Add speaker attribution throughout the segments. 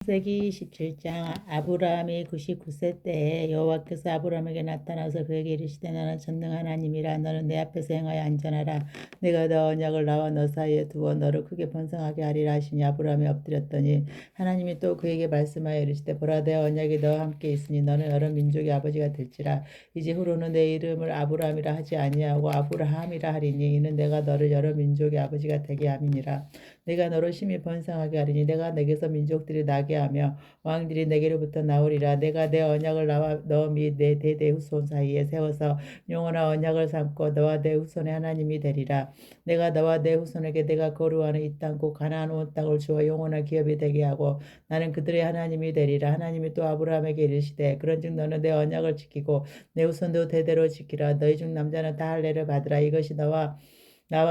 Speaker 1: 창세기 17장. 아브라함이 99세 때에 여호와께서 아브라함에게 나타나서 그에게 이르시되 나는 전능 하나님이라. 너는 내 앞에서 행하여 안전하라. 내가 너 언약을 나와 너 사이에 두어 너를 크게 번성하게 하리라 하시니 아브라함이 엎드렸더니 하나님이 또 그에게 말씀하여 이르시되 보라, 내 언약이 너와 함께 있으니 너는 여러 민족의 아버지가 될지라. 이제 후로는 내 이름을 아브라함이라 하지 아니하고 아브라함이라 하리니 이는 내가 너를 여러 민족의 아버지가 되게 함이니라. 내가 너를 심히 번성하게 하리니 내가 내게서 민족들이 나게 하며 왕들이 내게로부터 나오리라. 내가 내 언약을 나와 너 및 내 대대 후손 사이에 세워서 영원한 언약을 삼고 너와 내 후손의 하나님이 되리라. 내가 너와 내 후손에게 내가 거루하는 이 땅 곧 가나안 온 땅을 주어 영원한 기업이 되게 하고 나는 그들의 하나님이 되리라. 하나님이 또 아브라함에게 이르시되 그런즉 너는 내 언약을 지키고 내 후손도 대대로 지키라. 너희 중 남자는 다 할례를 받으라. 이것이 나와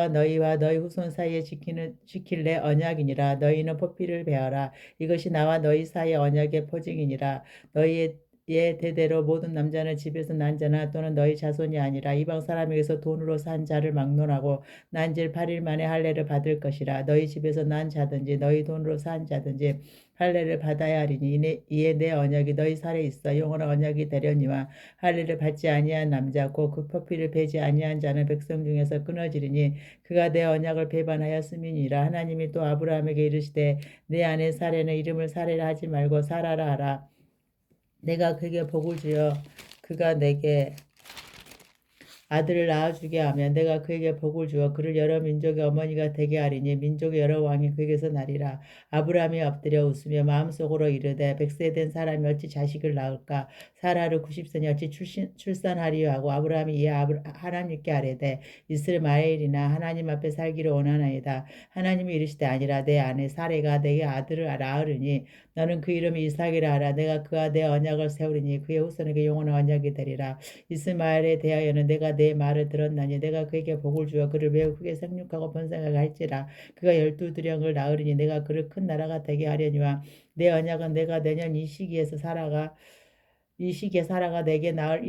Speaker 1: 너희와 너희 후손 사이에 지킬 내 언약이니라. 너희는 포피를 베어라. 이것이 나와 너희 사이의 언약의 표징이니라. 너희의 대대로 모든 남자는 집에서 난 자나 또는 너희 자손이 아니라 이방 사람에게서 돈으로 산 자를 막론하고 난질 8일 만에 할례를 받을 것이라. 너희 집에서 난 자든지 너희 돈으로 산 자든지 할례를 받아야 하리니 이에 내 언약이 너희 살에 있어 영원한 언약이 되려니와 할례를 받지 아니한 남자 곧 그 포피를 베지 아니한 자는 백성 중에서 끊어지리니 그가 내 언약을 배반하였음이니라. 하나님이 또 아브라함에게 이르시되 내 아내 사레는 이름을 사레라 하지 말고 사라라 하라. 내가 그에게 복을 주어 그가 내게 아들을 낳아주게 하면 내가 그에게 복을 주어 그를 여러 민족의 어머니가 되게 하리니 민족의 여러 왕이 그에게서 나리라. 아브라함이 엎드려 웃으며 마음속으로 이르되 100세 된 사람이 어찌 자식을 낳을까. 사라를 90세니 어찌 출산하리요 하고 아브라함이 이에 하나님께 아뢰되 이스마엘이나 하나님 앞에 살기를 원하나이다. 하나님이 이르시되 아니라 내 아내 사레가 내게 아들을 낳으리니 너는 그 이름이 이삭이라 하라. 내가 그와 내 언약을 세우리니 그의 후손에게 영원한 언약이 되리라. 이스마엘에 대하여는 내가 내 말을 들었나니 내가 그에게 복을 주어 그를 매우 크게 생육하고 번성하게 할지라. 그가 12두령을 낳으리니 내가 그를 큰 나라가 되게 하려니와 내 언약은 내가 내년 이 시기에 사라가 내게 낳을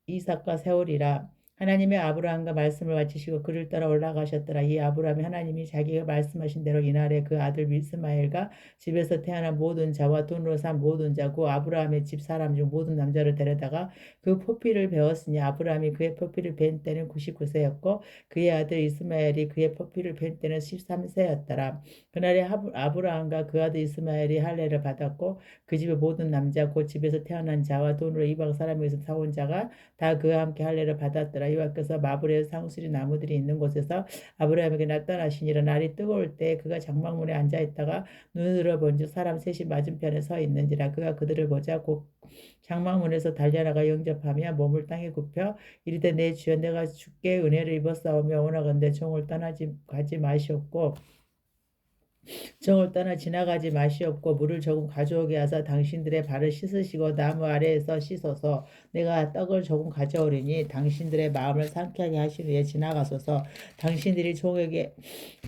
Speaker 1: 이삭과 세우리라. 하나님의 아브라함과 말씀을 마치시고 그를 따라 올라가셨더라. 이 아브라함이 하나님이 자기가 말씀하신 대로 이날에 그 아들 이스마엘과 집에서 태어난 모든 자와 돈으로 산 모든 자 곧 아브라함의 집 사람 중 모든 남자를 데려다가 그 포피를 베었으니 아브라함이 그의 포피를 벤 때는 99세였고 그의 아들 이스마엘이 그의 포피를 벤 때는 13세였더라. 그날에 아브라함과 그 아들 이스마엘이 할례를 받았고 그 집의 모든 남자 곧 집에서 태어난 자와 돈으로 이방 사람에게서 사온 자가 다 그와 함께 할례를 받았더라. 여호와께서 마블의 상수리 나무들이 있는 곳에서 아브라함에게 나타나시니라. 날이 뜨거울 때 그가 장막문에 앉아 있다가 눈으로 본즉 사람 셋이 맞은편에 서 있는지라. 그가 그들을 보자 곧 장막문에서 달려나가 영접하며 몸을 땅에 굽혀 이르되 내 주여 내가 주께 은혜를 입었사오며 원하건대 종을 가지 마시옵고 정을 떠나 지나가지 마시옵고 물을 조금 가져오게 하사 당신들의 발을 씻으시고 나무 아래에서 씻어서 내가 떡을 조금 가져오리니 당신들의 마음을 상쾌하게 하신 후에 지나가소서. 당신들이 종에게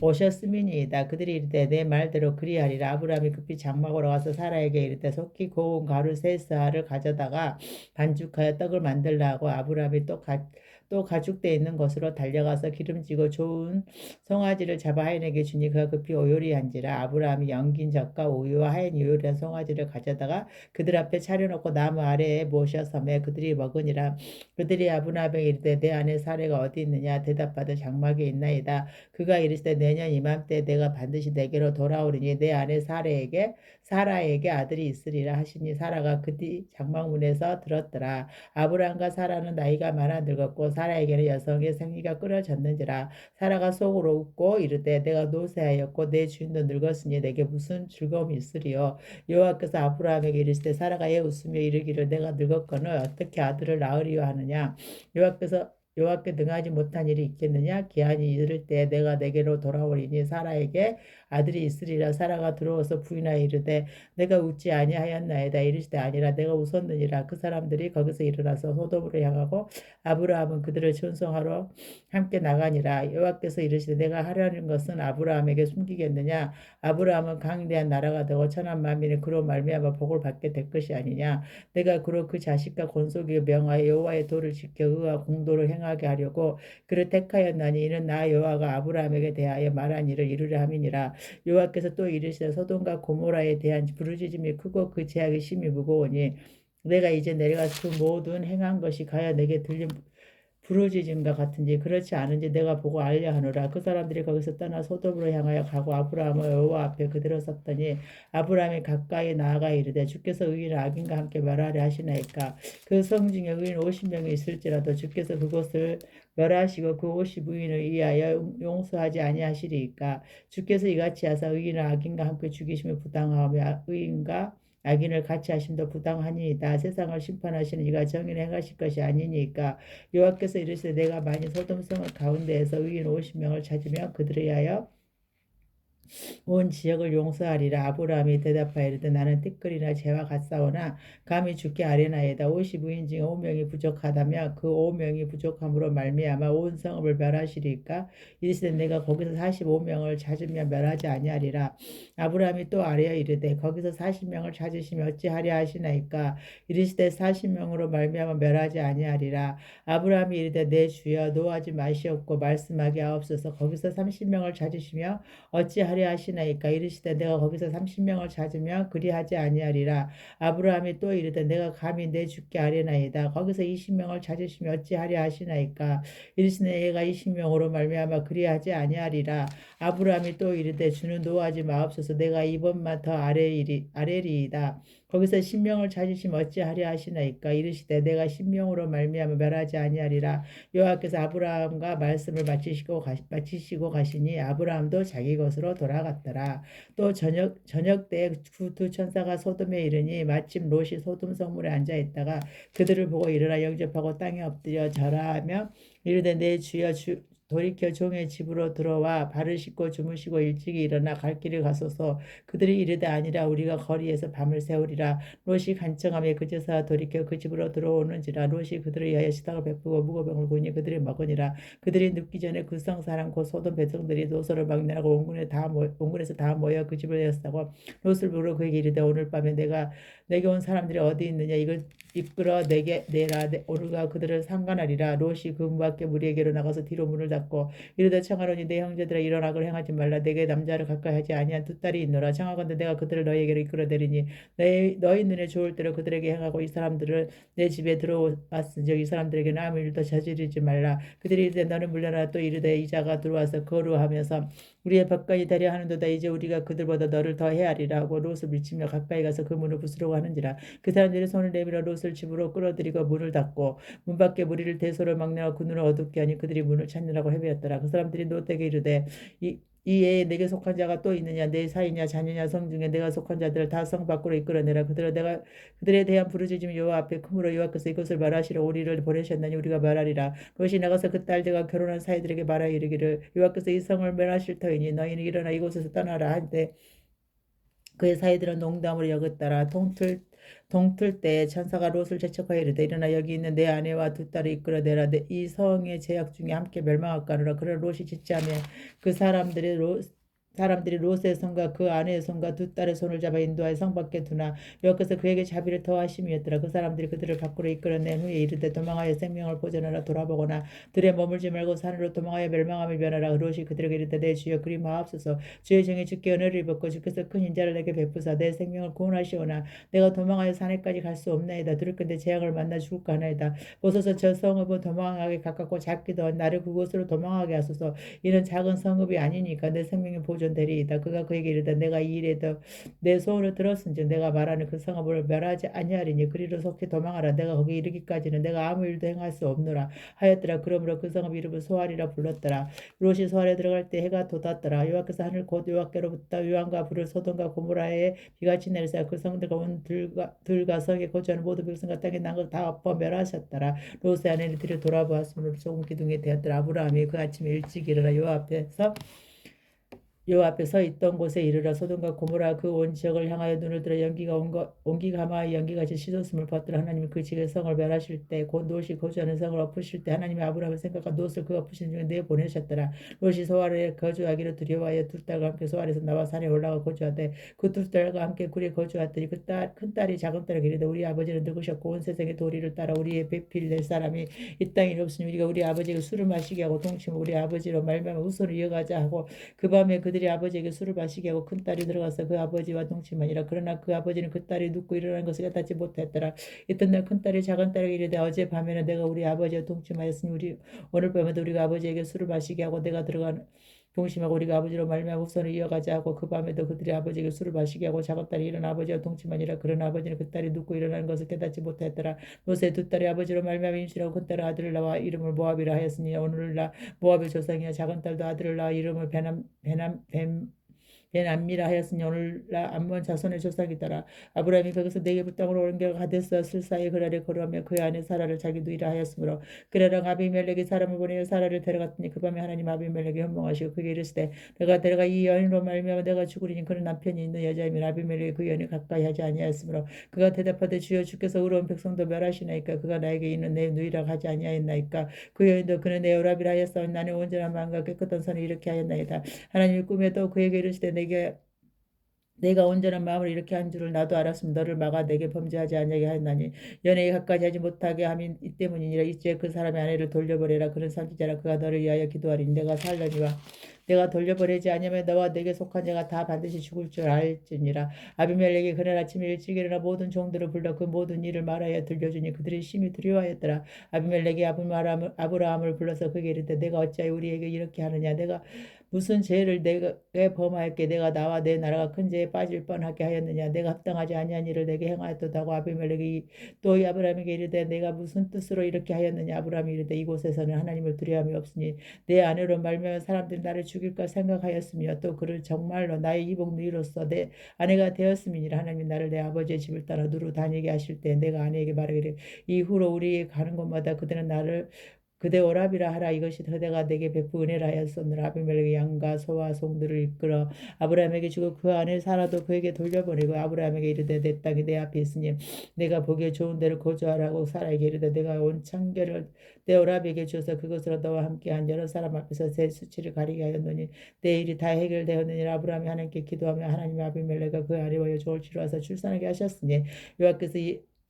Speaker 1: 오셨음이니이다. 그들이 이르되 내 말대로 그리하리라. 아브라함이 급히 장막으로 가서 사라에게 이르되 속히 고운 가루 세 스아를 가져다가 반죽하여 떡을 만들라 하고 아브라함이 또 가죽되어 있는 것으로 달려가서 기름지고 좋은 송아지를 잡아 하인에게 주니 그가 급히 오요리 한지라. 아브라함이 연긴 젖과 우유와 하인 요요리한 송아지를 가져다가 그들 앞에 차려놓고 나무 아래에 모셔서매 그들이 먹으니라. 그들이 아브라함에게 이르되 내 아내 사레가 어디 있느냐. 대답하되 장막에 있나이다. 그가 이르시되 내년 이맘때 내가 반드시 내게로 돌아오리니 내 아내 사라에게 아들이 있으리라 하시니 사라가 그 뒤 장막문에서 들었더라. 아브라함과 사라는 나이가 많아 늙었고 사라에게는 여성의 생리가 끊어졌는지라. 사라가 속으로 웃고 이르되 내가 노쇠하였고 내 주인도 늙었으니 내게 무슨 즐거움이 있으리요. 여호와께서 아브라함에게 이르시되 사라가 예 웃으며 이르기를 내가 늙었거늘 어떻게 아들을 낳으리요 하느냐. 여호와께 능하지 못한 일이 있겠느냐. 기한이 이를 때 내가 내게로 돌아오리니 사라에게 아들이 있으리라. 사라가 들어와서 부인하여 이르되 내가 웃지 아니하였나이다. 이르시되 아니라 내가 웃었느니라. 그 사람들이 거기서 일어나서 소돔으로 향하고 아브라함은 그들을 천송하러 함께 나가니라. 여호와께서 이르시되 내가 하려는 것은 아브라함에게 숨기겠느냐. 아브라함은 강대한 나라가 되고 천한 만민이 그로 말미암아 복을 받게 될 것이 아니냐. 내가 그로 그 자식과 권속에 명하여 여호와의 도를 지켜 의와 공도를 행하여 행하게 하려고 그를 택하였나니 이는 나 여호와가 아브라함에게 대하여 말한 일을 이루려 함이니라. 여호와께서 또 이르시되 소돔과 고모라에 대한 부르짖음이 크고 그 죄악이 심히 무거우니 내가 이제 내려가서 그 모든 행한 것이 가야 내게 들린 부르짖음과 같은지 그렇지 않은지 내가 보고 알려 하노라. 그 사람들이 거기서 떠나 소돔으로 향하여 가고 아브라함은 여호와 앞에 그대로 섰더니 아브라함이 가까이 나아가 이르되 주께서 의인을 악인과 함께 멸하려 하시나이까. 그 성 중에 의인 50명이 있을지라도 주께서 그곳을 멸하시고 그 50의인을 위하여 용서하지 아니하시리이까. 주께서 이같이 하사 의인을 악인과 함께 죽이시면 부당하며 의인과 악인을 같이 하심도 부당하니이다. 세상을 심판하시는 이가 정의를 행하실 것이 아니니까. 여호와께서 이르시되 내가 만일 소돔성 가운데에서 의인 50명을 찾으면 그들에 하여 온 지역을 용서하리라. 아브라함이 대답하여 이르되 나는 티끌이나 재와 같사오나 감히 주께 아뢰나이다. 50의인 중에 5명이 부족하다며 그 5명이 부족함으로 말미암아 온 성읍을 멸하시리까. 이르시되 내가 거기서 45명을 찾으면 멸하지 아니하리라. 아브라함이 또 아뢰어 이르되 거기서 40명을 찾으시면 어찌하려 하시나이까. 이르시되 40명으로 말미암아 멸하지 아니하리라. 아브라함이 이르되 내 주여 노하지 마시옵고 말씀하게 하옵소서. 거기서 30명을 찾으시며 어찌하려 하시나이까. 이르시되 내가 거기서 30명을 찾으면 그리하지 아니하리라. 아브라함이 또 이르되 내가 감히 내 주께 아뢰나이다. 거기서 20명을 찾으시면 어찌하려 하시나이까. 이르시되 내가 20명으로 말미암아 그리하지 아니하리라. 아브라함이 또 이르되 주는 노하지 마옵소서. 내가 이번만 더 아뢰리이다. 거기서 10명을 찾으시면 어찌하려 하시나이까. 이르시되 내가 10명으로 말미암아 멸하지 아니하리라. 여호와께서 아브라함과 말씀을 마치시고 가시니 아브라함도 자기 것으로 돌아갔더라. 또 저녁 때에 두 천사가 소돔에 이르니 마침 롯이 소돔 성문에 앉아 있다가 그들을 보고 일어나 영접하고 땅에 엎드려 절하며 이르되 내 주여 돌이켜 종의 집으로 들어와 발을 씻고 주무시고 일찍이 일어나 갈 길을 가소서. 그들이 이르되 아니라 우리가 거리에서 밤을 새우리라. 롯이 간청하며 그제서 돌이켜 그 집으로 들어오는지라. 롯이 그들을 위하여 식탁을 베푸고 무거병을 구니 그들이 먹으니라. 그들이 눕기 전에 그 성 사람 곧 소돔 백성들이 노소를 막내하고 온군에서 다 모여 그 집을 에워싸고 롯을 부르러 그에게 이르되 오늘 밤에 내게 온 사람들이 어디 있느냐. 이걸 이끌어 내게 내라. 오늘과 그들을 상관하리라. 롯이 그 밖에 무리에게로 나가서 뒤로 문을 닫고 이르되 청하노니 내 형제들아 일어나 악을 행하지 말라. 내게 남자를 가까이 하지 아니한 두 딸이 있노라. 청하건대 내가 그들을 너희에게로 이끌어 내리니 너희 눈에 좋을 대로 그들에게 행하고 이 사람들을 내 집에 들어왔은즉 이 사람들에게는 아무 일도 저지르지 말라. 그들이 이르되 너는 물러나. 또 이르되 이자가 들어와서 거루하면서 우리의 법관이 되려 하는도다. 이제 우리가 그들보다 너를 더 헤아리라 하고 롯을 밀치며 가까이 가서 그 문을 부수려고 하는지라. 그 사람들이 손을 내밀어 롯을 집으로 끌어들이고 문을 닫고 문 밖에 무리를 대소로 막내어 그 눈을 어둡게 하니 그들이 문을 찾느라고 헤매었더라. 그 사람들이 롯에게 이르되 이 애에 내게 속한 자가 또 있느냐. 내 사이냐 자녀냐 성 중에 내가 속한 자들을 다 성 밖으로 이끌어내라. 그들에 대한 부르짖음이 여호와 앞에 크므로 여호와께서 이것을 말하시러 우리를 보내셨나니 우리가 말하리라. 그것이 나가서 그 딸들과 결혼한 사이들에게 말하여 이르기를 여호와께서 이 성을 멸하실 터이니 너희는 일어나 이곳에서 떠나라 한때 그의 사이들은 농담으로 여겼더라. 동틀 때 천사가 롯을 재촉하여 이르되 일어나 여기 있는 내 아내와 두 딸을 이끌어내라. 이 성의 죄악 중에 함께 멸망할까노라. 그러 롯이 짓자며 그 사람들이 롯의 손과 그 아내의 손과 두 딸의 손을 잡아 인도하여 성 밖에 두나 여호와께서 그에게 자비를 더하심이었더라. 그 사람들이 그들을 밖으로 이끌어낸 후에 이르되 도망하여 생명을 보존하라. 돌아보거나 들에 머물지 말고 산으로 도망하여 멸망함을 면하라. 롯이 그들에게 이르되 내 주여 그리하옵소서. 주의 종이 주께 은혜를 입었고 주께서 큰 인자를 내게 베푸사 내 생명을 구원하시오나 내가 도망하여 산에까지 갈 수 없나이다. 들을건대 재앙을 만나 죽을까 하나이다. 보소서 저 성읍은 도망하게 가깝고 작기도 한 나를 그곳으로 도망하게 하소서. 이는 작은 성읍이 아니니까 내 생명이 보존되리이다. 그가 그에게 이르되 내가 이 일에 내 소원을 들었은즉 내가 말하는 그 성읍을 멸하지 아니하리니 그리로 속히 도망하라. 내가 거기 이르기까지는 내가 아무 일도 행할 수 없노라 하였더라. 그러므로 그 성읍 이름을 소알이라 불렀더라. 롯이 소알에 들어갈 때 해가 돋았더라. 여호와께서 하늘 곧 여호와께로부터 유황과 불을 소돔과 고모라에 비같이 내리사 그 성들과 온 들과 성에 거주하는 모든 백성과 땅에 난 것 다 엎어 멸하셨더라. 롯의 아내는 뒤를 돌아보았으므로 조금 기둥이 되었더라. 아브라함이 그 아침에 일찍 일어나 여호와 앞에서 요 앞에 서 있던 곳에 이르러 소돔과 고모라 그 온 지역을 향하여 눈을 들어 연기가 온기 가마의 연기같이 씻었음을 봤더라. 하나님이 그 지역의 성을 멸하실 때 곧 롯이 거주하는 성을 엎으실 때 하나님이 아브라함을 생각하 롯을 그 엎으신 중에 내보내셨더라. 롯이 소아르에 거주하기를 두려워하여 두 딸과 함께 소아르에서 나와 산에 올라가 거주하되 그 두 딸과 함께 굴에 거주하더니 큰 딸이 작은 딸에게 이르되 우리 아버지는 늙으셨고 온 세상의 도리를 따라 우리의 배필 낼 사람이 이 땅에 없으니 우리가 우리 아버지에게 술을 마시게 하고 동치면 우리 아버지로 말미암아 후손을 이어가자 하고 그 밤에 그들이 아버지에게 술을 마시게 하고 큰 딸이 들어가서 그 아버지와 동침하니라. 그러나 그 아버지는 그 딸이 눕고 일어난 것을 깨닫지 못했더라. 이튿날 큰 딸이 작은 딸에게 이르되 어제 밤에는 내가 우리 아버지와 동침하였으니 오늘 밤에도 우리가 아버지에게 술을 마시게 하고 내가 들어간 동심하고 우리가 아버지로 말미암아 후손을 이어가자 하고 그 밤에도 그들이 아버지에게 술을 마시게 하고 작은 딸이 일어나 아버지와 동침하니라. 그러나 아버지는 그 딸이 눕고 일어나는 것을 깨닫지 못했더라. 롯의 두 딸이 아버지로 말미암아 임신하고 큰 딸은 아들을 낳아 이름을 모압이라 하였으니 오늘날 모압의 조상이야. 작은 딸도 아들을 낳아 이름을 벤암미라 하였으니 오늘날 암몬 자손의 조상이더라. 아브라함이 거기서 네게부 땅으로 옮겨 가데스와 술사의 그랄에 걸어가며 그 안에 사라를 자기 누이라 하였으므로 그라랑 아비멜렉이 사람을 보내어 사라를 데려갔더니 그 밤에 하나님 아비멜렉이 현몽하시고 그에게 이르시되 내가 데려가 이 여인으로 말미암아 내가 죽으리니 그는 남편이 있는 여자이면 아비멜렉이 그 여인을 가까이 하지 아니하였으므로 그가 대답하되 주여 주께서 의로운 백성도 멸하시나이까 그가 나에게 있는 내 누이라 하지 아니하였나이까 그 여인도 그는 내 오라비라 하였사오니 나는 온전한 마음과 깨끗한 손을 이렇게 하였나이다. 하나님이 꿈에도 그에게 이르시되 내가 온전한 마음으로 이렇게 한 줄을 나도 알았으면 너를 막아 내게 범죄하지 아니하게 하였나니 연애에 가까이 하지 못하게 함이 이 때문이니라. 이제 그 사람의 아내를 돌려보내라. 그는 선지자라. 그가 너를 위하여 기도하리니 내가 살려니와 내가 돌려보내지 아니하면 너와 내게 속한 자가 다 반드시 죽을 줄 알지니라. 아비멜렉이 그날 아침에 일찍 일어나 모든 종들을 불러 그 모든 일을 말하여 들려주니 그들이 심히 두려워하였더라. 아비멜렉이 아브라함을 불러서 그에게 이르되 내가 어찌하여 우리에게 이렇게 하느냐. 내가 무슨 죄를 내가 범하였게 내가 나와 내 나라가 큰 죄에 빠질 뻔하게 하였느냐. 내가 합당하지 아니한 일을 내게 행하였도다고 아비멜렉이 또 아브라함에게 이르되 내가 무슨 뜻으로 이렇게 하였느냐. 아브라함이 이르되 이곳에서는 하나님을 두려움이 없으니 내 아내로 말미암아 사람들이 나를 죽일까 생각하였으며 또 그를 정말로 나의 이복 누이로서 내 아내가 되었음이니라. 하나님이 나를 내 아버지의 집을 따라 두루 다니게 하실 때 내가 아내에게 말하기를 이후로 우리 가는 곳마다 그들은 나를 그대 오라비라 하라. 이것이 그대가 내게 베푼 은혜라 하였으므로 아비멜렉이 양과 소와 송들을 이끌어 아브라함에게 주고 그 안에 사라도 그에게 돌려보내고 아브라함에게 이르되 내 땅이 내 앞에 있으니 내가 보기에 좋은 데를 거주하라고 사라에게 이르되 내가 온 창결을 내 오라비에게 주어서 그것으로 너와 함께한 여러 사람 앞에서 새 수치를 가리게 하였노니 내 일이 다 해결되었느니 아브라함이 하나님께 기도하며 하나님 아비멜렉과 그 아내와 여종을 치료하사 출산하게 하셨으니 여호와께서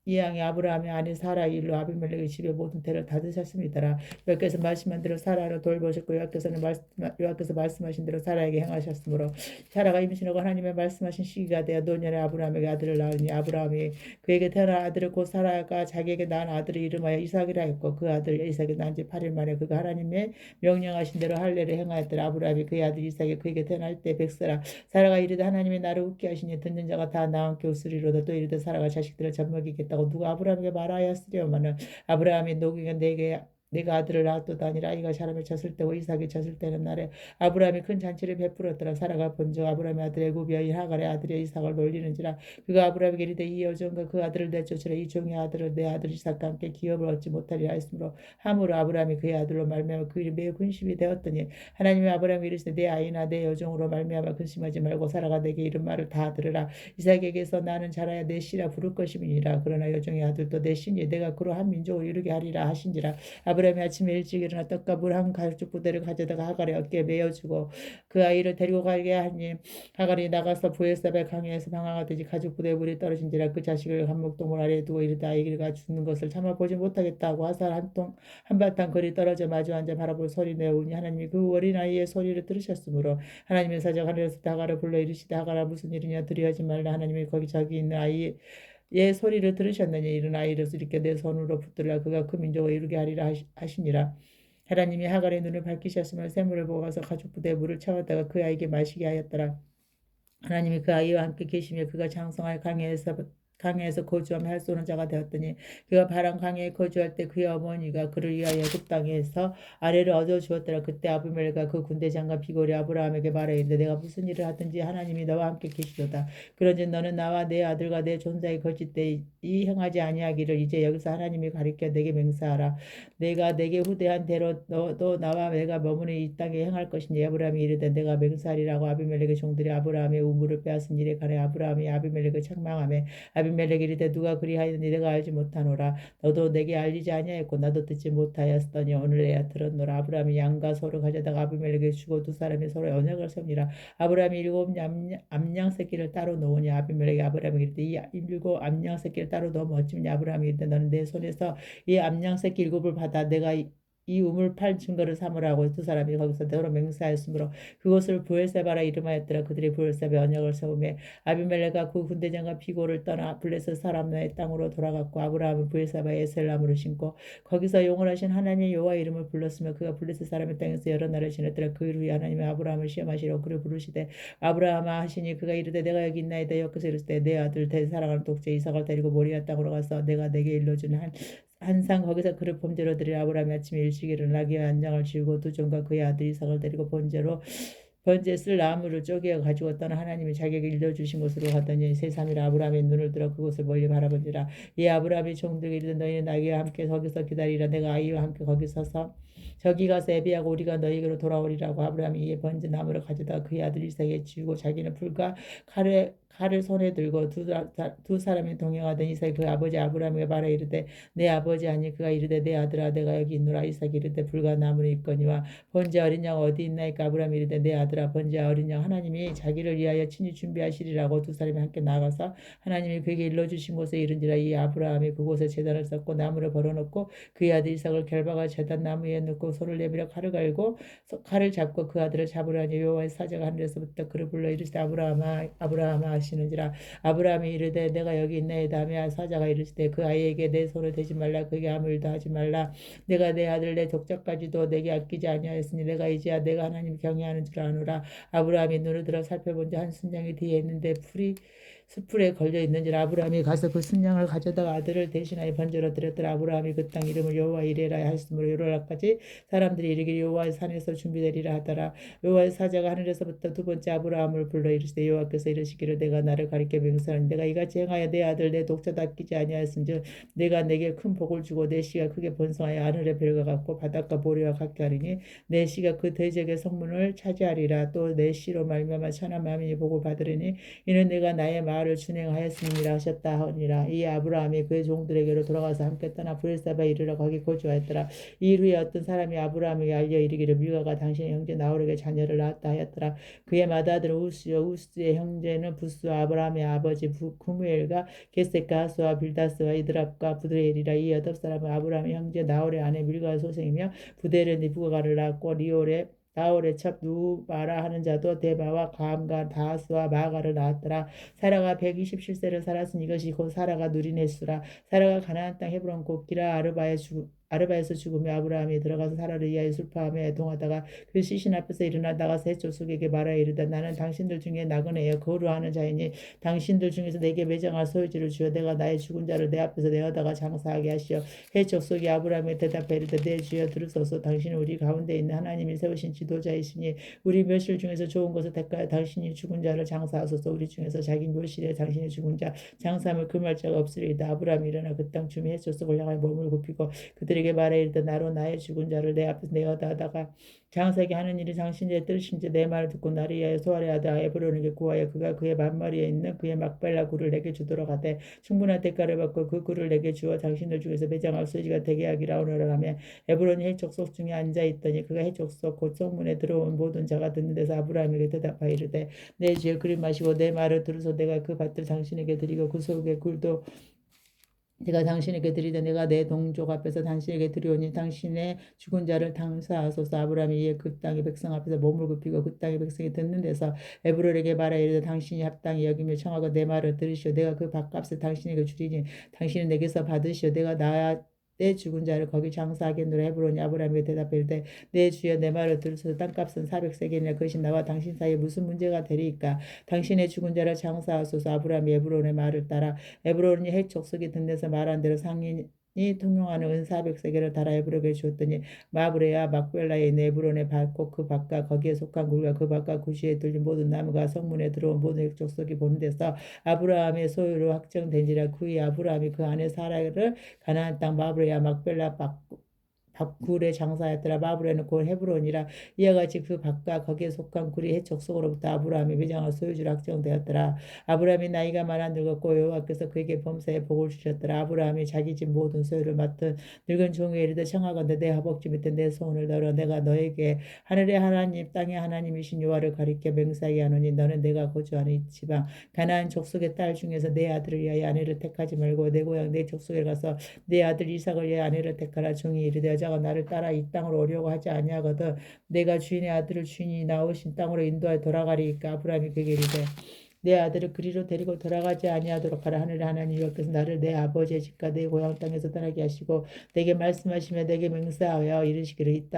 Speaker 1: 이 양이 아브라함의 아내 사라의 일로 아비멜렉의 집에 모든 때를 닫으셨습니다. 여호와께서 말씀한 대로 사라를 돌보셨고 여호와께서 말씀하신 대로 사라에게 행하셨으므로 사라가 임신하고 하나님의 말씀하신 시기가 되어 노년에 아브라함에게 아들을 낳으니 아브라함이 그에게 태어난 아들을 곧 사라가 자기에게 낳은 아들을 이름하여 이삭이라 했고 그 아들 이삭이 낳은 지 8일 만에 그가 하나님의 명령하신 대로 할례를 행하였더라. 아브라함이 그의 아들 이삭이 그에게 태어날 때 백세라. 사라가 이르되 하나님이 나를 웃게 하시니 듣는 자가 다 나와 함께 웃으리로다. 또 이르되 사라가 자식들을 젖먹이겠다. 누가 아브라함에게 말하였으려마는 아브라함이 노기가 내가 아들을 낳았도다 아니라 아이가 자라며 젖을 때고 이삭이 젖을 때는 날에 아브라함이 큰 잔치를 베풀었더라. 사라가 본즉 아브라함의 아들 애굽 여인 하갈의 아들의 이삭을 놀리는지라. 그가 아브라함에게 이르되 이 여종과 그 아들을 내쫓으라. 이 종의 아들을 내 아들 이삭과 함께 기업을 얻지 못하리라 하였으므로 함으로 아브라함이 그의 아들로 말미암아 그 일이 매우 근심이 되었더니 하나님이 아브라함에게 이르시되 내 아이나 내 여종으로 말미암아 근심하지 말고 사라가 내게 이른 말을 다 들으라. 이삭에게서 나는 자라야 내 씨라 부를 것임이니라. 그러나 여종의 아들도 내 씨니 내가 그로 한 민족을 이루게 하리라 하신지라. 아브라함이 아침에 일찍 일어나 떡과 물 한 가죽 부대를 가져다가 하갈의 어깨에 메어주고 그 아이를 데리고 가게 하니 하갈이 나가서 브에셀의 강에서 방황하듯이 가죽 부대에 물이 떨어진지라. 그 자식을 한목동물 아래에 두고 이르되 아이가 죽는 것을 참아 보지 못하겠다고 화살 한바탕 거리 떨어져 마주 앉아 바라볼 소리 내오니 하나님이 그 어린 아이의 소리를 들으셨으므로 하나님의 사자가 하늘에서 하갈을 불러 이르시되 하갈아 무슨 일이냐 두려워하지 말라. 하나님이 거기 자기 있는 아이 예 소리를 들으셨느니 이른 아이를 이렇게 내 손으로 붙들라. 그가 그 민족을 이루게 하리라 하시니라. 하나님이 하갈의 눈을 밝히셨으며 샘물을 보고 가서 가죽 부대에 물을 채웠다가 그 아이에게 마시게 하였더라. 하나님이 그 아이와 함께 계시며 그가 장성하여 강해에서 거주하며 할 수 없는 자가 되었더니 그가 바람 강해에 거주할 때 그의 어머니가 그를 위하여 그 땅에서 아내를 얻어 주었더라. 그때 아비멜렉과 그 군대 장관 비골이 아브라함에게 말하여 이르되 내가 무슨 일을 하든지 하나님이 너와 함께 계시도다. 그런즉 너는 나와 내 아들과 내 존자의 거짓 때 이 행하지 아니하기를 이제 여기서 하나님이 가리켜 내게 맹세하라. 내가 내게 후대한 대로 너도 나와 내가 머무는 이 땅에 행할 것이니 아브라함이 이르되 내가 맹세하리라고 아비멜렉의 종들이 아브라함의 우물을 빼앗은 일에 관해 아브라함이 아비멜렉을 책망하며 아비멜렉이 이르되 누가 그리하였느니 내가 알지 못하노라. 너도 내게 알리지 아니하였고 나도 듣지 못하였으니 오늘에야 들었노라. 아브라함이 양과 소를 가져다가 아비멜렉에게 주고 두 사람이 서로 언약을 세우니라. 아브라함이 일곱 암양 새끼를 따로 놓으니 아비멜렉이 아브라함에게 이르되 이 일곱 암양 새끼를 따로 넣으면 어찌냐. 아브라함이 이르되 너는 내 손에서 이 암양 새끼 일곱을 받아 내가 이 우물 팔 증거를 삼으라고 두 사람이 거기서 서로 맹세하였으므로 그곳을 부엘세바라 이름하였더라. 그들이 부엘세바에 언약을 세우며 아비멜렉과 그 군대장과 피고를 떠나 블레셋 사람의 땅으로 돌아갔고 아브라함은 부엘세바에 에셀나무를 심고 거기서 용을하신 하나님의 여호와 이름을 불렀으며 그가 블레셋 사람의 땅에서 여러 날을 지냈더라. 그 후에 하나님의 아브라함을 시험하시려 그를 부르시되 아브라함아 하시니 그가 이르되 내가 여기 있나이다. 여기서 이르시되 내 아들 대 사랑하는 독재 이삭을 데리고 모리아 땅으로 가서 내가 내게 일러준 한상 거기서 그를 범죄로 드리라. 아브라함이 아침에 일찍 일어나 기와 안장을 지우고 두 종과 그의 아들 이삭을 데리고 번제에 쓸 나무를 쪼개어 가지고 떠나 하나님이 자기에게 일러주신 곳으로 가더니 새3일 아브라함의 눈을 들어 그곳을 멀리 바라본지라. 이 아브라함이 종들에게 이르되 너희는 나와 함께 거기서 기다리라. 내가 아이와 함께 거기 서서 저기 가서 예비하고 우리가 너희에게로 돌아오리라고. 아브라함이 이에 번제 나무를 가져다가 그의 아들 이삭에게 지우고 자기는 불과 칼을 손에 들고 두 사람이 동행하던 이삭이 그 아버지 아브라함에게 말하 이르되 내 아버지 아니. 그가 이르되 내 아들아 내가 여기 있노라. 이삭이 이르되 불과 나무는 있거니와 번제 어린 양 어디 있나이까. 아브라함이 이르되 내 아들아 번제 어린 양 하나님이 자기를 위하여 친히 준비하시리라고. 두 사람이 함께 나가서 하나님이 그에게 일러주신 곳에 이른지라. 이 아브라함이 그곳에 제단을 쌓고 나무를 벌어놓고 그의 아들 이삭을 결박하 제단 나무 위에 놓고 소를 내밀어 칼을 갈고 칼을 잡고 그 아들을 잡으려니 여호와의 사자가 하늘에서부터 그를 불러 이르시되 아브라함아 아브라함아 하시는지라. 아브라함이 이르되 내가 여기 있나이다 하며 사자가 이르시되 그 아이에게 내 손을 대지 말라. 그에게 아무 일도 하지 말라. 내가 내 아들 내 족장까지도 내게 아끼지 아니하였으니 내가 이제야 내가 하나님 경외하는 줄 아노라. 아브라함이 눈을 들어 살펴본즉 한 순양이 뒤에 있는데 풀이 수풀에 걸려 있는지라. 아브라함이 가서 그 순양을 가져다가 아들을 대신하여 번제로 드렸더라. 아브라함이 그 땅 이름을 여호와 이레라 하였으므로 요로라까지 사람들이 이르기를 여호와의 산에서 준비되리라 하더라. 여호와의 사자가 하늘에서부터 두 번째 아브라함을 불러 이르시되 여호와께서 이르시기를 내가 나를 가리켜 맹세하니 내가 이같이 행하여 내 아들 내 독자도 아끼지 아니하였은즉 내가 내게 큰 복을 주고 내 씨가 크게 번성하여 하늘의 별과 같고 바닷가 보리와 같게 하리니 내 씨가 그 대적의 성문을 차지하리라. 또 내 씨로 말미암아 천한 만민이 복을 받으리니 이는 내가 나의 말을 준행하였음이라 하셨다 하니라. 이 아브라함이 그의 종들에게로 돌아가서 함께 떠나 브엘사바에 이르러 거기 거주하였더라. 이 후에 어떤 사람이 아브라함에게 알려 이르기를 밀가가 당신의 형제 나홀에게 자녀를 낳았다 하였더라. 그의 맏아들은 우스요 우스의 형제는 부스와 아브라함의 아버지 구무엘과 게셋과 하스와 빌다스와 이드랍과 부드레엘이라. 이 여덟 사람은 아브라함의 형제 나홀의 아내 밀가의 소생이며 부델은 리브가를 낳았고 나홀의 첩 누바라 하는 자도 데바와 감과 다하스와 마가를 낳았더라. 사라가 127세를 살았으니 이것이 곧 사라가 누린 횟수라. 사라가 가나안 땅 헤브론 곧 기라 아르바에서 죽으며 아브라함이 들어가서 사라를 위하여 술파하며 애통하다가 그 시신 앞에서 일어나 나가서 해족속에게 말하여 이르되 나는 당신들 중에 나그네여 거루하는 자이니 당신들 중에서 내게 매장할 소유지를 주어 내가 나의 죽은 자를 내 앞에서 내어다가 장사하게 하시어. 해족속이 아브라함에 대답해 이르되 내 주여 들으소서. 당신은 우리 가운데 있는 하나님이 세우신 지도자이시니 우리 묘실 중에서 좋은 것을 택하여 당신이 죽은 자를 장사하소서. 우리 중에서 자기 묘실에 당신이 죽은 자 장사함을 금할 자가 없으리이다. 아브라함이 일어나 그 땅 주미 해족속을 향하여 몸을 굽히고 그들에게 말해 이르되 나로 나의 죽은 자를 내 앞에서 내어다가 장사하게 하는 일이 당신의 뜻인지 내 말을 듣고 나를 위하여 소알의 아들 에브론에게 구하여 그가 그의 만머리에 있는 그의 막벨라 굴을 내게 주도록 하되 충분한 대가를 받고 그 굴을 내게 주어 당신들 중에서 매장할 소지가 되게 하기라 오너라 하며 에브론이 해족속 중에 앉아 있더니 그가 해족속 곧 성문에 들어온 모든 자가 듣는 데서 아브라함에게 대답하여 이르되 내 주여 그리 마시고 내 말을 들으소. 내가 그 밭을 당신에게 드리고 그 속의 굴도 내가 당신에게 드리되 내가 내 동족 앞에서 당신에게 드리오니 당신의 죽은 자를 당사하소서. 아브라함이 이에 그 땅의 백성 앞에서 몸을 굽히고 그 땅의 백성이 듣는 데서 에브론에게 말하여 이르되 당신이 합당히 여기며 청하고 내 말을 들으시오. 내가 그 밭값을 당신에게 주리니 당신은 내게서 받으시오. 내가 내 죽은 자를 거기 장사하겠노라. 헤브론이 아브라함에게 대답해 이르되 내 주여 내 말을 들으소서. 땅값은 400세겔이나 그것이 나와 당신 사이에 무슨 문제가 되리이까. 당신의 죽은 자를 장사하소서. 아브라함이 에브론의 말을 따라 에브론이 헷 족속이 든 데서 말한 대로 상인이 통용하는 은 400세겔을 달아 에브론에게 주었더니 마브레와 막벨라의 네브론의 밟고 그 밭과 거기에 속한 굴과 그 밭과 구시에 들린 모든 나무가 성문에 들어온 모든 헷 족속이 보는 데서 아브라함의 소유로 확정된지라. 그의 아브라함이 그 안에 사라를 가나안 땅 마브레야 막벨라 굴에 장사하였더라. 마브레는 곧 헤브론이라. 이와 같이 그 밭과 거기에 속한 굴이 헷 족속으로부터 아브라함이 매장할 소유주로 확정되었더라. 아브라함이 나이가 많아 늙었고 여호와께서 그에게 범사에 복을 주셨더라. 아브라함이 자기 집 모든 소유를 맡은 늙은 종에게 이르되 청하건대 내 허벅지 밑에 내 소원을 넣으라. 내가 너에게 하늘의 하나님 땅의 하나님이신 여호와를 가리켜 맹세하게 하노니 너는 내가 거주하는 이 지방 가나안 족속의 딸 중에서 내 아들을 위하여 아내를 택하지 말고 내 고향 내 족속에 가서 내 아들 이삭을 위하여 아내를 택하라. 종이 이르되 여자가 나를 따라 이 땅으로 오려고 하지 아니하거든 내가 주인의 아들을 주인이 나오신 땅으로 인도하여 돌아가리이까. 아브라함이 그에게 이르되 내 아들을 그리로 데리고 돌아가지 아니하도록 하라. 하늘의 하나님 여호와께서 나를 내 아버지의 집과 내 고향 땅에서 떠나게 하시고 내게 말씀하시며 내게 맹세하여 이르시기를 이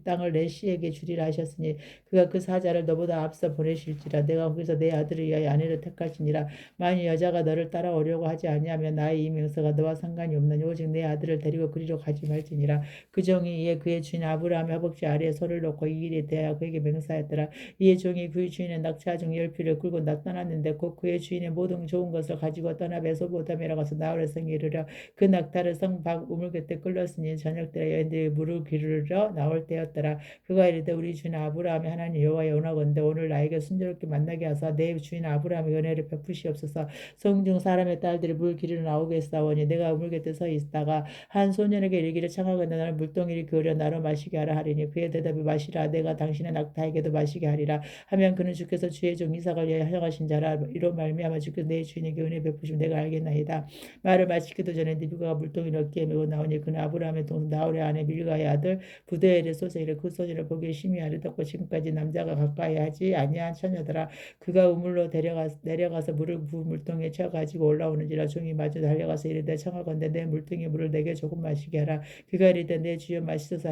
Speaker 1: 땅을 내 씨에게 주리라 하셨으니 그가 그 사자를 너보다 앞서 보내실지라. 내가 거기서 내 아들을 위하여 아내를 택하시니라. 만일 여자가 너를 따라오려고 하지 아니하면 나의 이 명세가 너와 상관이 없느니 오직 내 아들을 데리고 그리로 가지 말지니라. 그 종이 이에 그의 주인 아브라함의 허벅지 아래에 손을 놓고 이 일에 대하여 그에게 맹세하였더라. 이에 종이 그의 주인의 낙차 중 10필을 끌고 떠났는데 곧 그의 주인의 모든 좋은 것을 가지고 떠나 메소포타미아로 가서 나홀의 성에 이르러 그 낙타를 성 밖 우물 곁에 끌렀으니 저녁 때에 여인들이 물을 기르러 나올 때였더라. 그가 이르되 우리 주인 아브라함의 하나님 여호와의 원하건대 오늘 나에게 순조롭게 만나게 하사 내 주인 아브라함의 은혜를 베푸시옵소서. 성중 사람의 딸들이 물 기르러 나오겠사오니 내가 우물 곁에 서 있다가 한 소년에게 이르기를 청하건대 나를 물동이를 그으려 나로 마시게 하라 하리니 그의 대답이 마시라. 내가 당신의 낙타에게도 마시게 하리라 하면 그는 주께서 주의 종 이삭을 위하여 허락하신 자라. 이로 말미암아 주께서 내 주인에게 은혜 베푸시면 내가 알겠나이다. 말을 마치기도 전에 리브가가 물동이를 어깨에 메고 나오니 그는 아브라함의 동생 나홀의 아내 밀가의 아들 부드엘의 소생이라. 그 소년을 보기에 심히 아름답고 지금까지 남자가 가까이 하지 아니한 처녀더라. 그가 우물로 내려가서 물을 부은 물동이에 채워 가지고 올라오는지라. 종이 마주 달려가서 이르되 청하건대 내 물동이 물을 내게 조금 마시게 하라. 그가 이르되 내 주여 마시소서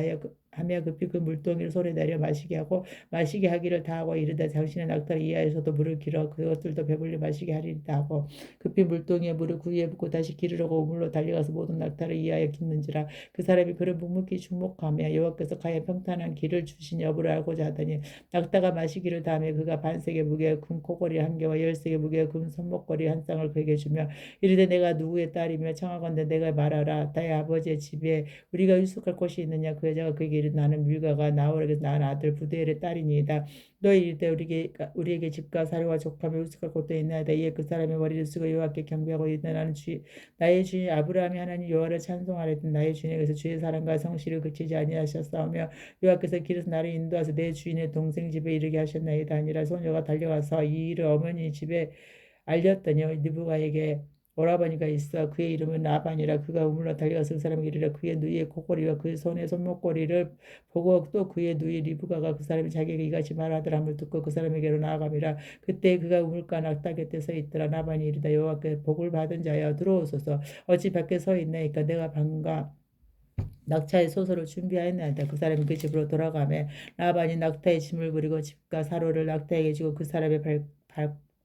Speaker 1: 하며 급히 그 물동이를 손에 내려 마시게 하고 마시게 하기를 다하고 이르되 당신의 낙타를 이하에서도 물을 길어 그것들도 배불리 마시게 하리이다 하고 급히 물동이에 물을 그 위에 붓고 다시 기르려고 우물로 달려가서 모든 낙타를 이하에 깃는지라. 그 사람이 그를 묵묵히 주목하며 여호와께서 과연 평탄한 길을 주신 여부를 알고자 하더니 낙타가 마시기를 다음에 그가 반세계 무게의 금 코걸이 한 개와 10세계 무게의 금 손목걸이 한 쌍을 그에게 주며 이르되 내가 누구의 딸이며 청하건대 내가 말하라. 나의 아버지의 집에 우리가 유숙할 곳이 있느냐. 그 여자가 그에게 이르되 나는 밀가가 나홀에게서 낳은 아들 부드엘의 딸이니이다. 너희 이르되 우리에게 집과 사료와 족하며 유숙할 곳도 있나이다. 이에 그 사람의 머리를 쓰고 여호와께 경배하고 이르되 나는 나의 주인 아브라함이 하나님 여호와를 찬송하려던 나의 주인에게서 주의 사랑과 성실을 그치지 아니하셨사오며 여호와께서 길에서 나를 인도하사 내 주인의 동생 집에 이르게 하셨나이다 하니라. 소녀가 달려가서 이 일을 어머니 집에 알렸더니 리브가에게 오라버니가 있어 그의 이름은 라반이라. 그가 우물로 달려가서 그 사람에게 이르러 그의 누이의 코골이와 그 손의 손목걸이를 보고 또 그의 누이 리브가가 그 사람이 자기에게 이같이 말하더람을 듣고 그 사람에게로 나아가니라. 그때 그가 우물가 낙타 곁에 서 있더라. 라반이 이르되 여호와께 복을 받은 자여 들어오소서. 어찌 밖에 서 있나이까. 내가 방과 낙타의 소서를 준비하였나이다. 그 사람이 그 집으로 돌아가매 라반이 낙타의 짐을 부리고 집과 사로를 낙타에게 주고 그 사람의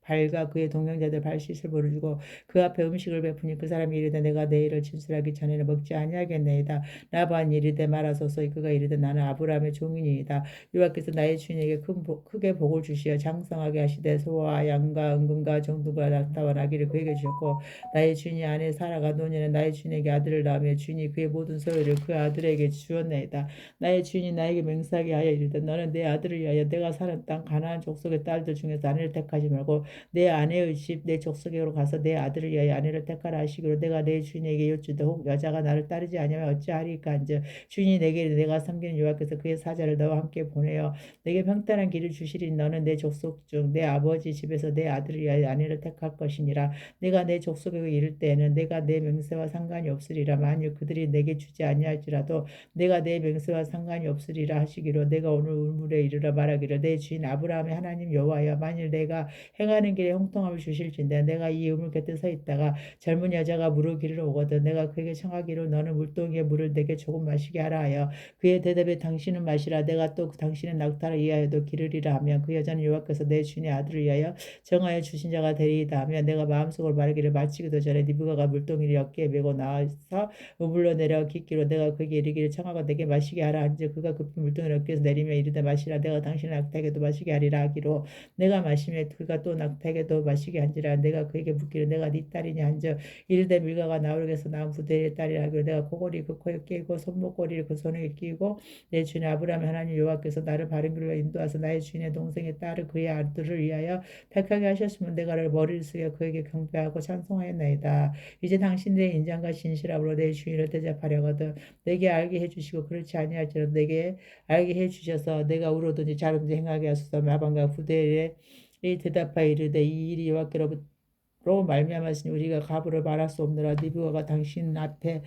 Speaker 1: 발과 그의 동행자들 발짓을 보여주고 그 앞에 음식을 베푸니 그 사람이 이르되 내가 내일을 진술하기 전에는 먹지 아니하겠나이다. 라반이 이르되 말하소서. 그가 이르되 나는 아브라함의 종이니이다. 여호와께서 나의 주인에게 크게 복을 주시어 장성하게 하시되 소와 양과 은금과 정두가 낙타와 나귀를 그에게 주셨고 나의 주인이 아내 사라가 노년에 나의 주인에게 아들을 낳으며 주인이 그의 모든 소유를 그 아들에게 주었나이다. 나의 주인이 나에게 맹세하게 하여 이르되 너는 내 아들을 위하여 내가 사는 땅 가나안 족속의 딸들 중에서 아내를 택하지 말고 내 아내의 집 내 족속으로 가서 내 아들을 위하여 아내를 택하라 하시기로 내가 내 주인에게 여쭈되 혹 여자가 나를 따르지 아니하면 어찌하리까 한즉 주인이 내게 이르되 내가 섬기는 여호와께서 그의 사자를 너와 함께 보내어 내게 평탄한 길을 주시리니 너는 내 족속 중 내 아버지 집에서 내 아들을 위하여 아내를 택할 것이니라. 내가 내 족속에게 이를 때에는 내가 내 명세와 상관이 없으리라. 만일 그들이 내게 주지 아니할지라도 내가 내 명세와 상관이 없으리라 하시기로 내가 오늘 우물에 이르러 말하기를 내 주인 아브라함의 하나님 여호와여 만일 내가 행하는 가는 길에 형통함을 주실진대. 내가 이 우물 곁에 서 있다가 젊은 여자가 물을 기르러 오거든. 내가 그에게 청하기로 너는 물동이의 물을 내게 조금 마시게 하라 하여 그의 대답에 당신은 마시라. 내가 또 당신은 낙타를 이하여도 기르리라 하며 그 여자는 여호와께서 내 주인의 아들을 위하여 정하여 주신 자가 되리이다 하며 내가 마음속으로 말하기를 마치기도 전에 리브가가 물동이를 어깨에 메고 나와서 우물로 내려 깊기로 내가 그에게 이르기를 청하고 내게 마시게 하라 한즉 그가 급히 물동이를 어깨에서 내리며 이르되 마시라. 내가 당신의 낙타에게도 마시게 하리라 하기로 내가 마시며 그가 또 낙타에게도 마시게 한지라. 내가 그에게 묻기를 내가 네 딸이냐 한즉 이르되 밀가가 나오르게서 낳은 부대의 딸이라 하기로 내가 코골이 그 코에 끼고 손목고리를 그 손에 끼고 내 주인 아브라함 하나님 여호와께서 나를 바른 길로 인도하사 나의 주인의 동생의 딸을 그의 아들을 위하여 택하게 하셨으면 내가 머리를 숙여 그에게 경배하고 찬송하였나이다. 이제 당신들의 인장과 진실함으로 내 주인을 대접하려거든 내게 알게 해주시고 그렇지 아니할지라도 내게 알게 해주셔서 내가 울어든지 자른지 행하게 하소서. 마방과 부대에 대답하여 이르되 이 일이 여호와께로부터 말미암았으니 우리가 가부를 말할 수 없느라. 니브가가 당신 앞에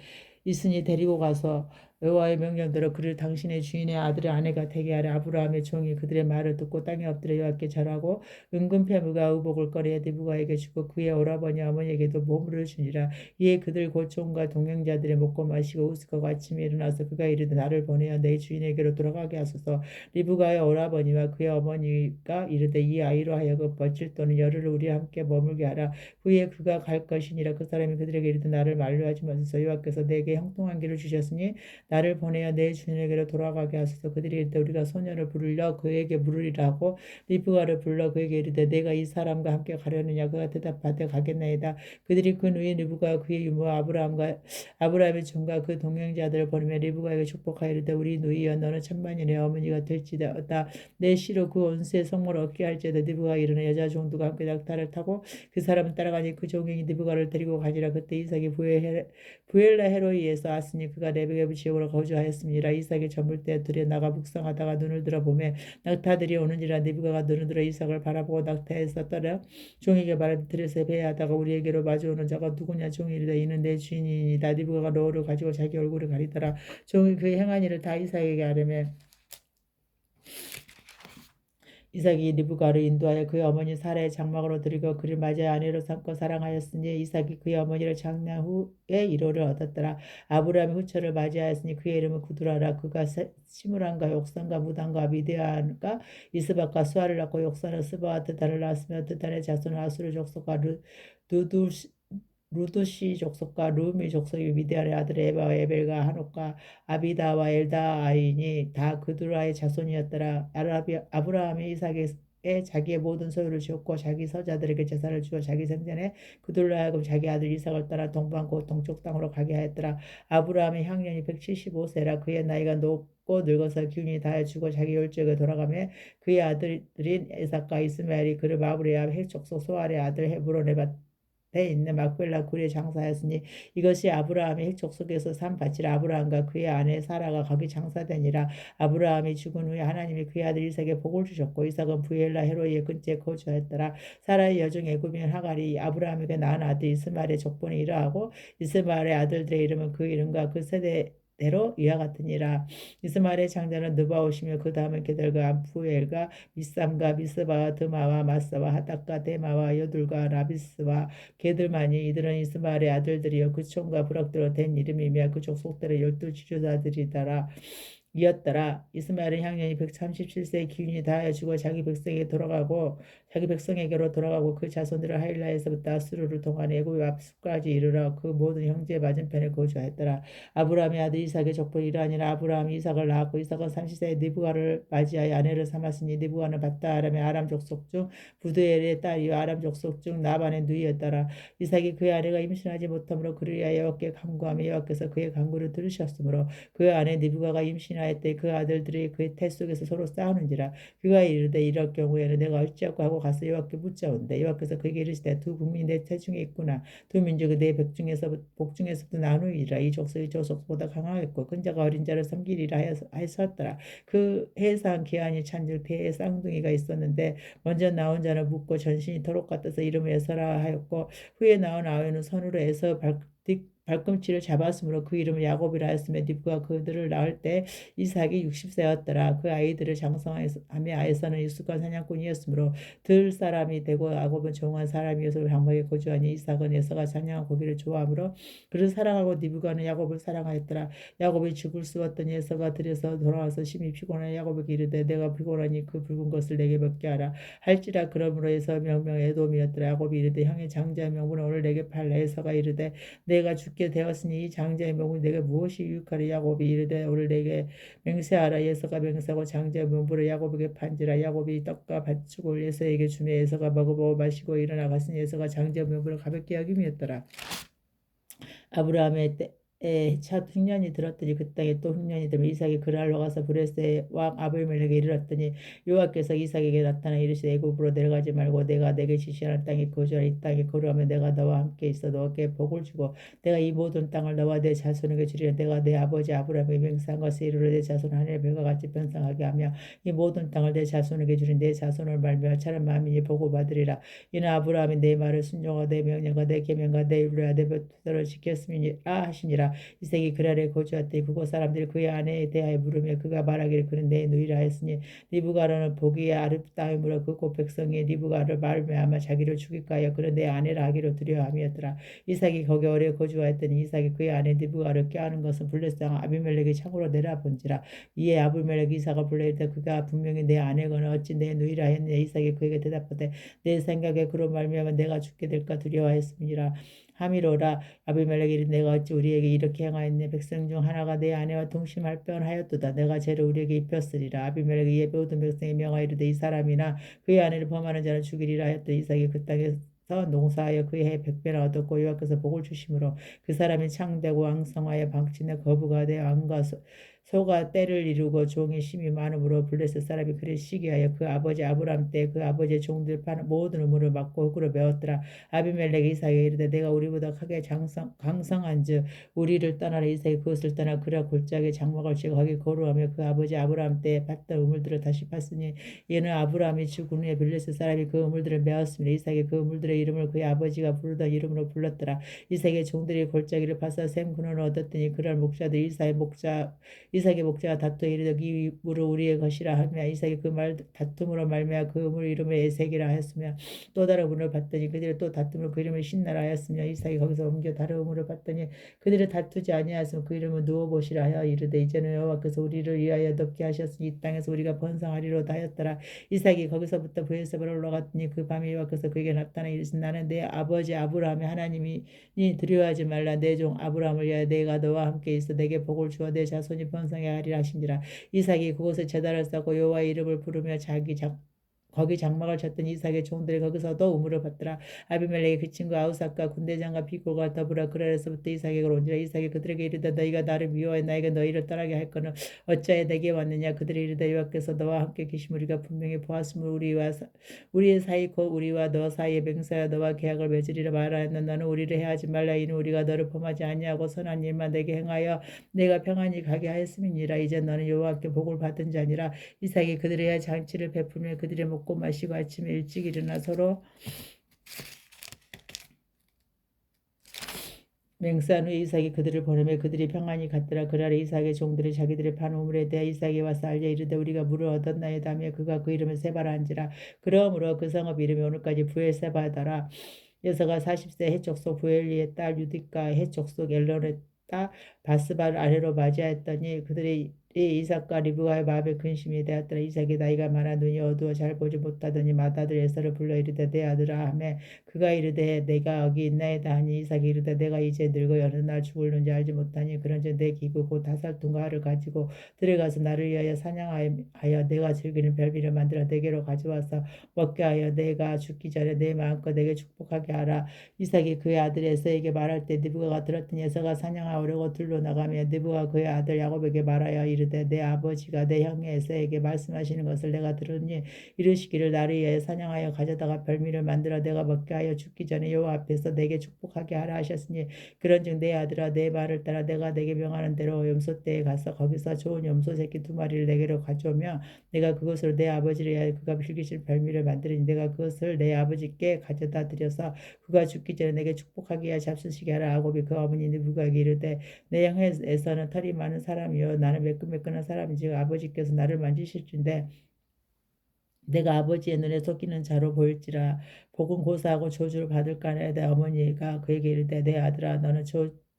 Speaker 1: 있으니 데리고 가서 여호와의 명령대로 그를 당신의 주인의 아들의 아내가 되게 하라. 아브라함의 종이 그들의 말을 듣고 땅에 엎드려 여호와께 절하고 은금 패무가 의복을 꺼내 니브가에게 주고 그의 오라버니 어머니에게도 보물을 주니라. 이에 그들 고총과 동행자들의 먹고 마시고 웃고 아침에 일어나서 그가 이르되 나를 보내어 내 주인에게로 돌아가게 하소서. 리브가의 오라버니와 그의 어머니가 이르되 이 아이로 하여금 며칠 또는 열흘을 우리와 함께 머물게 하라. 후에 그가 갈 것이니라. 그 사람이 그들에게 이르되 나를 만류하지 마소서. 여호와께서 내게 형통한 길을 주셨으니 나를 보내어 내 주인에게로 돌아가게 하소서. 그들이 이르되 우리가 소년을 부르려 그에게 물으리라 하고 리브가를 불러 그에게 이르되 내가 이 사람과 함께 가려느냐. 그가 대답하되 가겠나이다. 그들이 그 누이 리브가 그의 유모 아브라함의 종과 그 동행자들을 보내며 리브가에게 축복하여 이르되 우리 누이여 너는 천만년의 어머니가 될지어다. 내 시로 그 온수의 성물을 얻게 할지어다. 리브가가 이르는 여자 종들과 함께 낙타를 타고 그 사람은 따라가니 그 종이 리브가를 데리고 가니라. 그때 이삭이 부엘라 헤로이에서 왔으니 그가 레베겜 지역으로 거주하였습니다. 이삭이 저물 때 들에 나가 묵상하다가 눈을 들어 보매 낙타들이 오는지라. 리브가가 눈을 들어 이삭을 바라보고 낙타에서 떠나 종에게 말하되 들에서 배회하다가 우리에게로 마주오는 자가 누구냐. 종이 이르되 이는 내 주인이니이다. 리브가가 노를 가지고 자기 얼굴을 가리더라. 종이 그의 행한 일을 다 이삭에게 아뢰매 이삭이 리브가를 인도하여 그의 어머니 사라의 장막으로 들이고 그를 맞이하여 아내로 삼고 사랑하였으니 이삭이 그의 어머니를 장난 후에 이로를 얻었더라. 아브라함이 후처를 맞이하였으니 그의 이름은 구두라라. 그가 시므란과 욕산과 무단과 미디안과 이스박과 수아를 낳고 욕산은 스바와 드단을 낳았으며 드단의 자손은 아수르 족속과 루드시 족속과 루미 족속이 미디안의 아들 에바와 에벨과 한옥과 아비다와 엘다아이니 다 그두라의 자손이었더라. 아브라함이 이삭에게 자기의 모든 소유를 주었고 자기 서자들에게 제사를 주어 자기 생전에 그들로 하여금 자기 아들 이삭을 따라 동방 곧 동쪽 땅으로 가게 하였더라. 아브라함의 향년이 175세라. 그의 나이가 높고 늙어서 기운이 다해 죽어 자기 율족에 돌아가며 그의 아들인 에삭과 이스마엘이 그를 마브레아 헷족속 소알의 아들 헤브론에 에 있는 막벨라 굴에 장사하였으니 이것이 아브라함의 헷족속에서 산 밭이라. 아브라함과 그의 아내 사라가 거기 장사되니라. 아브라함이 죽은 후에 하나님이 그의 아들 이삭에 복을 주셨고 이삭은 부엘라 헤로이의 근처에 거주하였더라. 사라의 여종 애굽인 하갈이 아브라함에게 낳은 아들 이스마엘의 족본이 이러하고 이스마엘의 아들들의 이름은 그 이름과 그 세대대로 이와 같으니라. 이스마엘의 장자는 느바옷이며 그 다음은 게델과 암푸엘과 미삼과 미스바와 드마와 마사와 하닥과 데마와 여둘과 라비스와 게들만이 이들은 이스마엘의 아들들이여 그 총과 부락대로 된 이름이며 그 족속대로 12지주자들이더라. 이었더라. 이스마엘은 향년이 137세의 기운이 다하여 죽어 자기 백성에게로 돌아가고 그 자손들을 하일라에서부터 아수르를 통한 애굽 앞까지 이르러 그 모든 형제의 맞은편에 거주하였더라. 아브라함의 아들 이삭의 족보는 이러하니라. 아브라함이 이삭을 낳았고 이삭은 30세에 니브가를 맞이하여 아내를 삼았으니 니브가는 바다아람의 아람 족속 중 부두엘의 딸이요 아람 족속 중 나반의 누이였더라. 이삭이 그의 아내가 임신하지 못하므로 그를 위하여 여호와께 간구하며 여호와께서 그의 간구를 들으셨으므로 그의 아내 니브가가 임신하였되 그 아들들이 그의 태 속에서 서로 싸우는지라. 그가 이르되 이럴 경우에는 내가 어찌하고 하고 가서 여호와께 묻자온대. 여호와께서 그에게 이르시되 두 국민이 내 태중에 있구나. 두 민족이 내 복중에서도 나누이라. 이 족속이 저 족속보다 강하겠고 큰 자가 어린 자를 섬기리라 하였었더라. 그 해상 기한이 찬즉 배에 쌍둥이가 있었는데 먼저 나온 자는 묻고 전신이 토록 같아서 이름을 에서라 하였고 후에 나온 아우는 선으로 에서 발꿈치를 잡았으므로 그 이름을 야곱이라 하였으며 리브가 그들을 낳을 때 이삭이 60세였더라. 그 아이들을 장성하며 에서는 익숙한 사냥꾼이었으므로 들 사람이 되고 야곱은 종한 사람이어서 방방에 거주하니 이삭은 에서가 사냥한 고기를 좋아하므로 그를 사랑하고 리브가는 야곱을 사랑하였더라. 야곱이 죽을 쓰었더니 에서가 들에서 돌아와서 심히 피곤한 야곱에게 이르되 내가 피곤하니 그 붉은 것을 내게 먹게 하라 할지라. 그러므로 에서 명명 에돔이었더라. 야곱이 이르되 형의 장자의 명분을 오늘 내게 팔라. 에서가 이르되 내가 죽게 되었으니 이 장자의 명분이 내게 무엇이 유익하리. 야곱이 이르되 오늘 내게 맹세하라. 에서가 맹세하고 장자의 명분을 야곱에게 판지라. 야곱이 떡과 밭죽을 에서에게 주며 에서가 먹어보고 마시고 일어나 갔으니 에서가 장자의 명분을 가볍게 여김이었더라. 아브라함의 때에 첫 흉년이 들었더니 그 땅에 또 흉년이 들며 이삭이 그랄로 가서 브레스의 왕 아비멜렉에게 이르렀더니 여호와께서 이삭에게 나타나 이르시되 애굽으로 내려가지 말고 내가 내게 지시하는 땅에 거주하라. 이 땅에 거류하면 내가 너와 함께 있어 너에게 복을 주고 내가 이 모든 땅을 너와 내 자손에게 주리라. 내가 내 아버지 아브라함에게 맹세한 것을 이루려 내 자손 하늘의 별과 같이 번성하게 하며 이 모든 땅을 내 자손에게 주린 내 자손을 말미암아 차는 만민이 복을 받으리라. 이는 아브라함이 내 말을 순종하고 내 명령과 내 계명과 내 율례와 내 법도를 지켰음이니라 하시니라. 이삭이 그랄에 거주하더니 그곳 사람들이 그의 아내에 대하여 물으며 그가 말하기를 그는 내 누이라 하였으니 리브가로는 보기에 아름다움으로 그곳 백성이 리브가를 말미암아 자기를 죽일까 하여 그는 내 아내라 하기로 두려워함이었더라. 이삭이 거기 오래 거주하였더니 이삭이 그의 아내 리브가를 꾀하는 것은 블레셋 왕 아비멜렉이 창으로 내려본지라. 이에 아비멜렉이 이삭을 불러 이르되 그가 분명히 내 아내거늘 어찌 내 누이라 했느냐. 이삭이 그에게 대답하되 내 생각에 그로 말미암아 내가 죽게 될까 두려워하였음이니라 하미로라. 아비멜렉이 이르되 내가 어찌 우리에게 이렇게 행하였느냐. 백성 중 하나가 내 아내와 동침할 뻔하였도다. 내가 죄를 우리에게 입혔으리라. 아비멜렉이 이에 모든 백성이 명하여 이르되 이 사람이나 그의 아내를 범하는 자는 죽이리라 하였더니 이삭이 그 땅에서 농사하여 그의 해 100배나 얻었고 여호와께서 복을 주심으로 그 사람이 창대고 왕성하여 방친에 거부가 되어 왕과 소가 때를 이루고 종이 심이 많으므로 블레셋 사람이 그를 시기하여 그 아버지 아브람 때 그 아버지의 종들 파는 모든 우물을 막고 흙으로 메웠더라. 아비멜렉이 이삭에게 이르되 내가 우리보다 크게 강성한즉 우리를 떠나라. 이삭이 그것을 떠나 그라 골짜기에 장막을 지어 거기 거루하며 그 아버지 아브람 때에 팠던 우물들을 다시 팠으니 이는 아브람이 죽은 후에 블레셋 사람이 그 우물들을 메웠습니다. 이삭이 그 우물들의 이름을 그의 아버지가 부르던 이름으로 불렀더라. 이삭의 종들이 골짜기를 파서 샘 근원을 얻었더니 그럴 목자들이 이삭의 목자가 다투어 이르되 이 물을 우리의 것이라 하며 이삭이 그 말 다툼으로 말미암아 그 물 이름을 에색이라 하였으며 또 다른 우물을 봤더니 그들이 또 다툼으로 그 이름을 신나라 하였으며 이삭이 거기서 옮겨 다른 우물을 봤더니 그들이 다투지 아니하였으며 그 이름을 누워보시라 하여 이르되 이제는 여호와께서 우리를 위하여 덮게 하셨으니 이 땅에서 우리가 번성하리로다 하였더라. 이삭이 거기서부터 브에셀바로 올라갔더니 그 밤에 여호와께서 그에게 나타나 이르신 나는 내 아버지 아브라함의 하나님이니 두려워하지 말라. 내 종 아브라함을 위하여 내가 너와 함께 있어 내게 복을 주어 내 자손이 번성하게 하리라 하신지라. 이삭이 그곳에 제단을 쌓고 여호와의 이름을 부르며 거기 장막을 쳤더니 이삭의 종들이 거기서도 우물을 받더라. 아비멜렉의 그 친구 아우삭과 군대장과 비골과 더불어 그랄에서부터 이삭에게 온지라. 이삭이 그들에게 이르되 너희가 나를 미워해 나에게 너희를 떠나게 할 거는 어찌하여 내게 왔느냐. 그들이 이르되 여호와께서 너와 함께 계심 우리가 분명히 보았으므로 우리의 사이 곧 우리와 너 사이에 맹세하여 너와 계약을 맺으리라 말하였노. 너는 우리를 해하지 말라. 이는 우리가 너를 범하지 아니하고 선한 일만 내게 행하여 내가 평안히 가게 하였음이니라. 이제 너는 여호와께 복을 받은 자니라. 이삭이 그들의 장치를 베풀며 그들의 먹고 마시고 아침에 일찍 일어나 서로 맹세한 후에 이삭이 그들을 보내며 그들이 평안히 갔더라. 그날에 이삭의 종들이 자기들의 판 우물에 대하여 이삭이 와서 알려 이르되 우리가 물을 얻었나이다 하며 그가 그 이름을 세바라 한지라. 그러므로 그 성읍 이름이 오늘까지 부엘세바더라. 여서가 40세 해족속 부엘리의 딸 유디가 해족속 엘론의 딸 바스바를 아래로 맞이하였더니 그들이 이삭과 리브가의 마음에 근심이 되었더라. 이삭이 나이가 많아 눈이 어두워 잘 보지 못하더니 맏아들 에서를 불러 이르되 내 아들아 하매 그가 이르되 내가 여기 있나이다 하니 이삭이 이르되 내가 이제 늙어 어느 날 죽을는지 알지 못하니 그런즉 내 기구 곧 다살통과 알을 가지고 들어가서 나를 위하여 사냥하여 내가 즐기는 별비를 만들어 내게로 가져와서 먹게 하여 내가 죽기 전에 내 마음껏 내게 축복하게 하라. 이삭이 그의 아들 에서에게 말할 때 느부가가 들었더니 에서가 사냥하려고 들로 나가며 느부가 그의 아들 야곱에게 말하여 이르되 이르되 내 아버지가 내 형의 에서에게 말씀하시는 것을 내가 들으니 이르시기를 나를 위하여 사냥하여 가져다가 별미를 만들어 내가 먹게 하여 죽기 전에 여호와 앞에서 내게 축복하게 하라 하셨으니 그런즉 내 아들아 내 말을 따라 내가 내게 명하는 대로 염소떼에 가서 거기서 좋은 염소 새끼 2마리를 내게로 가져오며 내가 그것으로 내 아버지를 위하여 그가 즐기실 별미를 만들으니 내가 그것을 내 아버지께 가져다 드려서 그가 죽기 전에 내게 축복하게 하여 잡수시게 하라. 야곱이 그 어머니 느부갓에게 이르되 내 형에서는 털이 많은 사람이요 나는 매끈매끈한 사람인즉 아버지께서 나를 만지실진데 내가 아버지의 눈에 속이는 자로 보일지라. 복은 고사하고 저주를 받을까 하되 어머니가 그에게 이르되 내 아들아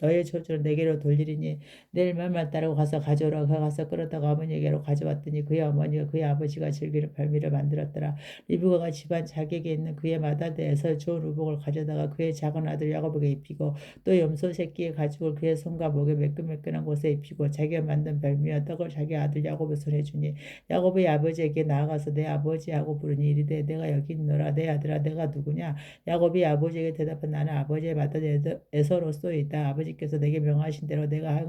Speaker 1: 너의 저주를 내게로 돌리리니 내일 말만 따르고 가서 가져오라. 그가 가서 끌어다가 어머니에게로 가져왔더니 그의 어머니가 그의 아버지가 즐기는 별미를 만들었더라. 리브가가 집안 자객에 있는 그의 맏아들에서 좋은 의복을 가져다가 그의 작은 아들 야곱에게 입히고 또 염소 새끼의 가죽을 그의 손과 목에 매끈매끈한 곳에 입히고 자기가 만든 별미와 떡을 자기 아들 야곱의 손에 주니 야곱의 아버지에게 나아가서 내 아버지하고 부르니 이르되 내가 여기 있노라. 내 아들아 내가 누구냐. 야곱이 아버지에게 대답한 나는 아버지의 맏아들 에서로소이다. 아버지께서 내게 명하신 대로 내가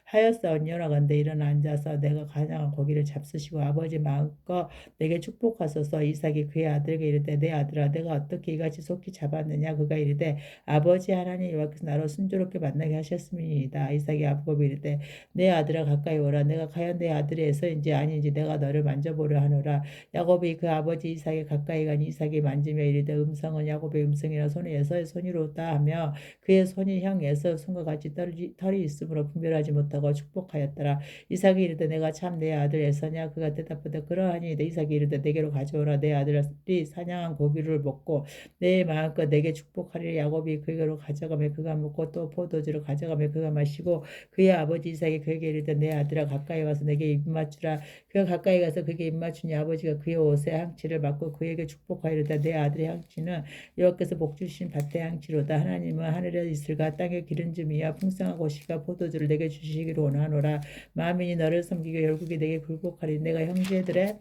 Speaker 1: 하였사오니라건대 일어나 앉아서 내가 가나안 고기를 잡수시고 아버지 마음껏 내게 축복하소서. 이삭이 그의 아들에게 이르되 내 아들아 내가 어떻게 이같이 속히 잡았느냐. 그가 이르되 아버지 하나님 여호와께서 나로 순조롭게 만나게 하셨음이니이다. 이삭이 야곱에게 이르되 내 아들아 가까이 오라. 내가 과연 내 아들의 에서인지 아닌지 내가 너를 만져보려 하노라. 야곱이 그 아버지 이삭에 가까이 가니 이삭이 만지며 이르되 음성은 야곱의 음성이라 손이 에서의 손이로다 하며 그의 손이 형 에서 손과 같이 털이 있으므로 분별하지 못하고 축복하였더라. 이삭이 이르되 내가 참 내 아들 에서냐. 그가 대답하되 그러하니 이삭이 이르되 내게로 가져오라. 내 아들이 사냥한 고기를 먹고 내 마음껏 내게 축복하리라. 야곱이 그에게로 가져가며 그가 먹고 또 포도주를 가져가며 그가 마시고 그의 아버지 이삭이 그에게 이르되 내 아들아 가까이 와서 내게 입맞추라. 그가 가까이 가서 그에게 입맞추니 아버지가 그의 옷에 향취를 맡고 그에게 축복하이르되 내 아들의 향취는 여호와께서 복주신 밭의 향취로다. 하나님은 하늘에 있을까 땅에 기름짐이야 풍성하고 시가 포도주를 내게 주시기를 원하노라. 만민이 너를 섬기고 열국이 내게 굴복하리. 내가 형제들의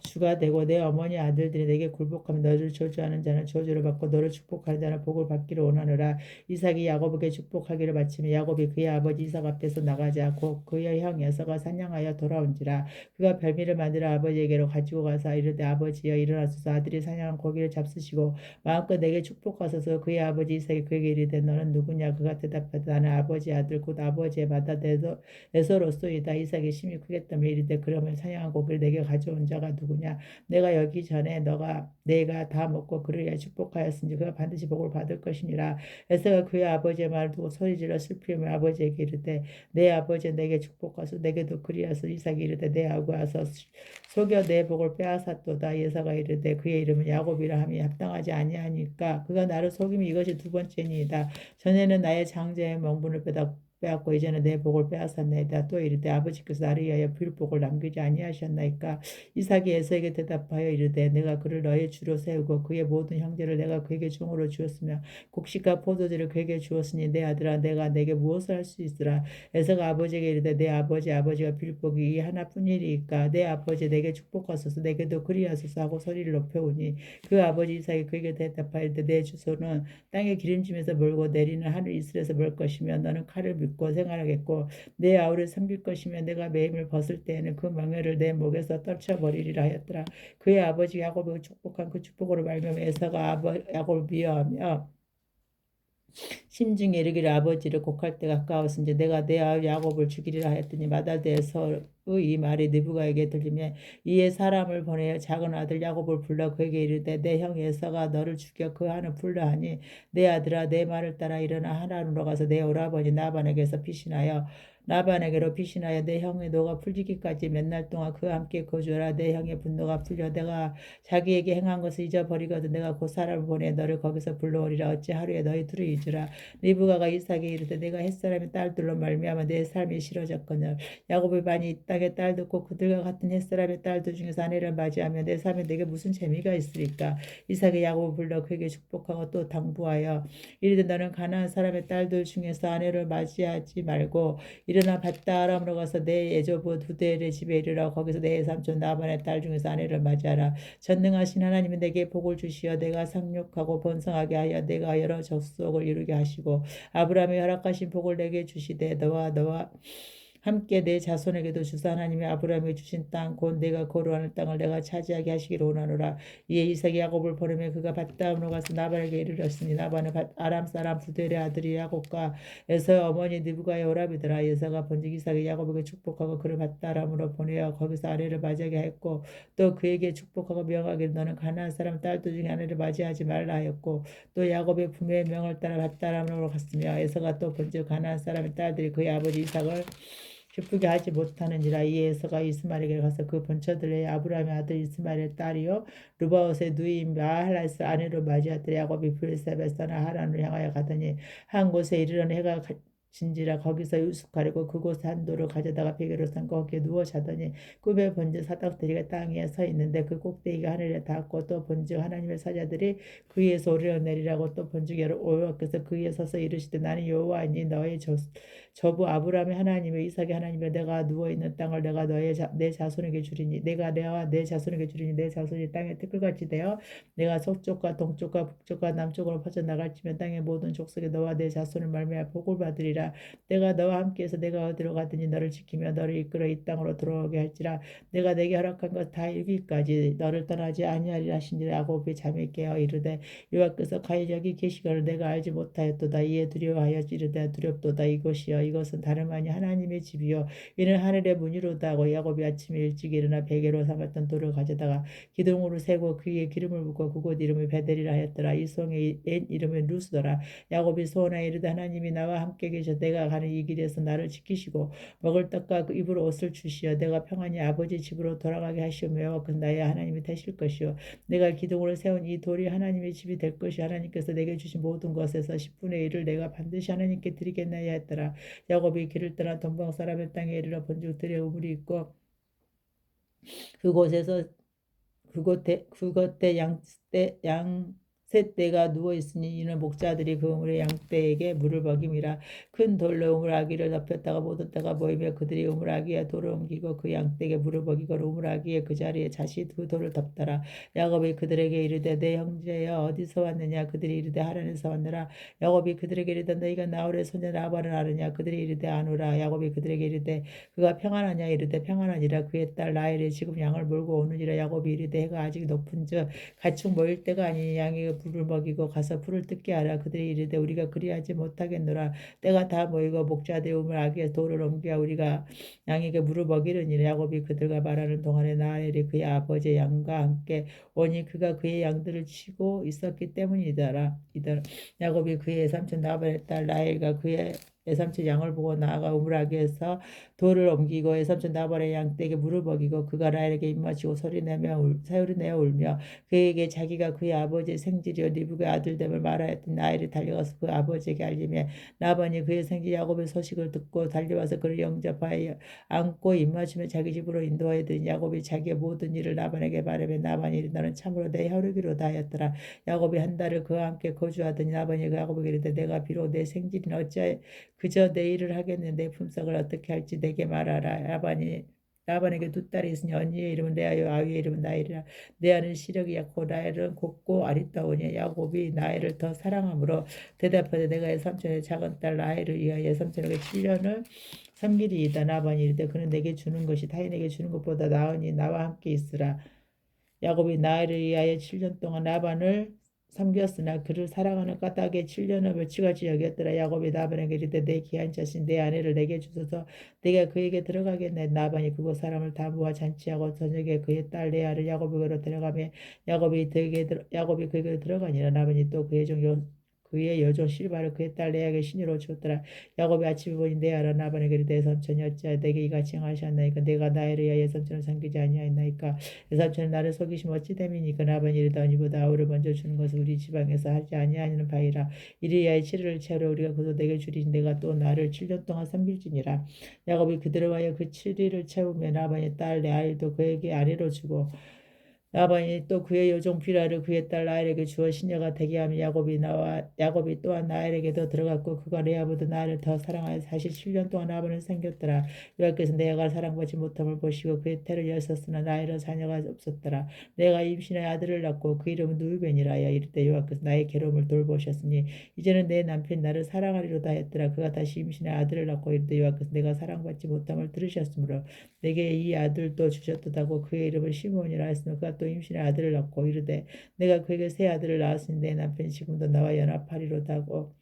Speaker 1: 주가 되고 내 어머니 아들들이 내게 굴복하며 너를 저주하는 자는 저주를 받고 너를 축복하는 자는 복을 받기를 원하노라. 이삭이 야곱에게 축복하기를 바치며 야곱이 그의 아버지 이삭 앞에서 나가자 곧 그의 형 에서가 사냥하여 돌아온지라. 그가 별미를 만들어 아버지에게로 가지고 가서 이르되 아버지여 일어나소서. 아들이 사냥한 고기를 잡수시고 마음껏 내게 축복하소서. 그의 아버지 이삭이 그에게 이르되 너는 누구냐. 그가 대답하되 나는 아버지의 아들 곧 아버지의 맏아들 에서로소이다. 이삭이 심히 크겠다며 이르되 그러면 사냥한 고기를 내게 가져온 자가 누구냐. 내가 여기 전에 내가 다 먹고 그를 위하여 축복하였으니 그가 반드시 복을 받을 것이니라. 에서가 그의 아버지의 말을 두고 소리질러 슬피며 아버지에게 이르되 내 아버지 내게 축복하소. 내게도 그리하소. 이삭이 이르되 내 아우가 와서 속여 내 복을 빼앗았도다. 에서가 이르되 그의 이름은 야곱이라 함이 합당하지 아니하니까 그가 나를 속임이 이것이 두 번째니이다. 전에는 나의 장자의 명분을 빼앗고 이제는 내 복을 빼앗았나이다. 또 이르되 아버지께서 나를 위하여 불복을 남기지 아니하셨나이까. 이삭이 에서에게 대답하여 이르되 내가 그를 너의 주로 세우고 그의 모든 형제를 내가 그에게 종으로 주었으며 곡식과 포도주를 그에게 주었으니 내 아들아 내가 내게 무엇을 할 수 있으라. 에서가 아버지에게 이르되 내 아버지가 빌복이 이 하나뿐이리이까. 내 아버지 내게 축복하소서. 내게도 그리하소서 하고 소리를 높여오니 그 아버지 이삭이 그에게 대답하여 내 주소는 땅의 기름짐에서 멀고 내리는 하늘 이슬에서 멀 것이며 너는 칼을 믿고 생활하겠고 내 아우를 섬길 것이며 내가 매임을 벗을 때에는 그 망회를 내 목에서 떨쳐버리리라 하였더라. 그의 아버지 야곱이 축복한 그 축복으로 말미암아 에사가 야곱을 미워하며 심중에 이르기를 아버지를 곡할 때가 가까웠은지 내가 내 아우 야곱을 죽이리라 하였더니 맏아들 에서의 이 말이 느부갓에게 들리며 이에 사람을 보내어 작은 아들 야곱을 불러 그에게 이르되 내 형 에서가 너를 죽여 그 한을 풀라 하니 내 아들아 내 말을 따라 일어나 하란으로 가서 내 오라버니 나반에게로 피신하여 내 형의 노가 풀리기까지 몇 날 동안 그와 함께 거주하라. 내 형의 분노가 풀려 내가 자기에게 행한 것을 잊어버리거든 내가 곧 사람을 보내 너를 거기서 불러오리라. 어찌 하루에 너희 둘을 잊으라. 리브가가 이삭에게 이르되 내가 햇사람의 딸들로 말미암아 내 삶이 싫어졌거늘 야곱의 반이 이 땅에 딸 듣고 그들과 같은 햇사람의 딸들 중에서 아내를 맞이하며 내 삶에 내게 무슨 재미가 있으리까. 이삭이 야곱을 불러 그에게 축복하고 또 당부하여 이르되 너는 가나안 사람의 딸들 중에서 아내를 맞이하지 말고 일어나 밧다아람으로 가서 내 애조부 두델의 집에 이르러 거기서 내 삼촌 나반의 딸 중에서 아내를 맞이하라. 전능하신 하나님이 내게 복을 주시어 내가 상륙하고 번성하게 하여 내가 여러 족속을 이루게 하시고 아브라함의 허락하신 복을 내게 주시되 너와 함께 내 자손에게도 주사 하나님의 아브라함에게 주신 땅 곧 내가 거류하는 땅을 내가 차지하게 하시기를 원하노라. 이에 이삭이 야곱을 보내며 그가 밧다음으로 가서 나반에게 이르렀으니 나반은 아람 사람 부델의 아들이 야곱과 에서의 어머니 느부가의 오라비더라. 에서가 본즉 이삭이 야곱에게 축복하고 그를 밧다람으로 보내어 거기서 아내를 맞이하게 하였고 또 그에게 축복하고 명하기를 너는 가나안 사람 딸들 중에 아내를 맞이하지 말라 하였고 또 야곱의 부모의 명을 따라 밧다람으로 갔으며 에서가 또 본즉 가나안 사람의 딸들이 그의 아버지 이삭을 기쁘게 하지 못하는지라. 이에 에서가 이스마엘에게 가서 그 본처들의 아브라함의 아들 이스마엘의 딸이요 루바옷의 누이인 마할라스 아내로 맞이하더니 야곱이 브엘세바에서 하란을 향하여 가더니 한 곳에 이르러는 해가 진지라. 거기서 유숙하려고 그곳에 한 돌을 가져다가 베개로 삼고 거기에 누워 자더니 꿈에 본즉 사닥들이 땅에 서 있는데 그 꼭대기가 하늘에 닿았고 또 본즉 하나님의 사자들이 그 위에서 오르내리라고 또 본즉 여호와께서 그 위에 서서 이르시되 나는 여호와이니 너의 저부 아브라함의 하나님의 이삭의 하나님의 내가 누워 있는 땅을 내가 내 자손에게 주리니 내가 내 자손에게 주리니 내 자손이 땅에 티끌같이 되어 내가 서쪽과 동쪽과 북쪽과 남쪽으로 퍼져 나갈지면 땅의 모든 족속에 너와 내 자손을 말미암아 복을 받으리라. 내가 너와 함께해서 내가 어디로 가든지 너를 지키며 너를 이끌어 이 땅으로 들어오게 할지라. 내가 내게 허락한 것 다 이루기까지 너를 떠나지 아니하리라 하시니라. 야곱이 잠이 깨어 이르되 여호와께서 가히 여기 계시거늘 내가 알지 못하였도다. 이에 두려워하여 이르되 두렵도다. 이곳이여 이것은 다름 아니 하나님의 집이요 이는 하늘의 문이로다 하고 야곱이 아침에 일찍 일어나 베개로 삼았던 돌을 가져다가 기둥으로 세고 그에 기름을 붓고 그곳 이름을 베델이라 하였더라. 이 성의 옛 이름은 루스더라. 야곱이 소원하여 이르되 하나님이 나와 함께 계셔 내가 가는 이 길에서 나를 지키시고 먹을 떡과 그 입을 옷을 주시어 내가 평안히 아버지 집으로 돌아가게 하시오며 그 나의 하나님이 되실 것이요 내가 기둥으로 세운 이 돌이 하나님의 집이 될 것이 하나님께서 내게 주신 모든 것에서 10분의 1을 내가 반드시 하나님께 드리겠나이다 했더라. 야곱이 길을 떠나 동방 사람의 땅에 이르러 본즉 들에 우물이 있고 그곳에서 그곳에 양새떼가 누워 있으니 이는 목자들이 그 우물의 양떼에게 물을 먹임이라. 큰 돌로 우물 아기를 덮였다가 모든 때가 모이며 그들이 우물 아기에 돌을 옮기고 그 양떼에게 물을 먹이고 우물 아기에 그 자리에 다시 그 돌을 덮더라. 야곱이 그들에게 이르되 내 형제여 어디서 왔느냐. 그들이 이르되 하란에서 왔느라. 야곱이 그들에게 이르되 너희가 나홀의 소년 라반을 아느냐. 그들이 이르되 아노라. 야곱이 그들에게 이르되 그가 평안하냐. 이르되 평안하니라. 그의 딸 라헬이 지금 양을 몰고 오느니라. 야곱이 이르되 해가 아직 높은즉 가축 모일 때가 아니니 양이 불을 먹이고 가서 불을 뜯게 하라. 그들이 이르되 우리가 그리하지 못하겠노라. 때가 다 모이고 목자들이 우물 아기에 돌을 옮겨 우리가 양에게 물을 먹이려니라. 야곱이 그들과 말하는 동안에 나헬이 그의 아버지의 양과 함께 오니 그가 그의 양들을 치고 있었기 때문이더라. 야곱이 그의 삼촌 나발의 딸 라헬과 그의 외삼촌 양을 보고 나아가 우물아기에서 돌을 옮기고 외삼촌 나발의 양떼에게 물을 먹이고 그가 라헬에게 입맞추고 소리내어 울며 그에게 자기가 그의 아버지의 생질이요 리브가의 아들됨을 말하였더니 라헬이 달려가서 그 아버지에게 알리며 라반이 그의 생질 야곱의 소식을 듣고 달려와서 그를 영접하여 안고 입맞추며 자기 집으로 인도하였더니 야곱이 자기의 모든 일을 라반에게 말하며 라반이 이르되 너는 참으로 내 혈육이로다 하였더라. 야곱이 한 달을 그와 함께 거주하더니 라반이 그 야곱에게 이르되 내가 비록 내 생질은 어찌하여 그저 내 일을 하겠는데 품삯을 어떻게 할지 내게 말하라. 라반에게 두 딸이 있으니 언니의 이름은 레아요 아위의 이름은 나엘이라. 레아는 시력이 약고 라헬은 곱고 아리따우니 야곱이 나엘을 더 사랑하므로 대답하되 내가 외삼촌의 작은 딸 라헬을 위하여 외삼촌에게 7년을 섬기리이다. 라반이 이르되 그는 내게 주는 것이 타인에게 주는 것보다 나으니 나와 함께 있으라. 야곱이 나엘을 위하여 7년 동안 라반을 섬겼으나 그를 사랑하는 까닭에 7년을 멸치같이 여겼더라. 야곱이 라반에게 이르되 내 귀한 자신 내 아내를 내게 주소서 내가 그에게 들어가겠네. 라반이 그곳 사람을 다 모아 잔치하고 저녁에 그의 딸 레아를 야곱에게로 데려가며 야곱이 그에게로 들어가니라. 라반이 또 그의 여종 실바를 그의 딸 레아에게 신유로 주었더라. 야곱이 아침에 보니 레아라. 라반에게 이르되 내 삼촌이 어찌하여 내게 이같이 행하셨나이까. 내가 나를 위하여 삼촌을 섬기지 아니하였나이까. 내 삼촌은 나를 속이시면 어찌 됨이니까. 라반이 이르되 니보다 아우를 먼저 주는 것을 우리 지방에서 하지 아니하는 바이라. 이리하여 7일을 채우려 우리가 그도 내게 주리니 내가 또 나를 7년 동안 섬길지니라. 야곱이 그들을 하여 그 7일을 채우며 라반의 딸 레아일도 그에게 아내로 주고 라반이 또 그의 여종 빌하를 그의 딸 라헬에게 주어 시녀가 되게 하며 야곱이 또한 라헬에게 더 들어갔고 그가 레아보다 라헬을 더 사랑하여 47년 동안 라반을 생겼더라. 여호와께서 레아가 사랑받지 못함을 보시고 그의 태를 여셨으나 라헬은 자녀가 없었더라. 내가 임신하여 아들을 낳고 그 이름은 누우벤이라 하여 이르되 여호와께서 나의 괴로움을 돌보셨으니 이제는 내 남편이 나를 사랑하리로다 했더라. 그가 다시 임신하여 아들을 낳고 이르되 여호와께서 내가 사랑받지 못함을 들으셨으므로 내게 이 아들도 주셨도다고 그의 이름을 시므온이라 했으며 그가 또 임신해 아들을 낳고 이르되 내가 그에게 새 아들을 낳았으니 내 남편이 지금도 나와 연합하리로다 하고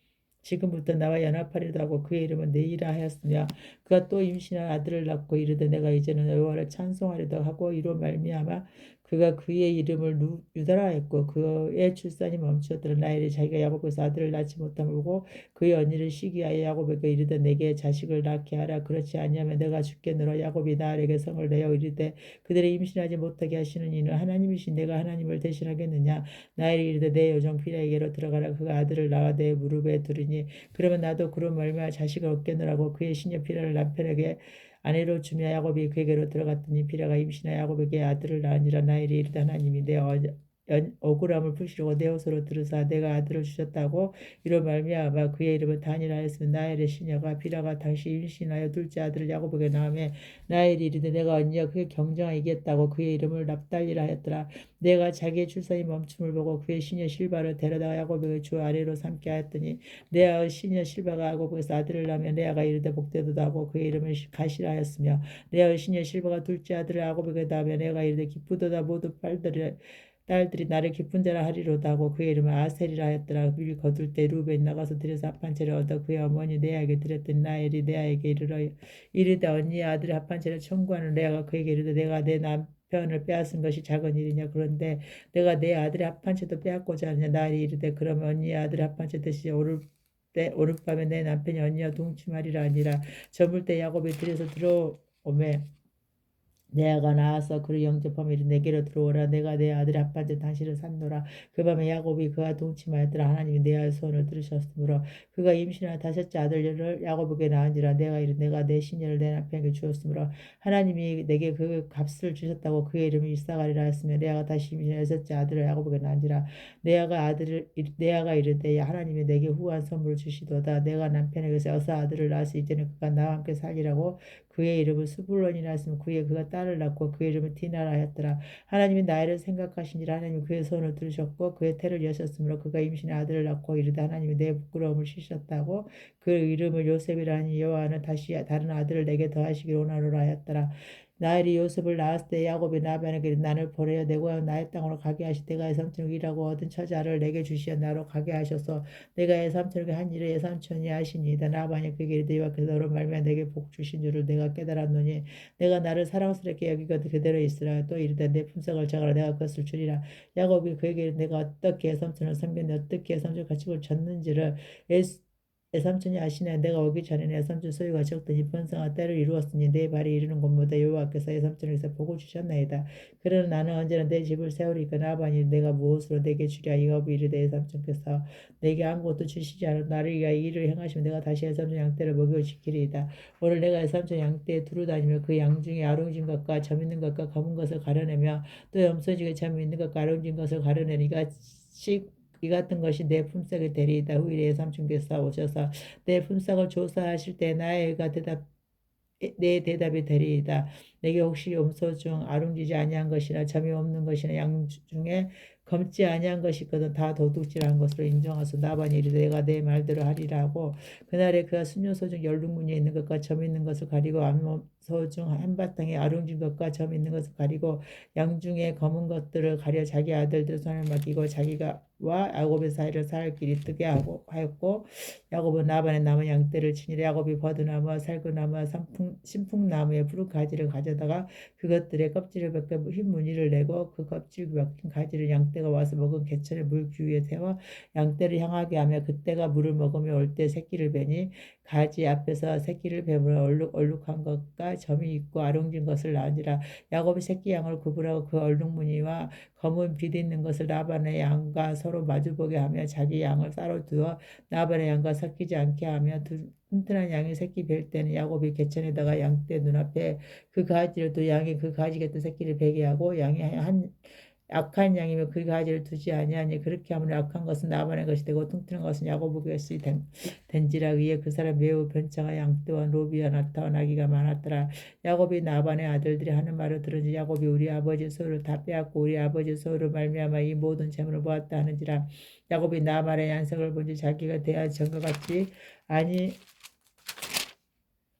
Speaker 1: 지금부터 나와 연합하리로다 하고 그의 이름은 네이라 하였으며 그가 또 임신한 아들을 낳고 이르되 내가 이제는 여호와를 찬송하리로다 하고 이로 말미암아 그가 그의 이름을 유다라 했고 그의 출산이 멈추었더라. 라헬이 자기가 야곱에서 아들을 낳지 못함을 보고 그의 언니를 시기하여 야곱에게 이르되 내게 자식을 낳게 하라. 그렇지 아니하면 내가 죽겠노라. 야곱이 라헬에게 성을 내어 이르되 그들이 임신하지 못하게 하시는 이는 하나님이신 내가 하나님을 대신하겠느냐. 라헬이 이르되 내 여종 빌하에게로 들어가라. 그가 아들을 낳아 내 무릎에 두리니 그러면 나도 그런 말미암아 자식을 얻겠노라고 그의 시녀 빌하를 남편에게 아내로 주며 야곱이 그에게로 들어갔더니 빌하가 임신하여 야곱에게 아들을 낳으니라. 라헬이 이르되 하나님이 내 억울함을 푸시려고 내 옷으로 들으사 내가 아들을 주셨다고 이로 말미암아 그의 이름을 단이라 했으면 나엘의 시녀가 빌하가 다시 임신하여 둘째 아들을 야곱에게 낳으며 나엘이 이르되 내가 언니가 그의 경정하 이겼다고 그의 이름을 납달리라 하였더라. 내가 자기의 출산이 멈춤을 보고 그의 시녀 실바를 데려다가 야곱에게 주 아래로 삼게 하였더니 레아의 시녀 실바가 야곱에게서 아들을 낳으며 레아가 이르되 복되도다 하고 그의 이름을 가시라 하였으며 레아의 시녀 실바가 둘째 아들을 야곱에게 낳으며 레아가 이르되 기쁘도다 모두 딸들이 나를 기쁜 자라 하리로다 하고 그의 이름을 아셀이라 하였더라. 밀 거둘 때 루벤이 나가서 들여서 합한 채를 얻어 그의 어머니 레아에게 드렸더니 라헬이 레아에게 이르되 언니의 아들의 합한 채를 청구하는 레아가 그에게 이르되 내가 내 남편을 빼앗은 것이 작은 일이냐. 그런데 내가 내 아들의 합한 채도 빼앗고자 하느냐. 라헬이 이르되 그러면 언니의 아들의 합한 채 드시지 오룻밤에 내 남편이 언니와 동침하리라 하니라. 저물 때 야곱이 들여서 들어오매 레아가 나와서 그를 영접하며 이르되 내게로 들어오라. 내가 내 아들의 합반제 당신을 산노라. 그 밤에 야곱이 그와 동침하였더라. 하나님이 레아의 소원을 들으셨으므로 그가 임신한 다섯째 아들을 야곱에게 낳은지라. 내가 이르되 내가 내 시녀를 내 남편에게 주었으므로 하나님이 내게 그 값을 주셨다고 그의 이름이 이사가리라 했으며 레아가 다시 임신한 여섯째 아들을 야곱에게 낳은지라. 레아가 이르되 하나님이 내게 후한 선물을 주시도다. 내가 남편에게서 여섯 아들을 낳았으니 이제는 그가 나와 함께 살리라고 그의 이름을 스불론이라 했으면 그가 딸을 낳고 그의 이름을 디나라 하였더라. 하나님이 나이를 생각하시니라. 하나님 그의 손을 들으셨고 그의 태를 여셨으므로 그가 임신의 아들을 낳고 이르되 하나님이 내 부끄러움을 씻었다고 그 이름을 요셉이라 하니 여호와는 다시 다른 아들을 내게 더하시기를 원하노라 하였더라. 라헬이 요셉을 낳았을 때 야곱이 라반에게 나를 보내어 내 고향 나의 땅으로 가게 하시 내가 애삼촌에게 일하고 얻은 처자를 내게 주시어 나로 가게 하셔서 내가 애삼촌에게 한 일을 애삼촌이 하시니이다. 라반이 그에게 이르되 여호와께서 너로 말미암아 내게 복 주신 줄을 내가 깨달았노니 내가 나를 사랑스럽게 여기거든 그대로 있으라. 또 이르되 내 품삯을 정하라. 내가 그것을 주리라. 야곱이 그에게 이르되 내가 어떻게 애삼촌을 섬겼는데 어떻게 애삼촌 가축을 졌는지를 애삼촌이 아시나요? 내가 오기 전에는 애삼촌 소유가 적더니 번성한 때를 이루었으니 내 발이 이르는 곳마다 여호와께서 애삼촌에게서 복을 주셨나이다. 그러나 나는 언제나 내 집을 세우리까. 라반이 내가 무엇으로 내게 주랴. 야곱이 이르되 애삼촌께서 내게 아무것도 주시지 않아 나를 위하여 이 일을 행하시면 내가 다시 애삼촌 양떼를 먹여 지키리이다. 오늘 내가 애삼촌 양떼에 두루 다니며 그 양 중에 아롱진 것과 점 있는 것과 검은 것을 가려내며 또 염소중에 점 있는 것과 아롱진 것을 가려내니가 이 같은 것이 내 품삯이 되리이다. 후일에 예삼촌께서 오셔서 내 품삯을 조사하실 때 내 대답이 되리이다. 내게 혹시 염소 중 아름지지 아니한 것이나 점이 없는 것이나 양 중에 검지 아니한 것이 있거든 다 도둑질한 것으로 인정하소. 나반이 이르되 내가 내 말대로 하리라 하고 그날에 그가 순녀소 중 열룩무늬에 있는 것과 점 있는 것을 가리고 암소 중 한바탕에 아름진 것과 점 있는 것을 가리고 양 중에 검은 것들을 가려 자기 아들들 손에 맡기고 자기가 와 야곱의 사이를 살 길이 뜨게 하였고 야곱은 라반의 남은 양떼를 치니라. 야곱이 버드나무와 살구나무와 신풍나무의 푸른 가지를 가져다가 그것들의 껍질을 벗겨 흰 무늬를 내고 그 껍질 벗긴 가지를 양떼가 와서 먹은 개천의 물 위에 세워 양떼를 향하게 하며 그때가 물을 먹으며 올 때 새끼를 베니 가지 앞에서 새끼를 베므로 얼룩한 것과 점이 있고 아롱진 것을 낳으니라. 야곱이 새끼 양을 구분하고 그 얼룩무늬와 검은 빛 있는 것을 라반의 양과 서로 마주보게 하며 자기 양을 따로 두어 라반의 양과 섞이지 않게 하며 튼튼한 양이 새끼 뵐 때는 야곱이 개천에다가 양떼 눈앞에 그 가지를 또 양이 그 가지 곁에 새끼를 베게 하고 양이 한 악한 양이면 그 가지를 두지 아니하니 그렇게 하면 악한 것은 라반의 것이 되고 퉁트는 것은 야곱의 것이 된지라. 위에 그 사람 매우 변창한 양떼와 로비와 나타와 나귀가 많았더라. 야곱이 라반의 아들들이 하는 말을 들은지 야곱이 우리 아버지 소유를 다 빼앗고 우리 아버지 소유로 말미암아 이 모든 재물을 모았다 하는지라. 야곱이 라반의 양색을 본지 자기가 대한 전과 같지 아니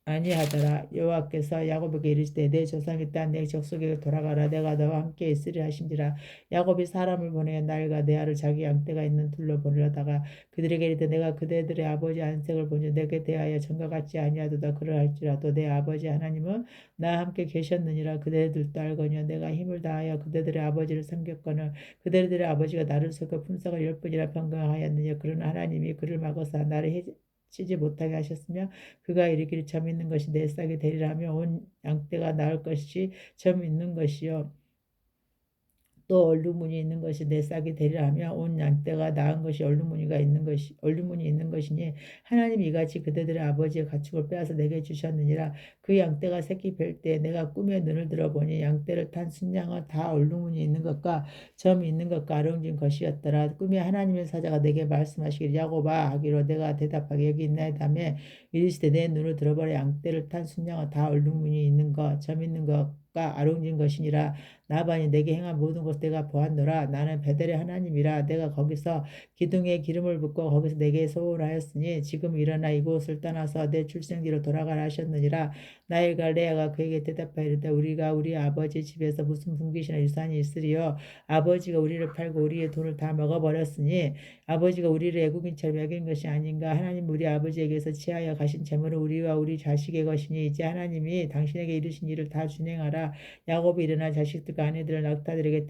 Speaker 1: 아니하더라. 여호와께서 야곱에게 이르시되 내 조상의 땅 내 족속에게 돌아가라. 내가 너와 함께 있으리 하신지라. 야곱이 사람을 보내어 나일과 레아를 자기 양떼가 있는 둘로 보내려다가 그들에게 이르되 내가 그대들의 아버지 안색을 보니 내게 대하여 전과 같지 아니하도다. 그러할지라도 내 아버지 하나님은 나와 함께 계셨느니라. 그대들도 알거니와 내가 힘을 다하여 그대들의 아버지를 섬겼거늘 그대들의 아버지가 나를 속여 품삯을 10분이나 평강하였느냐. 그러나 하나님이 그를 막으사 나를 해치지 못하게 하셨으며 그가 이르기를 점 있는 것이 내 싹이 되리라 하며 온 양떼가 나을 것이 점 있는 것이요 또 얼룩무늬 있는 것이 내 싹이 되리라 하며 온 양떼가 나은 것이 얼룩무늬 있는 것이니 하나님이 이같이 그대들의 아버지의 가축을 빼앗아 내게 주셨느니라. 그 양떼가 새끼 뵐 때 내가 꿈에 눈을 들어보니 양떼를 탄 순양은 다 얼룩무늬 있는 것과 점 있는 것과 아름진 것이었더라. 꿈에 하나님의 사자가 내게 말씀하시기를 야곱아 하기로 내가 대답하기 여기 있나이다며 이르시되 내 눈을 들어보라. 양떼를 탄 순양은 다 얼룩무늬 있는 것 점 있는 것과 아름진 것이니라. 라반이 내게 행한 모든 것을 내가 보았노라. 나는 베델의 하나님이라. 내가 거기서 기둥에 기름을 붓고 거기서 내게 소원하였으니 지금 일어나 이곳을 떠나서 내 출생지로 돌아가라 하셨느니라. 나일과 레아가 그에게 대답하여 이르되 우리가 우리 아버지 집에서 무슨 분깃이나 유산이 있으리요. 아버지가 우리를 팔고 우리의 돈을 다 먹어버렸으니 아버지가 우리를 애국인처럼 여긴 것이 아닌가. 하나님 우리 아버지에게서 취하여 가신 재물은 우리와 우리 자식의 것이니 이제 하나님이 당신에게 이르신 일을 다 준행하라. 야곱이 일어나 자식들과 아내들을 낙타들에게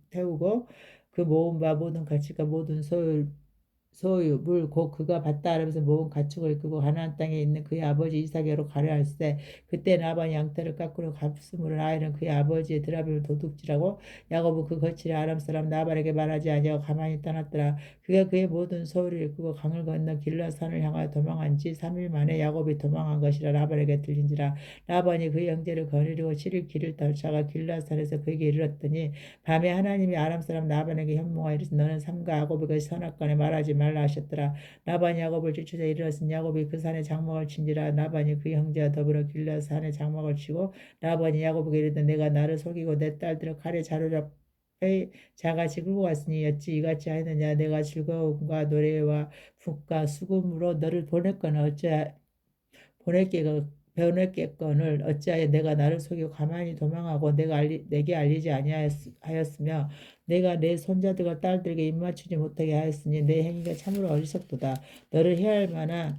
Speaker 1: 태우고 그 모은 바 모든 가축과 모든 소유 물 곧 그가 밭다 아람에서 모은 가축을 이끌고 가나안 땅에 있는 그의 아버지 이삭에게로 가려 할세. 그때 라반이 양떼를 깎으러 갔으므로 라헬은 그의 아버지의 드라빔을 도둑질하고 야곱은 그 거칠의 아람 사람 나발에게 말하지 아니하고 가만히 떠났더라. 그가 그의 모든 소유를 이끌고 강을 건너 길라산을 향하여 도망한 지 3일 만에 야곱이 도망한 것이라 라반에게 들린지라. 라반이 그의 형제를 거느리고 7일 길을 쫓아가 길라산에서 그에게 이르렀더니 밤에 하나님이 아람 사람 라반에게 현몽하여 이르시되 너는 삼가 야곱에게 선악간에 말하지 말라 하셨더라. 라반이 야곱을 쫓으자 이르렀으니 야곱이 그 산에 장막을 친지라. 라반이 그 형제와 더불어 길라 산에 장막을 치고 라반이 야곱에게 이르되 내가 나를 속이고 내 딸들을 칼에 자루잡 자같이 끌고 갔으니 어찌 이같이 하였느냐. 내가 즐거움과 노래와 북과 수금으로 너를 보냈거나 어찌 보냈겠건을 어찌하여 내가 나를 속이고 가만히 도망하고 내게 알리지 아니하였으며 내가 내 손자들과 딸들에게 입맞추지 못하게 하였으니 내 행위가 참으로 어리석도다. 너를 해할 만한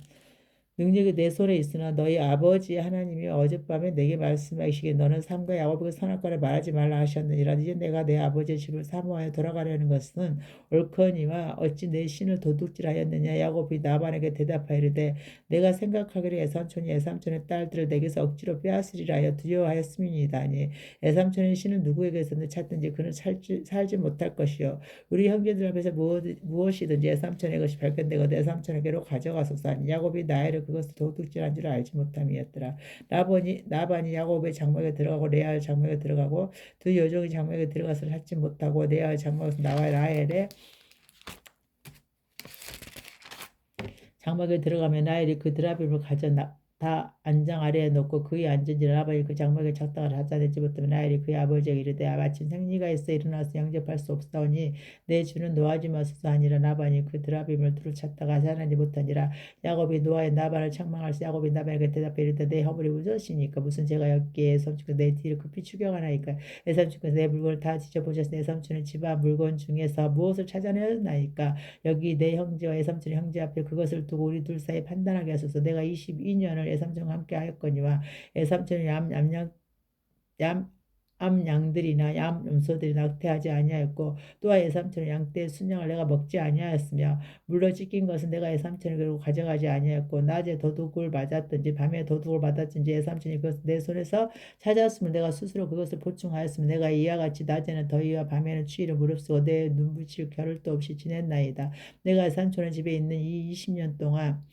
Speaker 1: 능력이 내 손에 있으나 너희 아버지 하나님이 어젯밤에 내게 말씀하시기에 너는 삼가 야곱에게 선악과를 말하지 말라 하셨느니라. 이제 내가 내 아버지의 집을 사모하여 돌아가려는 것은 옳거니와 어찌 내 신을 도둑질하였느냐. 야곱이 나반에게 대답하여 이르되 내가 생각하기를 에삼촌이 에삼촌의 딸들을 내게서 억지로 빼앗으리라 하여 두려워하였음이니이다니. 에삼촌의 신은 누구에게서든 찾든지 그는 살지 못할 것이요 우리 형제들 앞에서 무엇이든지 에삼촌의 것이 발견되거든 에삼촌에게로 가져가소서 하니 야곱이 나일을 그것을 도둑질한 줄 알지 못함이었더라. 나반이 야곱의 장막에 들어가고 레아의 장막에 들어가고 두 여종의 장막에 들어가서 찾지 못하고 레아의 장막에서 나와 라헬의 장막에 들어가면 라헬이 그 드라빔을 가져 다 안장 아래에 놓고 그의 앉은지라. 라반이 그 장막에 쳤다가 찾아내지 못하면 라헬이 그의 아버지에게 이르되 마침 생리가 있어 일어나서 영접할 수 없사오니 내 주는 노하지 마소서 하니라. 라반이 그 드라빔을 두루 찾다가 찾아내지 못하니라. 야곱이 노하여 나반을 책망할세. 야곱이 나반에게 대답해 이르되 내 허물이 무엇이니까 무슨 죄가 였기에 에삼촌께서 내 뒤를 급히 추격하나이까. 에삼촌께서 내 물건을 다 지져보셨으니 에삼촌은 집안 물건 중에서 무엇을 찾아내었나이까. 여기 내 형제와 에삼촌의 형제 앞에 그것을 두고 우리 둘 사이 판단하게 하소서. 내가 22년을 에삼촌과 함께 하였거니와 에삼촌이 암양들이나 암염소들이 낙태하지 아니하였고 또한 에삼촌의 양떼의 순양을 내가 먹지 아니하였으며 물로 찢긴 것은 내가 에삼촌에게로 가져가지 아니하였고 낮에 도둑을 맞았든지 밤에 도둑을 받았든지 에삼촌이 그것을 내 손에서 찾았으면 내가 스스로 그것을 보충하였으면 내가 이와 같이 낮에는 더위와 밤에는 추위를 무릅쓰고 내 눈붙일 겨를도 없이 지냈나이다. 내가 에삼촌의 집에 있는 이 20년 동안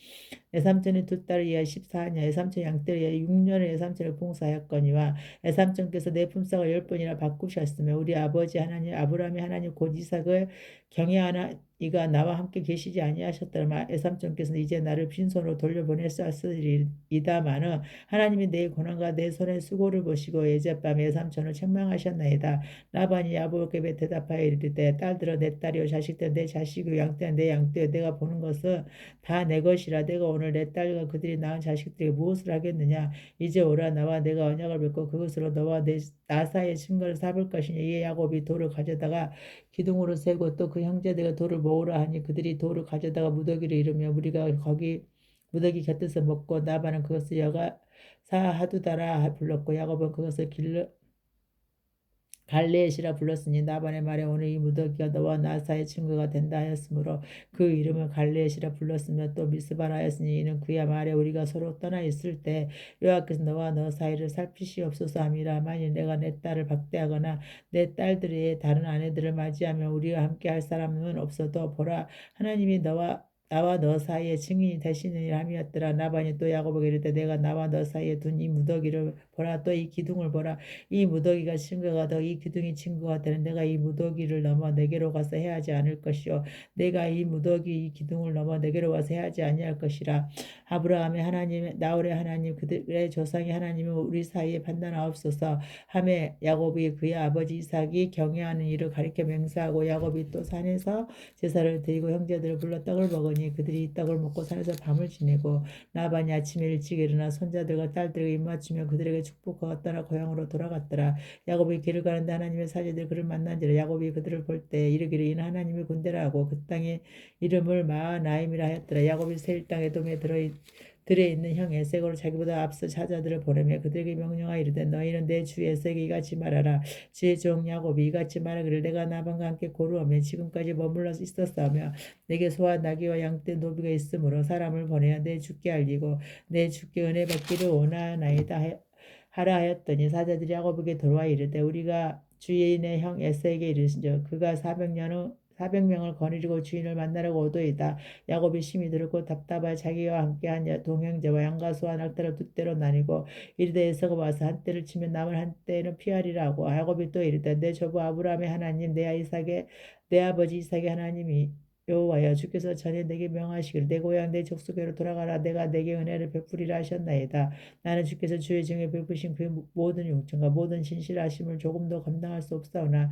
Speaker 1: 애삼촌이 두 딸을 위하여 14년, 애삼촌 양떼를 위하여 6년을 애삼촌을 봉사하였거니와 애삼촌께서 내 품삯을 10번이나 바꾸셨으며 우리 아버지 하나님 아브라함이 하나님 곧 이삭을 경외하나 이가 나와 함께 계시지 아니하셨더라. 애삼촌께서는 이제 나를 빈손으로 돌려보냈었으리이다마는 하나님이 내 고난과 내 손의 수고를 보시고 어젯밤에 애삼촌을 책망하셨나이다. 라반이 야곱에게 대답하여 이르되 딸들아 내 딸이요 자식들 내 자식이요 양떼는 내 양떼요 내가 보는 것은 다 내 것이라 내가 오늘 내 딸과 그들이 낳은 자식들에게 무엇을 하겠느냐 이제 오라 나와 내가 언약을 맺고 그것으로 너와 나 사이의 증거를 삼을 것이니 이에 야곱이 돌을 가져다가 기둥으로 세고 또 그 형제들과 돌을 모으라 하니 그들이 돌을 가져다가 무더기를 이루며 우리가 거기 무더기 곁에서 먹고 나반은 그것을 여가사 하두다라 불렀고 야곱은 그것을 갈레앗이라 불렀으니 나반의 말에 오늘 이 무더기가 너와 나 사이의 증거가 된다 하였으므로 그 이름을 갈레앗이라 불렀으며 또 미스바라 하였으니 이는 그의 말에 우리가 서로 떠나 있을 때 여호와께서 너와 너 사이를 살피시옵소서 함이라. 만일 내가 내 딸을 박대하거나 내 딸들의 다른 아내들을 맞이하며 우리와 함께 할 사람은 없어도 보라 하나님이 나와 너 사이에 증인이 되시느니라 함이었더라. 나반이 또 야곱에게 이르되 내가 나와 너 사이에 둔 이 무더기를 보라 또 이 기둥을 보라 이 무더기가 증거가 더 이 기둥이 증거가 되는 내가 이 무더기를 넘어 내게로 가서 해하지 않을 것이요 내가 이 무더기 이 기둥을 넘어 내게로 가서 해하지 아니할 것이라. 아브라함의 하나님 나홀의 하나님 그들의 조상의 하나님은 우리 사이에 판단하옵소서 하매 야곱이 그의 아버지 이삭이 경외하는 일을 가리켜 맹세하고 야곱이 또 산에서 제사를 드리고 형제들을 불러 떡을 먹으니 그들이 이 떡을 먹고 산에서 밤을 지내고 나반이 아침에 일찍 일어나 손자들과 딸들에게 입맞추며 그들에게 축복하고 떠나 고향으로 돌아갔더라. 야곱이 길을 가는데 하나님의 사제들이 그를 만난지라. 야곱이 그들을 볼 때 이르기를 이는 하나님의 군대라 하고 그 땅의 이름을 마하나임이라 하였더라. 야곱이 세일 땅에 dom에 들에 있는 형 에색으로 자기보다 앞서 사자들을 보내며 그들에게 명령하여 이르되 너희는 내 주 에색이 이같이 말하라. 주의 종 야곱이 이같이 말하기를 내가 나반과 함께 고루하며 지금까지 머물러 있었사며 내게 소와 나귀와 양떼 노비가 있으므로 사람을 보내어 내 주께 알리고 내 주께 은혜 받기를 원하나이다 하라 하였더니 사자들이 야곱에게 돌아와 이르되 우리가 주인의 형 에서에게 이르신즉 그가 400명을 거느리고 주인을 만나려고 오도이다. 야곱이 심히 들었고 답답하여 자기와 함께한 동형제와 양과 소와 낙타를 두 떼로 나뉘고 이르되 에서가 와서 한 떼를 치면 남을 한 떼는 피하리라 하고 야곱이 또 이르되 내 조부 아브라함의 하나님 내 아버지 이삭의 하나님이 여호와여 주께서 전에 내게 명하시기를 내 고향 내 족속에로 돌아가라 내가 내게 은혜를 베푸리라 하셨나이다. 나는 주께서 주의 증에 베푸신 그 모든 용천과 모든 신실하심을 조금도 감당할 수 없사오나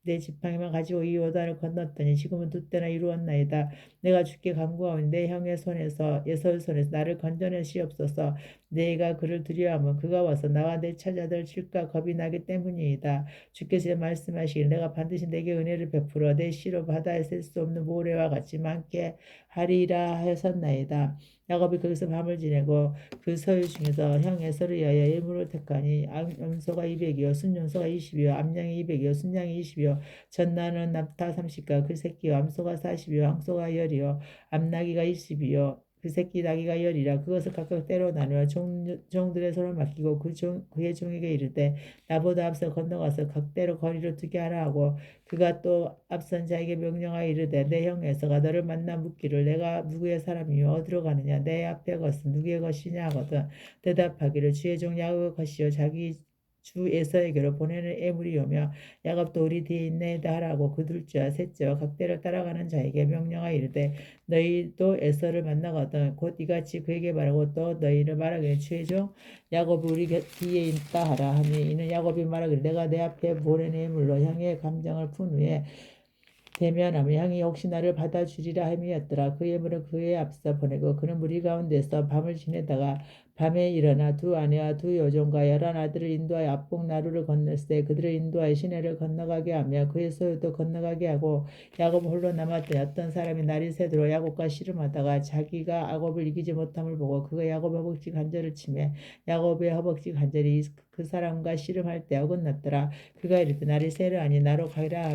Speaker 1: 내 지팡이만 가지고 이 요단을 건넜더니 지금은 두 때나 이루었나이다. 내가 주께 간구하오니 내 형의 손에서 에서의 손에서 나를 건져내시옵소서. 내가 그를 두려워하면 그가 와서 나와 내 처자들 칠까 겁이 나기 때문이이다. 주께서 말씀하시길 내가 반드시 내게 은혜를 베풀어 내 씨로 바다에 셀 수 없는 모래와 같이 많게 하리라 하였나이다. 야곱이 거기서 밤을 지내고 그 서유 중에서 형 에서를 위하여 일물을 택하니 염소가 200이요 순염소가 20이요 암양이 200이요 순양이 20이요 전나는 납타 30가 그 새끼요 암소가 40이요 항소가 10이요 암나귀가 20이요 그 새끼 나귀가 10이라 그것을 각각 때로 나누어 종들의 손을 맡기고 그의 종에게 이르되 나보다 앞서 건너가서 각대로 거리로 두게 하라 하고 그가 또 앞선 자에게 명령하여 이르되 내 형 에서가 너를 만나 묻기를 내가 누구의 사람이며 어디로 가느냐 내 앞에 것은 누구의 것이냐 하거든 대답하기를 주의 종 야곱의 것이요 자기 주 에서에게로 보내는 애물이오며 야곱도 우리 뒤에 있나이다 하라고 그 둘째와 셋째와 각대를 따라가는 자에게 명령하여 이르되 너희도 에서를 만나거든 곧 이같이 그에게 말하고 또 너희를 말하기를 주의 종 야곱이 우리 뒤에 있다 하라 하니 이는 야곱이 말하기를 내가 내 앞에 보내는 애물로 향의 감정을 푼 후에 대면하며 향이 혹시 나를 받아주리라 함이었더라. 그 예물을 그의 앞서 보내고 그는 무리 가운데서 밤을 지내다가 밤에 일어나 두 아내와 두 여종과 11아들을 인도하여 압복 나루를 건넜을 그들을 인도하여 시내를 건너가게 하며 그의 소유도 건너가게 하고 야곱 홀로 남았더니 어떤 사람이 날이 새도록 야곱과 씨름하다가 자기가 야곱을 이기지 못함을 보고 그가 야곱의 허벅지 관절을 치매 야곱의 허벅지 관절이 그 사람과 씨름할 때 어긋났더라. 그가 이르되 날이 새려하니 나로 가리라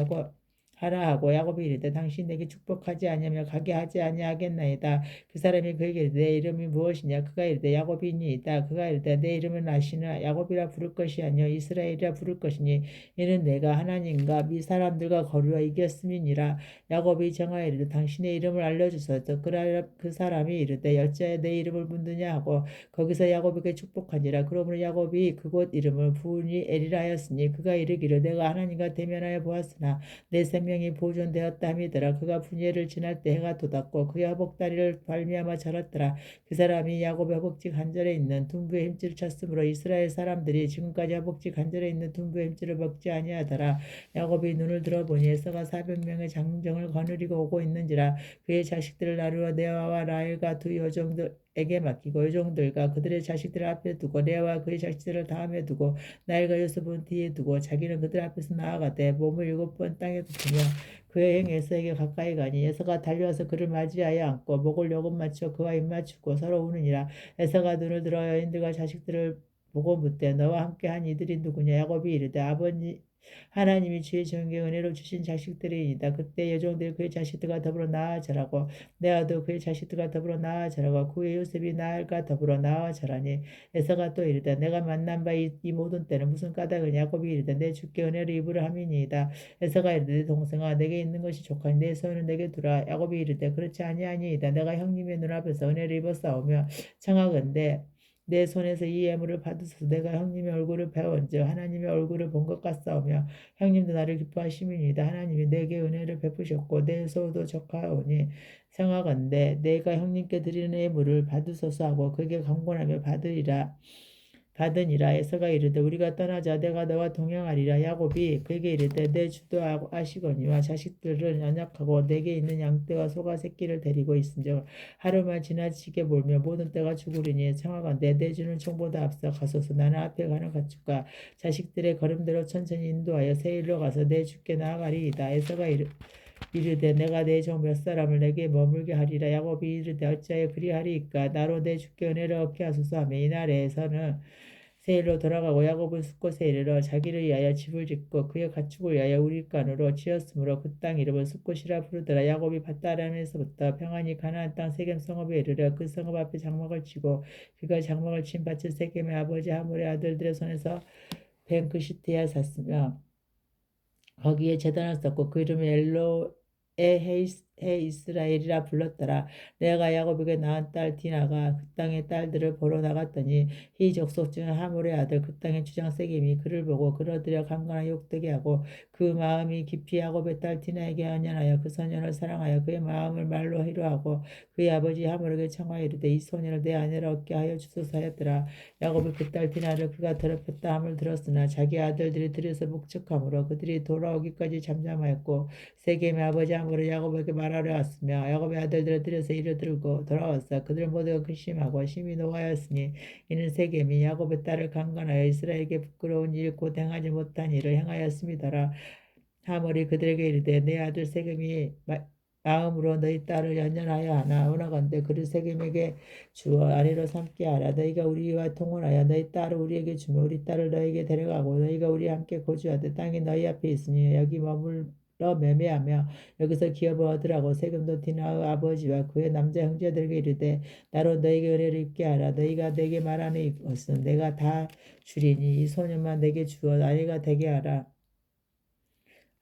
Speaker 1: 하라 하고 야곱이 이르되 당신이 내게 축복하지 아니하며 가게 하지 아니하겠나이다. 그 사람이 그에게 이르되 내 이름이 무엇이냐. 그가 이르되 야곱이니이다. 그가 이르되 내 이름은 아시나 야곱이라 부를 것이 아니요 이스라엘이라 부를 것이니 이는 내가 하나님과 미 사람들과 거리와 이겼음이니라. 야곱이 정하여 이르되 당신의 이름을 알려주소서. 그러나 그 사람이 이르되 여짜에 내 이름을 묻느냐 하고 거기서 야곱에게 축복하니라. 그러므로 야곱이 그곳 이름을 부니 엘이라 하였으니 그가 이르기를 내가 하나님과 대면하여 보았으나 내 생명이 보존되었다 함이더라. 그가 분이엘을 지날 때 해가 돋았고 그의 허벅다리를 발미암아 자랐더라. 그 사람이 야곱의 허벅지 간절에 있는 둔부의 힘줄을 쳤으므로 이스라엘 사람들이 지금까지 허벅지 간절에 있는 둔부의 힘줄을 먹지 아니하더라. 야곱이 눈을 들어보니 에서가 400명의 장정을 거느리고 오고 있는지라. 그의 자식들을 나루어 네아와 라헬과 두 여종들에게 맡기고 여종들과 그들의 자식들을 앞에 두고 레아와 그의 자식들을 다음에 두고 나일과 요셉은 뒤에 두고 자기는 그들 앞에서 나아가되 몸을 7번 땅에 굽히며 그의 행 에서에게 가까이 가니 에서가 달려와서 그를 맞이하여 안고 목을 요금 맞춰 그와 입맞추고 서로 우느니라. 에서가 눈을 들어 여인들과 자식들을 보고 묻되 너와 함께한 이들이 누구냐. 야곱이 이르되 아버지 하나님이 주의 종에게 은혜로 주신 자식들이니이다. 그때 여종들이 그의 자식들과 더불어 나아 자라고 레아도 그의 자식들과 더불어 나아 자라고 그의 요셉이 나알과 더불어 나아 자라니. 에서가 또 이르되 내가 만난 바 이 모든 때는 무슨 까닭이냐. 야곱이 이르되 내 주께 은혜를 입으려 함이니이다. 에서가 이르되 내 동생아 내게 있는 것이 족하니 내 손을 내게 두라. 야곱이 이르되 그렇지 아니하니이다. 내가 형님의 눈앞에서 은혜를 입었사오며 청하건대 내 손에서 이 예물을 받으소서. 내가 형님의 얼굴을 배운즉 하나님의 얼굴을 본 것 같사오며 형님도 나를 기뻐하심이니이다. 하나님이 내게 은혜를 베푸셨고 내 소도 적하오니 청하건대 내가 형님께 드리는 예물을 받으소서 하고 그에게 강권하며 받으니라. 에서가 이르되 우리가 떠나자. 내가 너와 동행하리라. 야곱이 그에게 이르되 내 주도 아시거니와 자식들은 연약하고 내게 있는 양떼와 소가 새끼를 데리고 있은즉 하루만 지나치게 몰며 모든 때가 죽으리니 청하건대 내 주는 총보다 앞서 가소서. 나는 앞에 가는 가축과 자식들의 걸음대로 천천히 인도하여 새 일로 가서 내 주께 나아가리이다. 에서가 이르되 내가 내 종 몇 사람을 내게 머물게 하리라. 야곱이 이르되 어찌하여 그리하리이까. 나로 내 주께 은혜를 얻게 하소서 하며 이날에서는 세일로 돌아가고 야곱은 숫곳에 이르러 자기를 위하여 집을 짓고 그의 가축을 위하여 우릴간으로 지었으므로 그 땅 이름을 숫곳이라 부르더라. 야곱이 밧다람에서부터 평안히 가나안 땅 세겜 성읍에 이르러 그 성읍 앞에 장막을 치고 그가 장막을 친 밭을 세겜의 아버지 하몰의 아들들의 손에서 벤크시트에 샀으며 거기에 제단을 쌓고 그 이름을 엘로에 이스라엘이라 불렀더라. 내가 야곱에게 낳은 딸 디나가 그 땅의 딸들을 보러 나갔더니 이 족속 중 하몰의 아들 그 땅의 주장 세겜이 그를 보고 그러들여 강건하게 욕되게 하고 그 마음이 깊이 야곱의 딸 디나에게 연연하여 그 소년을 사랑하여 그의 마음을 말로 희로하고 그의 아버지 하몰에게 청하여 이르되 이 소년을 내 아내로 얻게 하여 주소서 하였더라. 야곱이 그 딸 디나를 그가 더럽혔다 함을 들었으나 자기 아들들이 들에서 목축함으로 그들이 돌아오기까지 잠잠하였고 세겜의 아버지 하몰은 야곱에게 말하려 왔으며 야곱의 아들들을 들여서 이르 들고 돌아왔어. 그들 모두가 근심하고 심히 노하였으니 이는 세겜이 야곱의 딸을 강간하여 이스라엘에게 부끄러운 일 곧 행하지 못한 일을 행하였음이더라. 하몰이 그들에게 이르되 내 아들 세겜이 마음으로 너희 딸을 연연하여 하나 원하건대 그를 세겜에게 주어 아내로 삼게 하라. 너희가 우리와 통혼하여 너희 딸을 우리에게 주며 우리 딸을 너희에게 데려가고 너희가 우리와 함께 거주하되 땅이 너희 앞에 있으니 여기 머물러 매매하며 여기서 기업을 얻으라고. 세겜도 디나의 아버지와 그의 남자 형제들에게 이르되 나로 너희에게 은혜를 입게 하라. 너희가 내게 말하는 것은 내가 다 주리니 이 소년만 내게 주어 아내가 되게 하라.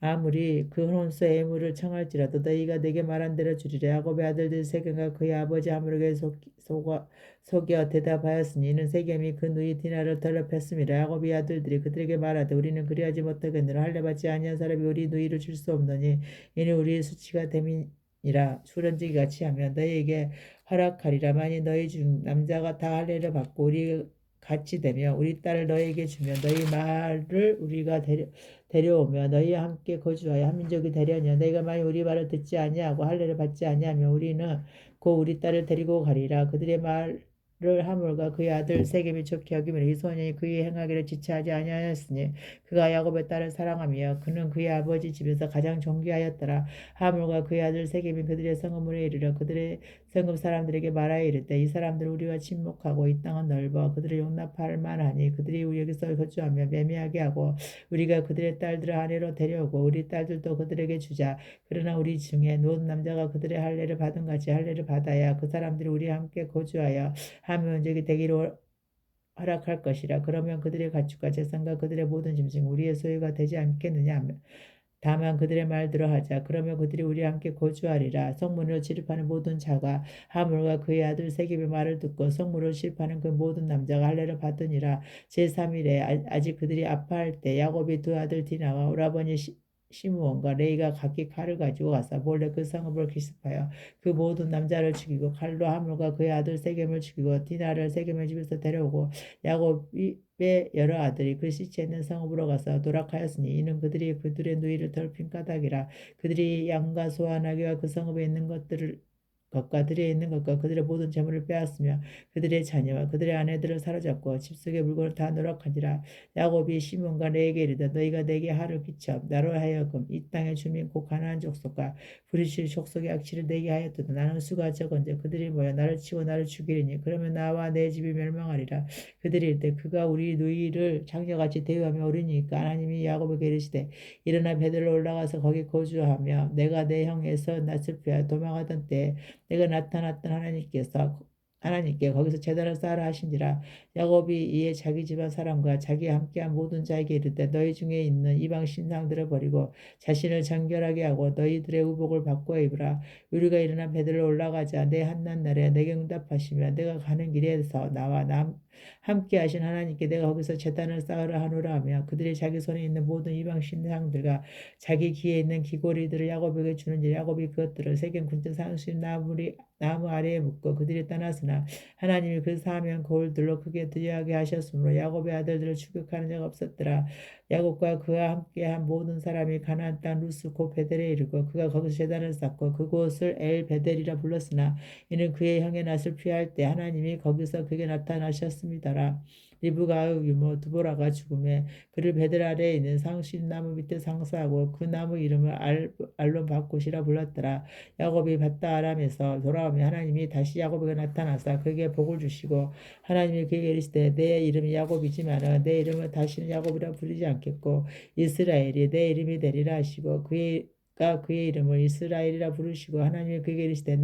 Speaker 1: 아무리 그 혼수의 애물을 청할지라도 너희가 내게 말한 대로 주리라. 야곱의 아들들 세겜과 그의 아버지 하물에게 속여 대답하였으니 이는 세겜이 그 누이 디나를 더럽혔음이라. 야곱의 아들들이 그들에게 말하되 우리는 그리하지 못하겠느냐. 할례받지 아니한 사람이 우리 누이를 줄 수 없느니 이는 우리의 수치가 됨이니라. 주런지기 같이 하면 너희에게 허락하리라. 만일 너희 중 남자가 다 할례를 받고 우리 같이 되며 우리 딸을 너희에게 주면 너희 말을 우리가 데려오며 너희와 함께 거주하여 한 민족이 되려냐. 너희가 만일 우리 말을 듣지 아니하고 할례를 받지 아니하면 우리는 곧 우리 딸을 데리고 가리라. 그들의 말을 하몰과 그의 아들 세겜이 좋게 여기며 이 소년이 그의 행하기를 지체하지 아니하였으니 그가 야곱의 딸을 사랑하며 그는 그의 아버지 집에서 가장 존귀하였더라. 하몰과 그의 아들 세겜이 그들의 성읍문에 이르러 그들의 성읍 사람들에게 말하여 이르되 이 사람들은 우리와 친목하고 이 땅은 넓어 그들을 용납할 만하니 그들이 우리에게서 거주하며 매매하게 하고 우리가 그들의 딸들을 아내로 데려오고 우리 딸들도 그들에게 주자. 그러나 우리 중에 노은 남자가 그들의 할례를 받은 같이 할례를 받아야 그 사람들이 우리와 함께 거주하여 하면적이 되기를 허락할 것이라. 그러면 그들의 가축과 재산과 그들의 모든 짐승 우리의 소유가 되지 않겠느냐 하며 다만 그들의 말대로 하자. 그러면 그들이 우리와 함께 거주하리라. 성문으로 출입하는 모든 자가 하물과 그의 아들 세겜의 말을 듣고 성문으로 출입하는 그 모든 남자가 할례를 받으니라. 제3일에 아직 그들이 아파할 때 야곱이 두 아들 디나와 오라버니 시므온과 레이가 각기 칼을 가지고 가서 몰래 그 성읍을 기습하여 그 모든 남자를 죽이고 칼로 하물과 그의 아들 세겜을 죽이고 디나를 세겜의 집에서 데려오고 야곱의 여러 아들이 그 시체 있는 성읍으로 가서 도락하였으니 이는 그들이 그들의 누이를 더럽힌 까닭이라. 그들이 양과 소와 나귀와 그 성읍에 있는 것과 들에 있는 것과 그들의 모든 재물을 빼앗으며 그들의 자녀와 그들의 아내들을 사로잡고 집 속의 물건을 다 노력하니라. 야곱이 시몬과 레에게 이르되 너희가 내게 하를 끼쳐 나로 하여금 이 땅의 주민 곧 가나안 족속과 브리실 족속의 악취를 내게 하였도다. 나는 수가 적은즉 그들이 모여 나를 치고 나를 죽이리니 그러면 나와 내 집이 멸망하리라. 그들이 이르되 그가 우리 누이를 장녀같이 대우하며 어리니까 하나님이 야곱에게 이르시되 일어나 베들로 올라가서 거기 거주하며 내가 내 형에서 낯을 피하여 도망하던 때에 내가 나타났던 하나님께 거기서 제단을 쌓으라 하신지라. 야곱이 이에 자기 집안 사람과 자기와 함께한 모든 자에게 이르되 너희 중에 있는 이방 신상들을 버리고 자신을 정결하게 하고 너희들의 의복을 바꾸어 입으라. 우리가 일어나 베들로 올라가자. 내 한낱 날에 내게 응답하시며 내가 가는 길에서 나와 함께 하신 하나님께 내가 거기서 제단을 쌓으라 하노라 하며 그들이 자기 손에 있는 모든 이방 신상들과 자기 귀에 있는 귀고리들을 야곱에게 주는지 야곱이 그것들을 세겜 근처 상수인 나무 아래에 묶고 그들이 떠났으나 하나님이 그 사면 거울들로 크게 두려워하게 하셨으므로 야곱의 아들들을 추격하는 자가 없었더라. 야곱과 그와 함께한 모든 사람이 가나안 땅 루스 곧 베델에 이르고 그가 거기서 제단을 쌓고 그곳을 엘 베델이라 불렀으나 이는 그의 형의 낯을 피할 때 하나님이 거기서 그에게 나타나셨습니다라. 리브가의 유모 두보라가 죽음에 그를 베델 아래에 있는 상수인 나무 밑에 상수하고 그 나무 이름을 알론 밭곳이라 불렀더라. 야곱이 밧다 아람에서 돌아오며 하나님이 다시 야곱에게 나타나사 그에게 복을 주시고 하나님이 그에게 이르시되 내 이름이 야곱이지만은 내 이름을 다시는 야곱이라 부르지 않겠고 이스라엘이 내 이름이 되리라 하시고 그의 이름을 이스라엘이라 부르시고 하나님이 그에게 이르시되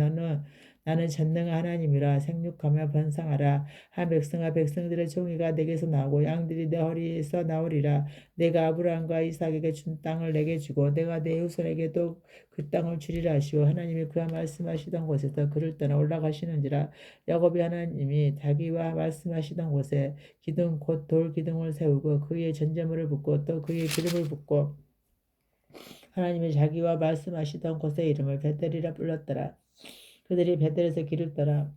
Speaker 1: 나는 전능한 하나님이라 생육하며 번성하라. 한 백성아 백성들의 종이가 내게서 나오고 양들이 내 허리에서 나오리라. 내가 아브라함과 이삭에게 준 땅을 내게 주고 내가 내 후손에게도 그 땅을 주리라 하시오. 하나님이 그와 말씀하시던 곳에서 그를 떠나 올라가시는지라. 야곱이 하나님이 자기와 말씀하시던 곳에 기둥 곧 돌 기둥을 세우고 그의 전제물을 붓고 또 그의 기름을 붓고 하나님이 자기와 말씀하시던 곳의 이름을 베델이라 불렀더라. 그들이 베델에서 길을 떠나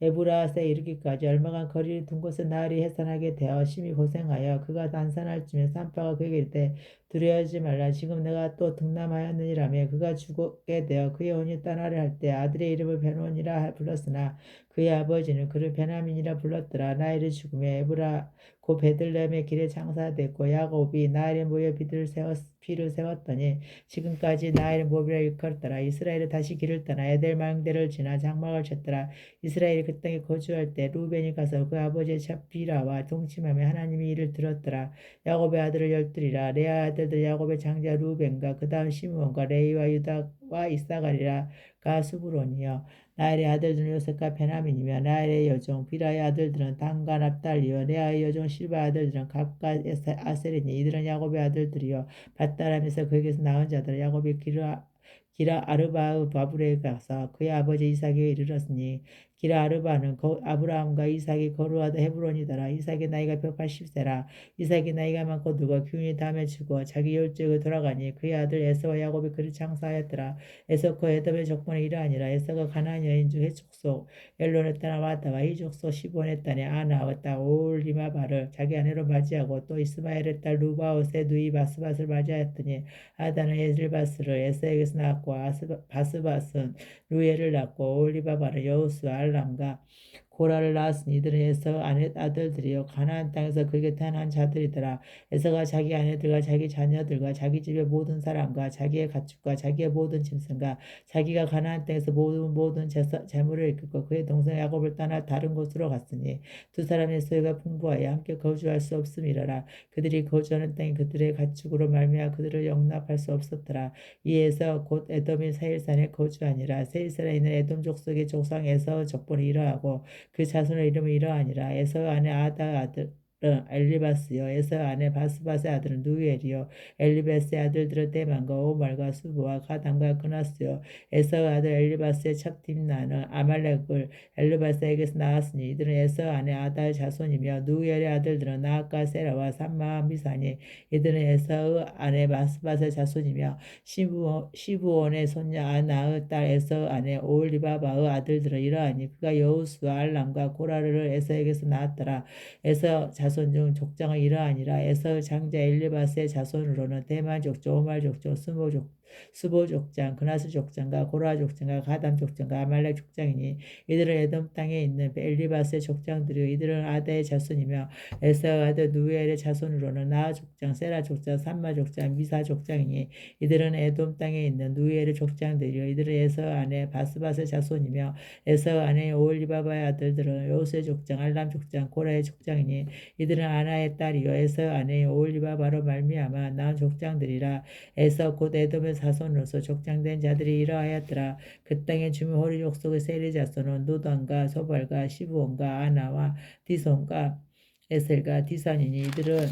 Speaker 1: 에브라스에 이르기까지 얼마간 거리를 둔 곳에 나흘이 해산하게 되어 심히 고생하여 그가 단산할 쯤에 산파가 그에게 이르되 두려워하지 말라. 지금 내가 또 등남하였느니라며 그가 죽게 되어 그의 혼이 떠나려 할 때 아들의 이름을 베논이라 불렀으나 그의 아버지는 그를 베냐민이라 불렀더라. 나일의 죽음에 에브라 고 베들레헴의 길에 장사됐고 야곱이 나일에 모여 피를 세웠더니 지금까지 나일의 모비라 일컬었더라. 이스라엘이 다시 길을 떠나 에델망대를 지나 장막을 쳤더라. 이스라엘이 그 땅에 거주할 때 루벤이 가서 그 아버지의 잡비라와 동침하며 하나님이 이를 들었더라. 야곱의 아들을 열두리라. 레아 아들들 야곱의 장자 루벤과 그 다음 시므온과 레이와 유다와 이사가리라가 수브론이요. 나엘의 아들들은 요셉과 베냐민이며 나엘의 여종 비라의 아들들은 단과 납달리요. 레아의 여종 실바의 아들들은 갑과 아셀이니 이들은 야곱의 아들들이요. 밧다람에서 그에게서 나온 자들 야곱이 기라 아르바의 바브레에 가서 그의 아버지 이삭에게 이르렀으니 기라 아르바는 아브라함과 이삭이 거루하던 헤브론이더라. 이삭의 나이가 180세라. 이삭이 나이가 많고 늙어 기운이 다음에 죽어 자기 열조에 돌아가니 그의 아들 에서와 야곱이 그를 장사하였더라. 에서코 에돔의 족보는 이러하니라. 에서가 가나안 여인 중 해족속 엘론의 딸 아마다와 이족속 시본의 딸이 아나와 딸 오홀리마바를 자기 아내로 맞이하고 또 이스마엘의 딸 루바옷의 누이 바스밧을 맞이하였더니 아다는 에슬바스를 에서에게서 낳았고 바스밧은 루엘을 낳고 오홀리바바는 여우스와 알람과 고라를 낳았으니 이들은 에서 아들들이요 가나안 땅에서 그에게 태어난 자들이더라. 에서가 자기 아내들과 자기 자녀들과 자기 집의 모든 사람과 자기의 가축과 자기의 모든 짐승과 자기가 가나안 땅에서 모든 재물을 이끌고 그의 동생 야곱을 떠나 다른 곳으로 갔으니 두 사람의 소유가 풍부하여 함께 거주할 수 없음이라라. 그들이 거주하는 땅이 그들의 가축으로 말미암아 그들을 용납할 수 없었더라. 이에서 곧 에돔이 세일산에 거주하니라. 세일산에 있는 에돔 족속의 조상 에서 족보는 이러하고 그 자손의 이름은 이러하니라. 에서 아내 아다 아들 엘리바스요. 에서 아내 바스바스의 아들은 누엘이요. 엘리바스의 아들들은 대만과 오말과 수보와 가담과 그나스요. 에서 아들 엘리바스의 첫 딥나는 아말렉을 엘리바스에게서 낳았으니 이들은 에서 아내 아다의 자손이며 누엘의 아들들은 나아까 세라와 삼마와 미사니 이들은 에서의 아내 바스바스의 자손이며 시부온의 손녀 아나의 딸 에서 아내 오올리바바의 아들들은 이러하니 그가 여우수와 알람과 고라르를 에서에게서 낳았더라. 에서 자손 중 족장은 이러하니라. 에서 장자 엘리바스의 자손으로는 대만 족장, 오말 족장, 수보 족장, 그나스 족장과 고라 족장과 가담 족장과 아말렉 족장이니 이들은 에돔 땅에 있는 엘리바스의 족장들이요 이들은 아다의 자손이며 에서 아들 누엘의 자손으로는 나아 족장, 세라 족장, 삼마 족장, 미사 족장이니 이들은 에돔 땅에 있는 누엘의 족장들이요 이들은 에서 아내 바스바스의 자손이며 에서 아내 오올리바바의 아들들은 요스의 족장, 알람 족장, 고라의 족장이니 이들은 아나의 딸이요 에서 아내 오올리바바로 말미암아 낳은 족장들이라. 에서 곧 에돔의 자손으로서 족장된 자들이 이러하였더라. 그 땅의 주민 호리 족속의 세리 자손은 노단과 소발과 시브온과 아나와 디손과 에셀과 디산이니 이들은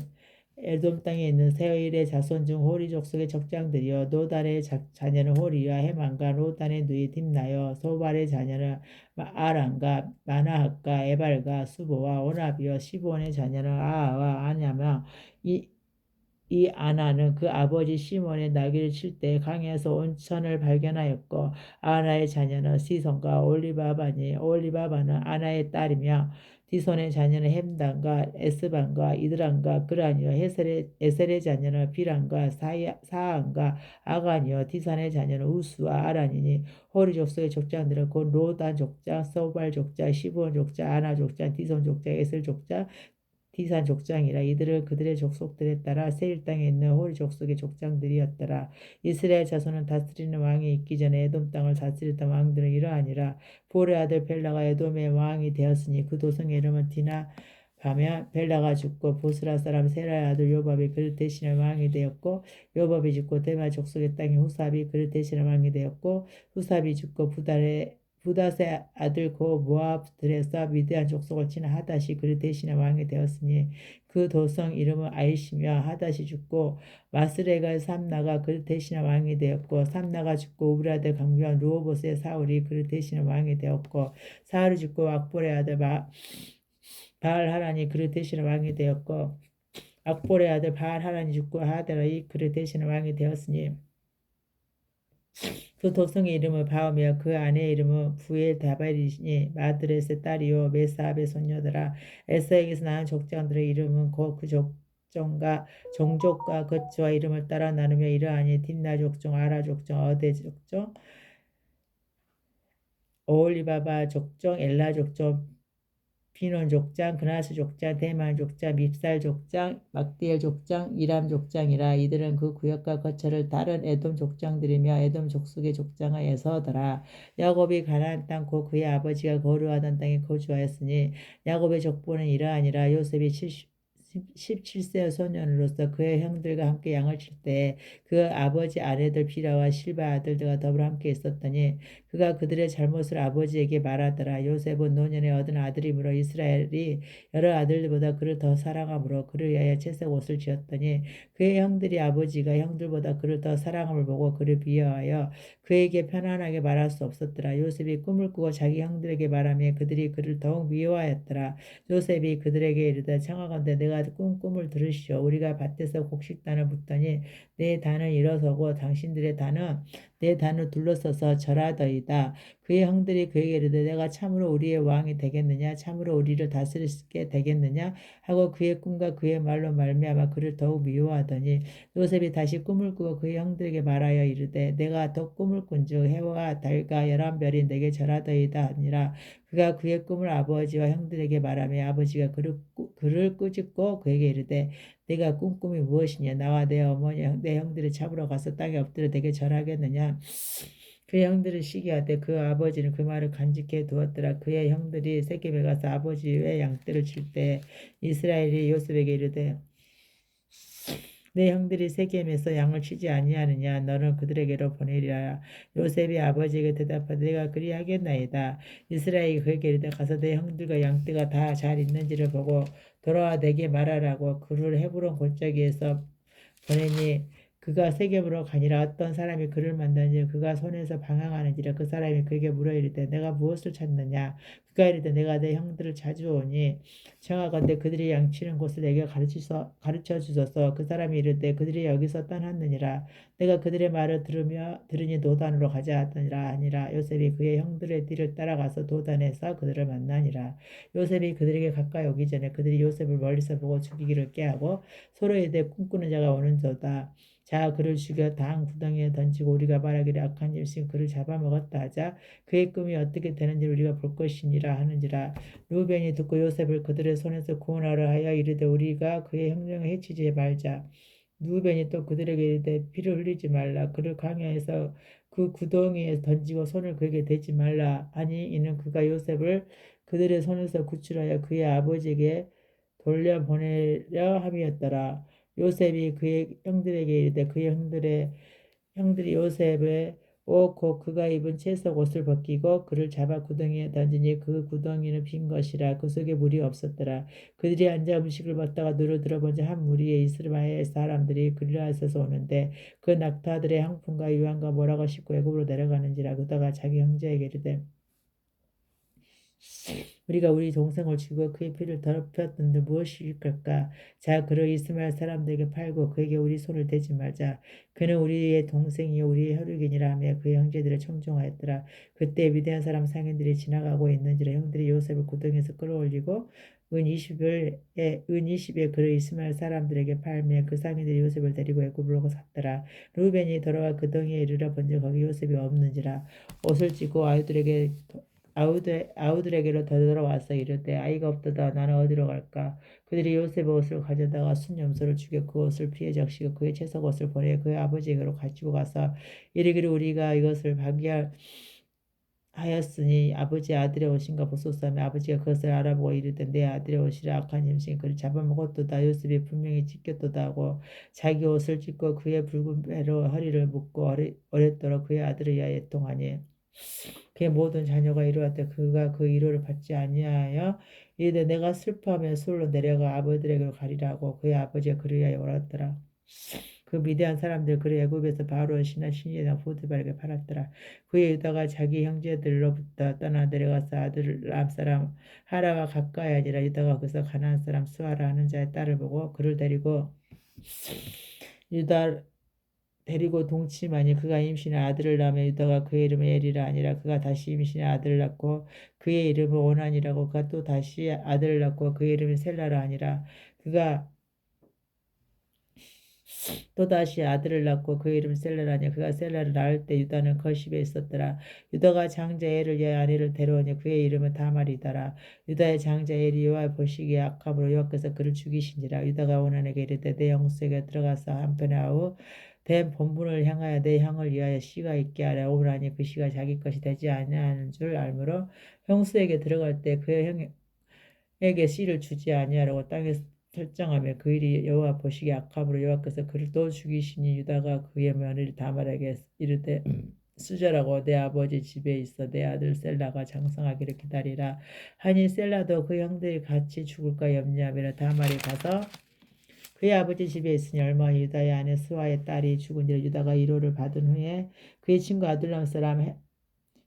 Speaker 1: 에돔 땅에 있는 세일의 자손 중 호리 족속의 족장들이요 노단의 자녀는 호리와 해만과 로단의 누이 딥나요 소발의 자녀는 아란과 마나핫과 에발과 수보와 오나비요 시브온의 자녀는 아하와 아냐며 이 아나는 그 아버지 시몬의 나귀를 칠 때 강에서 온천을 발견하였고 아나의 자녀는 시손과 올리바바니 올리바바는 아나의 딸이며 디손의 자녀는 햄단과 에스반과 이드란과 그란이요 에셀의 자녀는 비란과 사안과 아간이요 디산의 자녀는 우스와 아란이니 호리 족속의 족장들은 곧 로단 족장, 소발 족장, 시브온 족장, 아나 족장, 디손 족장, 에셀 족장 디산 족장이라. 이들을 그들의 족속들에 따라 세일 땅에 있는 호리 족속의 족장들이었더라. 이스라엘 자손은 다스리는 왕이 있기 전에 에돔 땅을 다스렸던 왕들은 이러하니라. 볼의 아들 벨라가 에돔의 왕이 되었으니 그 도성의 이름은 디나 가며 벨라가 죽고 보스라 사람 세라의 아들 요밥이 그를 대신해 왕이 되었고 요밥이 죽고 대마 족속의 땅에 후삽이 그를 대신해 왕이 되었고 후삽이 죽고 부닷의 아들 고 모압들에서 미드안 족속을 치는 하닷이 그를 대신해 왕이 되었으니 그 도성 이름은 아이시며 하닷이 죽고 마스레가 삼나가 그를 대신해 왕이 되었고 삼나가 죽고 우리 아들 강교한 루오보스의 사울이 그를 대신해 왕이 되었고 사울이 죽고 악볼의 아들 바알하란이 그를 대신해 왕이 되었고 악볼의 아들 바알하란이 죽고 하데라이 그를 대신해 왕이 되었으니 그 도성의 이름은 바오며 그 아내의 이름은 부엘 다발이니 마드렛의 딸이요 메사압의 손녀더라. 에서에게서 낳은 족장들의 이름은 곧 그 족종과 종족과 거처와 이름을 따라 나누며 이러하니 딥나 족종, 아라 족종, 어데 족종, 오올리바바 족종, 엘라 족종, 비논 족장, 그나스 족장, 대만 족장, 밉살 족장, 막디엘 족장, 이람 족장이라. 이들은 그 구역과 거처를 다른 에돔 족장들이며 에돔 족속의 족장에서더라. 야곱이 가나안 땅 곧 그의 아버지가 거류하던 땅에 거주하였으니 야곱의 족보는 이러하니라. 요셉이 17세 소년으로서 그의 형들과 함께 양을 칠 때 그 아버지 아내들 비라와 실바 아들들과 더불어 함께 있었더니 그가 그들의 잘못을 아버지에게 말하더라. 요셉은 노년에 얻은 아들이므로 이스라엘이 여러 아들들보다 그를 더 사랑하므로 그를 위하여 채색 옷을 지었더니 그의 형들이 아버지가 형들보다 그를 더 사랑함을 보고 그를 비하하여 그에게 편안하게 말할 수 없었더라. 요셉이 꿈을 꾸고 자기 형들에게 말하며 그들이 그를 더욱 미워하였더라. 요셉이 그들에게 이르되 청하건대 내가 내가 꾼 꿈을 들으시오. 우리가 밭에서 곡식단을 붙더니 내 단은 일어서고 당신들의 단은 내 단을 둘러서서 절하더이다. 그의 형들이 그에게 이르되 내가 참으로 우리의 왕이 되겠느냐 참으로 우리를 다스리게 되겠느냐 하고 그의 꿈과 그의 말로 말미암아 그를 더욱 미워하더니 요셉이 다시 꿈을 꾸고 그의 형들에게 말하여 이르되 내가 더 꿈을 꾼즉 해와 달과 열한 별이 내게 절하더이다 하니라. 그가 그의 꿈을 아버지와 형들에게 말하며 아버지가 그를 꾸짖고 그에게 이르되 내가 꾼 꿈이 무엇이냐 나와 내 어머니 내 형들을 잡으러 가서 땅에 엎드려 내게 절하겠느냐. 그의 형들을 시기하되 그 아버지는 그 말을 간직해 두었더라. 그의 형들이 세겜에 가서 아버지의 양떼를 칠 때 이스라엘이 요셉에게 이르되 내 형들이 세겜에서 양을 치지 아니하느냐 너는 그들에게로 보내리라. 요셉이 아버지에게 대답하되 내가 그리하겠나이다. 이스라엘이 그에게 이르되 가서 내 형들과 양떼가 다 잘 있는지를 보고 돌아와 내게 말하라고 그를 헤브론 골짜기에서 보내니 그가 세겜으로 가니라. 어떤 사람이 그를 만나니 그가 손에서 방황하는지라. 그 사람이 그에게 물어 이르되 내가 무엇을 찾느냐. 그가 이르되 내가 내 형들을 자주 오니 청하건대 그들이 양치는 곳을 내게 가르쳐 주소서. 그 사람이 이르되 그들이 여기서 떠났느니라. 내가 그들의 말을 들으니 도단으로 가자 하더니라. 아니라 요셉이 그의 형들의 뒤를 따라가서 도단에서 그들을 만나니라. 요셉이 그들에게 가까이 오기 전에 그들이 요셉을 멀리서 보고 죽이기를 꾀하고 서로 이르되 꿈꾸는 자가 오는도다. 자 그를 죽여 당 구덩이에 던지고 우리가 말하기를 악한 일신 그를 잡아먹었다 하자. 그의 꿈이 어떻게 되는지 우리가 볼 것이니라 하는지라. 루벤이 듣고 요셉을 그들의 손에서 구원하려 하여 이르되 우리가 그의 형령을 해치지 말자. 루벤이 또 그들에게 이르되 피를 흘리지 말라. 그를 광야에서 그 구덩이에 던지고 손을 그에게 대지 말라 하니 이는 그가 요셉을 그들의 손에서 구출하여 그의 아버지에게 돌려보내려 함이었더라. 요셉이 그의 형들에게 이르되 그의 형들이 요셉의 옷곧 그가 입은 채석 옷을 벗기고 그를 잡아 구덩이에 던지니 그 구덩이는 빈 것이라 그 속에 물이 없었더라. 그들이 앉아 음식을 먹다가 눈을 들어본즉 한 무리의 이스라엘 사람들이 그리스에서 오는데 그 낙타들의 향품과 유황과 모락을 싣고 애굽으로 내려가는지라. 그다가 자기 형제에게 이르되 우리가 우리 동생을 죽여 그의 피를 더럽혔던데 무엇일까? 자 그를 이스마엘 사람들에게 팔고 그에게 우리 손을 대지 말자. 그는 우리의 동생이요 우리의 혈육이니라 하며 그의 형제들을 청종하였더라. 그때 미디안 사람 상인들이 지나가고 있는지라. 형들이 요셉을 구덩이에서 끌어올리고 은 20에 그를 이스마엘 사람들에게 팔며 그 상인들이 요셉을 데리고 애굽으로 샀더라. 루벤이 돌아와 구덩이에 이르러 본즉 거기 요셉이 없는지라. 옷을 찢고 아우들에게로 되돌아와서 이르되 아이가 없도다 나는 어디로 갈까. 그들이 요셉의 옷을 가져다가 순염소를 죽여 그 옷을 피해 적시고 그의 채석 옷을 보내 그의 아버지에게로 가지고 가서 이르기를 우리가 이것을 하였으니 아버지 아들의 옷인가 보소서 하며 아버지가 그것을 알아보고 이르되 내 아들의 옷이라. 악한 임신이 그를 잡아먹었도다. 요셉이 분명히 찢겼도다 하고 자기 옷을 찢고 그의 붉은 배로 허리를 묶고 오랫도록 그의 아들을 위하여 애통하니 그의 모든 자녀가 이루었되 그가 그 위로를 받지 아니하여 이르되 내가 슬퍼하며 술로 내려가 아버지에게로 가리라고 그의 아버지가 그를 위하여 옳았더라. 그 미대한 사람들 그를 애굽에서 바로의 신이나 포티발에게 팔았더라. 그의 유다가 자기 형제들로부터 떠나 내려가서 아둘람 사람 하라와 가까이 아니라 유다가 거기서 가나안 사람 수아라 하는 자의 딸을 보고 그를 데리고 동침하니 그가 임신한 아들을 낳으며 유다가 그의 이름을 에리라 아니라. 그가 다시 임신한 아들을 낳고 그의 이름을 오난이라고. 그가 또 다시 아들을 낳고 그의 이름을 셀라라 아니라. 그가 또다시 아들을 낳고 그의 이름을 셀라라니. 그가 셀라를 낳을 때 유다는 거십에 있었더라. 유다가 장자 엘을 위하여 아내를 데려오니 그의 이름은 다말이더라. 유다의 장자 엘이 여호와 보시기에 악함으로 여호와께서 그를 죽이신지라. 유다가 오난에게 이르되 내 영수에게 들어가서 한편의 아우 된 본분을 향하여 내 형을 위하여 씨가 있게 하라. 오나니 그 씨가 자기 것이 되지 아니하는 줄 알므로 형수에게 들어갈 때 그의 형에게 씨를 주지 아니하라고 땅에 설정하며 그 일이 여호와 보시기에 악함으로 여호와께서 그를 또 죽이시니. 유다가 그의 며느리 다말에게 이르되 수절하고 내 아버지 집에 있어 내 아들 셀라가 장성하기를 기다리라 하니 셀라도 그 형들이 같이 죽을까 염려하며 다말이 가서 그의 아버지 집에 있으니 얼마 유다의 아내 스와의 딸이 죽은 뒤 유다가 위로를 받은 후에 그의 친구 아둘람 사람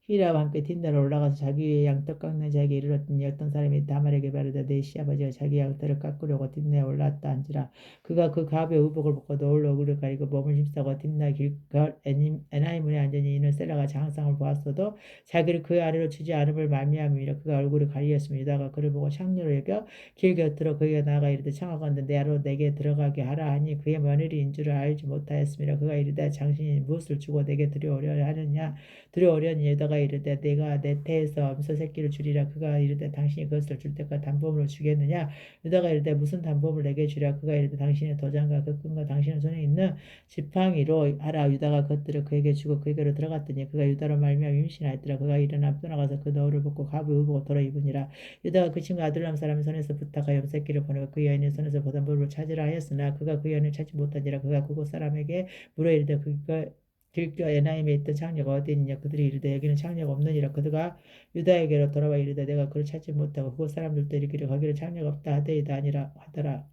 Speaker 1: 히라와 함께 딘나로 올라가서 자기의 양떡 깎는 자에게 이르렀더니 어떤 사람이 다말에게 말하되 내 시아버지가 자기 양떼를 깎으려고 딘나에 올라왔다 한지라. 그가 그 갑의 의복을 벗고 노을로 얼굴을 가리고 몸을 힘싸고 딘나 길가 에나이문에 앉으니 이는 셀라가 장상을 보았어도 자기를 그 아래로 주지 않음을 말미암음이라. 그가 얼굴을 가리었으며 유다가 그를 보고 창녀로 여겨 길 곁으로 그에게 나아가 이르되 청하건대 내 아로 내게 들어가게 하라 하니 그의 며느리인 줄을 알지 못하였습니다. 그가 이르되 당신이 무엇을 주고 내게 들여오려 하느냐. 들여오려니 유다가 이르되 내가 내 태에서 암소 새끼를 주리라. 그가 이르되 당신이 그것을 줄 때까지 담보물을 주겠느냐. 유다가 이르되 무슨 담보물을 내게 주랴. 그가 이르되 당신의 도장과 그 끈과 당신의 손에 있는 지팡이로 하라. 유다가 그것들을 그에게 주고 그에게로 들어갔더니 그가 유다로 말미암아 임신하였더라. 그가 일어나 떠나가서 그 너울을 벗고 갑을 의복을 돌아 입으니라. 유다가 그 친구 아둘람 사람의 손에서 부탁하여 염새끼를 보내고 그 여인의 손에서 보담보를 찾으라 하였으나 그가 그 여인을 찾지 못하니라. 그가 그곳 사람에게 물어 이르되 그가 길가 에나임에 있던 창녀가 어디 있느냐. 그들이 이르되 여기는 창녀가 없느니라. 그들가 유다에게로 돌아와 이르되 내가 그를 찾지 못하고 그곳 사람들도 이르기를 거기는 창녀가 없다 하되이다 아니라 하더라.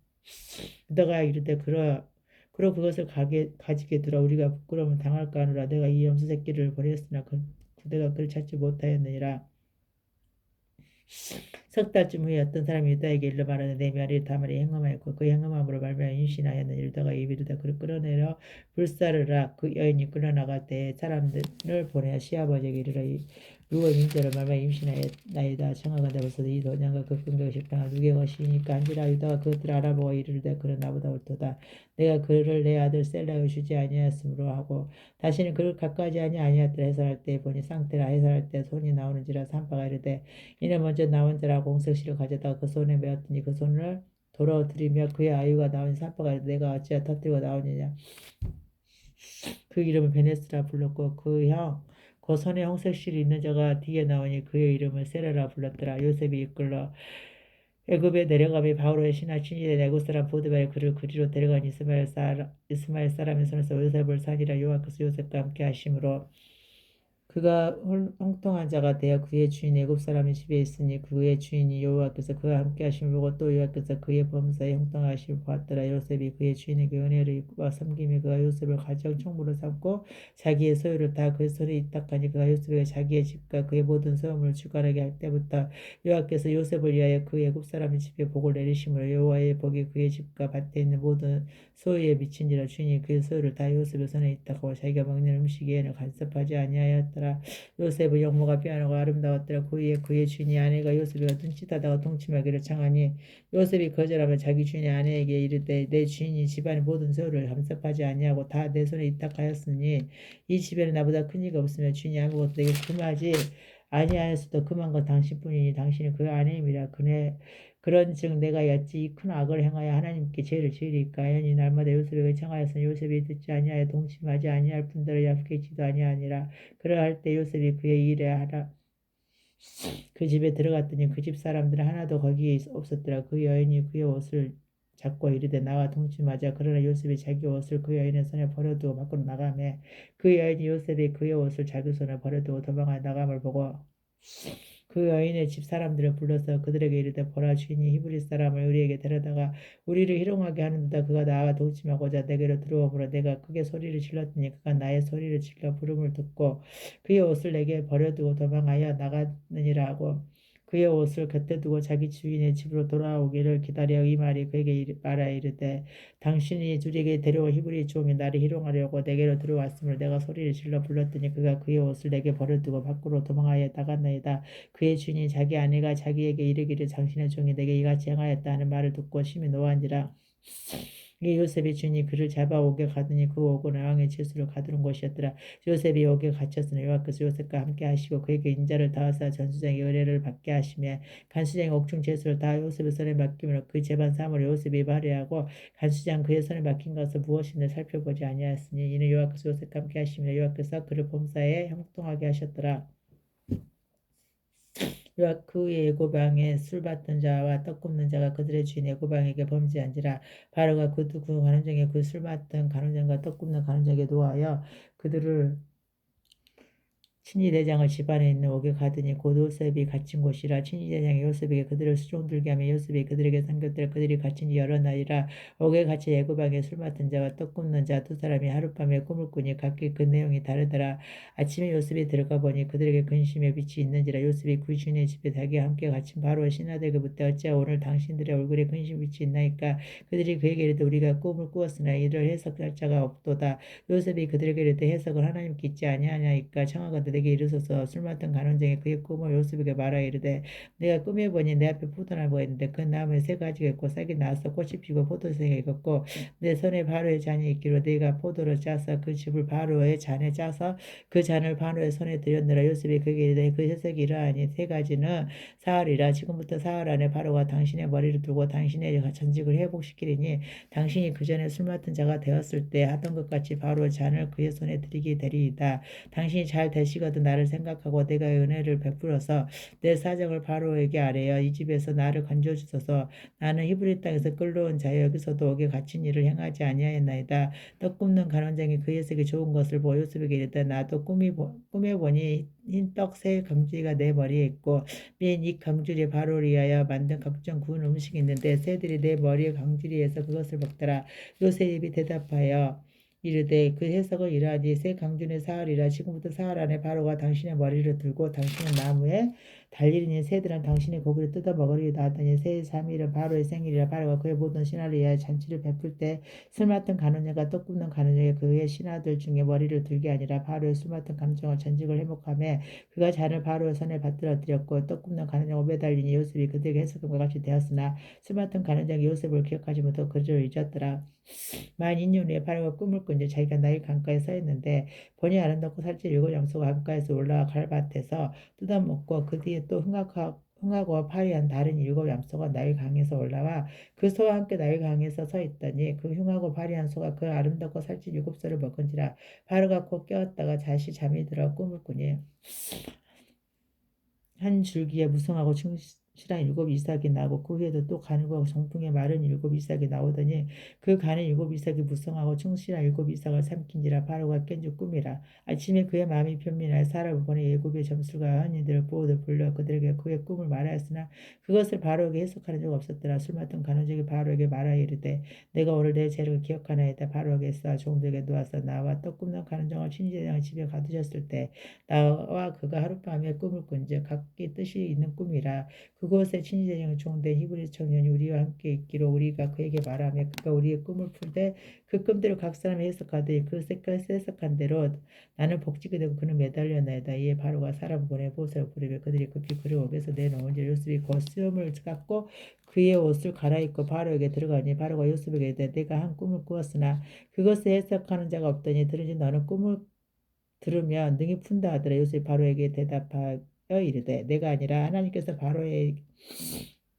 Speaker 1: 유다가 이르되 그러 그것을 가지게 들어 우리가 부끄러움을 당할까 하노라. 내가 이 염소 새끼를 버렸으나 그대가 그를 찾지 못하였느니라. 석 달쯤 후에 어떤 사람이 유다에게 일러 말하되 내 며느리 다말이 행음하였고 그 행음함으로 말미암아 임신하였느니. 유다가 이르되 그를 끌어내려 불사르라. 그 여인이 끌어나갈 때 사람들을 보내 시아버지에게 이르러 누가 임자를 말미암아 임신하였나이다. 청하건대 벌써 이 도장과 그 끈격이 십방아 누구의 것이니까 한지라. 유다가 그것들을 알아보고 이르되 그는 나보다 옳도다. 내가 그를 내 아들 셀라에 주지 아니하였으므로 하고 다시는 그를 갖가지 아니하였더라. 해산할 때 보니 쌍태라. 해산할 때 손이 나오는지라. 산바가 이르되 이는 먼저 나온 자라. 공석실을 가져다가 그 손에 메었더니 그 손을 돌아들이며 그의 아유가 나오니 산바가 이르되 내가 어찌하여 터뜨리고 나오느냐. 그 이름을 베네스라 불렀고 그 손에 홍색실이 있는 자가 뒤에 나오니 그의 이름을 세라라 불렀더라. 요셉이 이끌러 애굽에 내려가며 바로의 신하 친위대 애굽 사람 보드발이 그를 그리로 데려간 이스마엘 사람의 손에서 요셉을 살리라. 여호와께서 요셉과 함께 하심으로 그가 형통한 자가 되어 그의 주인 애굽 사람의 집에 있으니 그의 주인이 여호와께서 그와 함께 하심을 보고 또 여호와께서 그의 범사에 형통하심을 보았더라. 요셉이 그의 주인에게 은혜를 입고 섬김에 그가 요셉을 가정 총무로 삼고 자기의 소유를 다 그 손에 입탁하니 그가 요셉에게 자기의 집과 그의 모든 소유물을 주관하게 할 때부터 여호와께서 요셉을 위하여 그 애굽 사람의 집에 복을 내리심으로 여호와의 복이 그의 집과 밭에 있는 모든 소유에 미친지라. 주인이 그의 소유를 다 요셉의 손에 입탁하고 자기가 먹는 음식에는 간섭하지 아니하였더라. 요셉의 영모가 빼어나고 아름다웠더라. 그 후에 그의 주인이 아내가 요셉이가 눈짓하다가 동침하기를 청하니 요셉이 거절하며 자기 주인의 아내에게 이르되 내 주인이 집안의 모든 소유를 간섭하지 아니하고 다 내 손에 입탁하였으니 이 집에는 나보다 큰 이가 없으며 주인이 아무것도 내게 금하지 아니하였어도 금한 건 당신뿐이니 당신이 그 아내임이라. 그런즉 내가 어찌 이 큰 악을 행하여 하나님께 죄를 지으리까. 하니 날마다 요셉에게 청하였으니 요셉이 듣지 아니하여 동침하지 아니할 뿐더러 약속했지도 아니하니라. 그러할 때 요셉이 그의 일에 하라 그 집에 들어갔더니 그 집 사람들은 하나도 거기에 없었더라. 그 여인이 그의 옷을 잡고 이르되 나와 동침하자. 그러나 요셉이 자기 옷을 그 여인의 손에 버려두고 밖으로 나가매 그 여인이 요셉이 그의 옷을 자기 손에 버려두고 도망하여 나감을 보고 그 여인의 집 사람들을 불러서 그들에게 이르되 보라 주인이 히브리 사람을 우리에게 데려다가 우리를 희롱하게 하는도다. 그가 나와 동침하고자 내게로 들어오므로 내가 크게 소리를 질렀더니 그가 나의 소리를 질러 부름을 듣고 그의 옷을 내게 버려두고 도망하여 나가느니라 하고 그의 옷을 곁에 두고 자기 주인의 집으로 돌아오기를 기다려. 이 말이 그에게 말하 이르되 당신이 우리에게 데려온 히브리 종이 나를 희롱하려고 내게로 들어왔으므로 내가 소리를 질러 불렀더니 그가 그의 옷을 내게 버려두고 밖으로 도망하여 나갔나이다. 그의 주인이 자기 아내가 자기에게 이르기를 당신의 종이 내게 이같이 행하였다 하는 말을 듣고 심히 노한지라. 이 요셉의 주인이 그를 잡아 옥에 가더니 그 옥은 왕의 죄수를 가두는 곳이었더라. 요셉이 옥에 갇혔으나 여호와께서 요셉과 함께 하시고 그에게 인자를 다하사 전수장의 의뢰를 받게 하시며 간수장의 옥중 죄수를 다 요셉의 손에 맡기므로 그 재반 사물을 요셉이 발휘하고 간수장 그의 손에 맡긴 것을 무엇인지 살펴보지 아니하였으니 이는 여호와께서 요셉과 함께 하시며 여호와께서 그를 범사에 형통하게 하셨더라. 그 후에 애고방에 술 받던 자와 떡 굽는 자가 그들의 주인 애고방에게 범죄한지라. 바로가 그 간원장에 그 술 받던 간원장과 떡 굽는 간원장에게 노하여 그들을 친위 대장을 집안에 있는 옥에 가더니 곧 요셉이 갇힌 곳이라. 친위 대장이 요셉에게 그들을 수종들게 하며 요셉이 그들에게 삼켰더라. 그들이 갇힌 지 여러 날이라. 옥에 갇힌 애굽왕의 술 맡은 자와 떡 굽는 자 두 사람이 하룻밤에 꿈을 꾸니 각기 그 내용이 다르더라. 아침에 요셉이 들어가 보니 그들에게 근심의 빛이 있는지라. 요셉이 그 주인의 집에 자기와 함께 갇힌 바로의 신하들에게 묻되 어찌하여 오늘 당신들의 얼굴에 근심 빛이 있나이까. 그들이 그에게 이르되 우리가 꿈을 꾸었으나 이를 해석할 자가 없도다. 요셉이 그들에게 이르되 해석을 하나님께 있지 아니하냐이까. 청하건대 내게 이르소서. 술 맡은 간원장이 그의 꿈을 요셉에게 말하여 이르되 내가 꿈에 보니 내 앞에 포도나무가 보였는데 그 나무에 새 가지가 있고 싹이 나서 꽃이 피고 포도새가 익었고 내 손에 바로의 잔이 있기로 내가 포도를 짜서 그 즙을 바로의 잔에 짜서 그 잔을 바로의 손에 들였느라. 요셉이 그에게 이르되 그 해석이 이러하니 새 가지는 사흘이라. 지금부터 사흘 안에 바로가 당신의 머리를 두고 당신의 전직을 회복시키리니 당신이 그 전에 술 맡은 자가 되었을 때 하던 것 같이 바로 잔을 그의 손에 드리게 되리이다. 당신이 잘 되시거든 나를 생각하고 내가 은혜를 베풀어서 내 사정을 바로에게 아뢰어 이 집에서 나를 건져 주소서. 나는 히브리 땅에서 끌려온 자여 여기서도 옥에 갇힌 일을 행하지 아니하였나이다. 떡 굽는 간원장이 그 해석이 좋은 것을 보고 요셉에게 이르되 나도 꿈에 보니 흰 떡 세 강주리가 내 머리에 있고 맨 이 강주리 바로를 위하여 만든 각종 구운 음식이 있는데 새들이 내 머리의 강주리에서 그것을 먹더라. 요셉이 대답하여 이르되 그 해석을 이러하니 새 강준의 사흘이라. 지금부터 사흘 안에 바로가 당신의 머리를 들고 당신의 나무에 달리니 새들은 당신의 고기를 뜯어 먹으리이다 하더니 새 3일은 바로의 생일이라. 바로가 그의 모든 신하를 위하여 잔치를 베풀 때 술 맡은 간원녀가 떡 굽는 간원녀에게 그의 신하들 중에 머리를 들게 아니라 바로의 술 맡은 간원녀가 전직을 회복하며 그가 잔을 바로의 손에 받들어 드렸고 떡 굽는 간원녀가 오에 달리니 요셉이 그들에게 해석함과 같이 되었으나 술 맡은 간원녀가 요셉을 기억하지 못하고 그를 잊었더라. 만 2년 후에 바로가 꿈을 꾼 지 자기가 나일 강가에 서 있는데 보니 아름답고 살찐 일곱 염소가 강가에서 올라와 갈밭에서 뜯어먹고 그 뒤에 또 흥하고 파리한 다른 일곱 염소가 나일 강에서 올라와 그 소와 함께 나일 강에서 서 있더니 그 흉하고 파리한 소가 그 아름답고 살찐 일곱 소를 먹은지라. 바로가 곧 깨었다가 다시 잠이 들어 꿈을 꾸니 한 줄기에 무성하고 충실한 일곱 이삭이 나고 그 후에도 또 가늘고 정풍에 마른 일곱 이삭이 나오더니 그 가는 일곱 이삭이 무성하고 충실한 일곱 이삭을 삼킨지라. 바로가 깬 줄 꿈이라. 아침에 그의 마음이 편민하여 사람을 보내 예굽의 점술과 환인들을 보호들 불러 그들에게 그의 꿈을 말하였으나 그것을 바로에게 해석하는 적 없었더라. 술 맡은 간원적이 바로에게 말하여 이르되 내가 오늘 내 죄를 기억하나이다. 바로에게서 종들에게 놓아서 나와 떡 굽는 간원장을 친지대장 집에 가두셨을 때 나와 그가 하룻밤에 꿈을 꾼즉 각기 뜻이 있는 꿈이라. 그곳에 친지대장 종된 히브리 청년이 우리와 함께 있기로 우리가 그에게 말하며 그가 우리의 꿈을 풀되 그 꿈대로 각 사람이 해석하되 그 색깔 해석한 대로 나는 복지게 되고 그는 매달려나이다. 이에 바로가 사람 보내 보세요 부르며 그들이 급히 그를 옥에서 내놓은지 요셉이 곧 수염을 깎고 그의 옷을 갈아입고 바로에게 들어가니 바로가 요셉에게 이르되 내가 한 꿈을 꾸었으나 그것을 해석하는 자가 없더니 들은지 너는 꿈을 들으면 능히 푼다 하더라. 요셉이 바로에게 대답하여 이르되 내가 아니라 하나님께서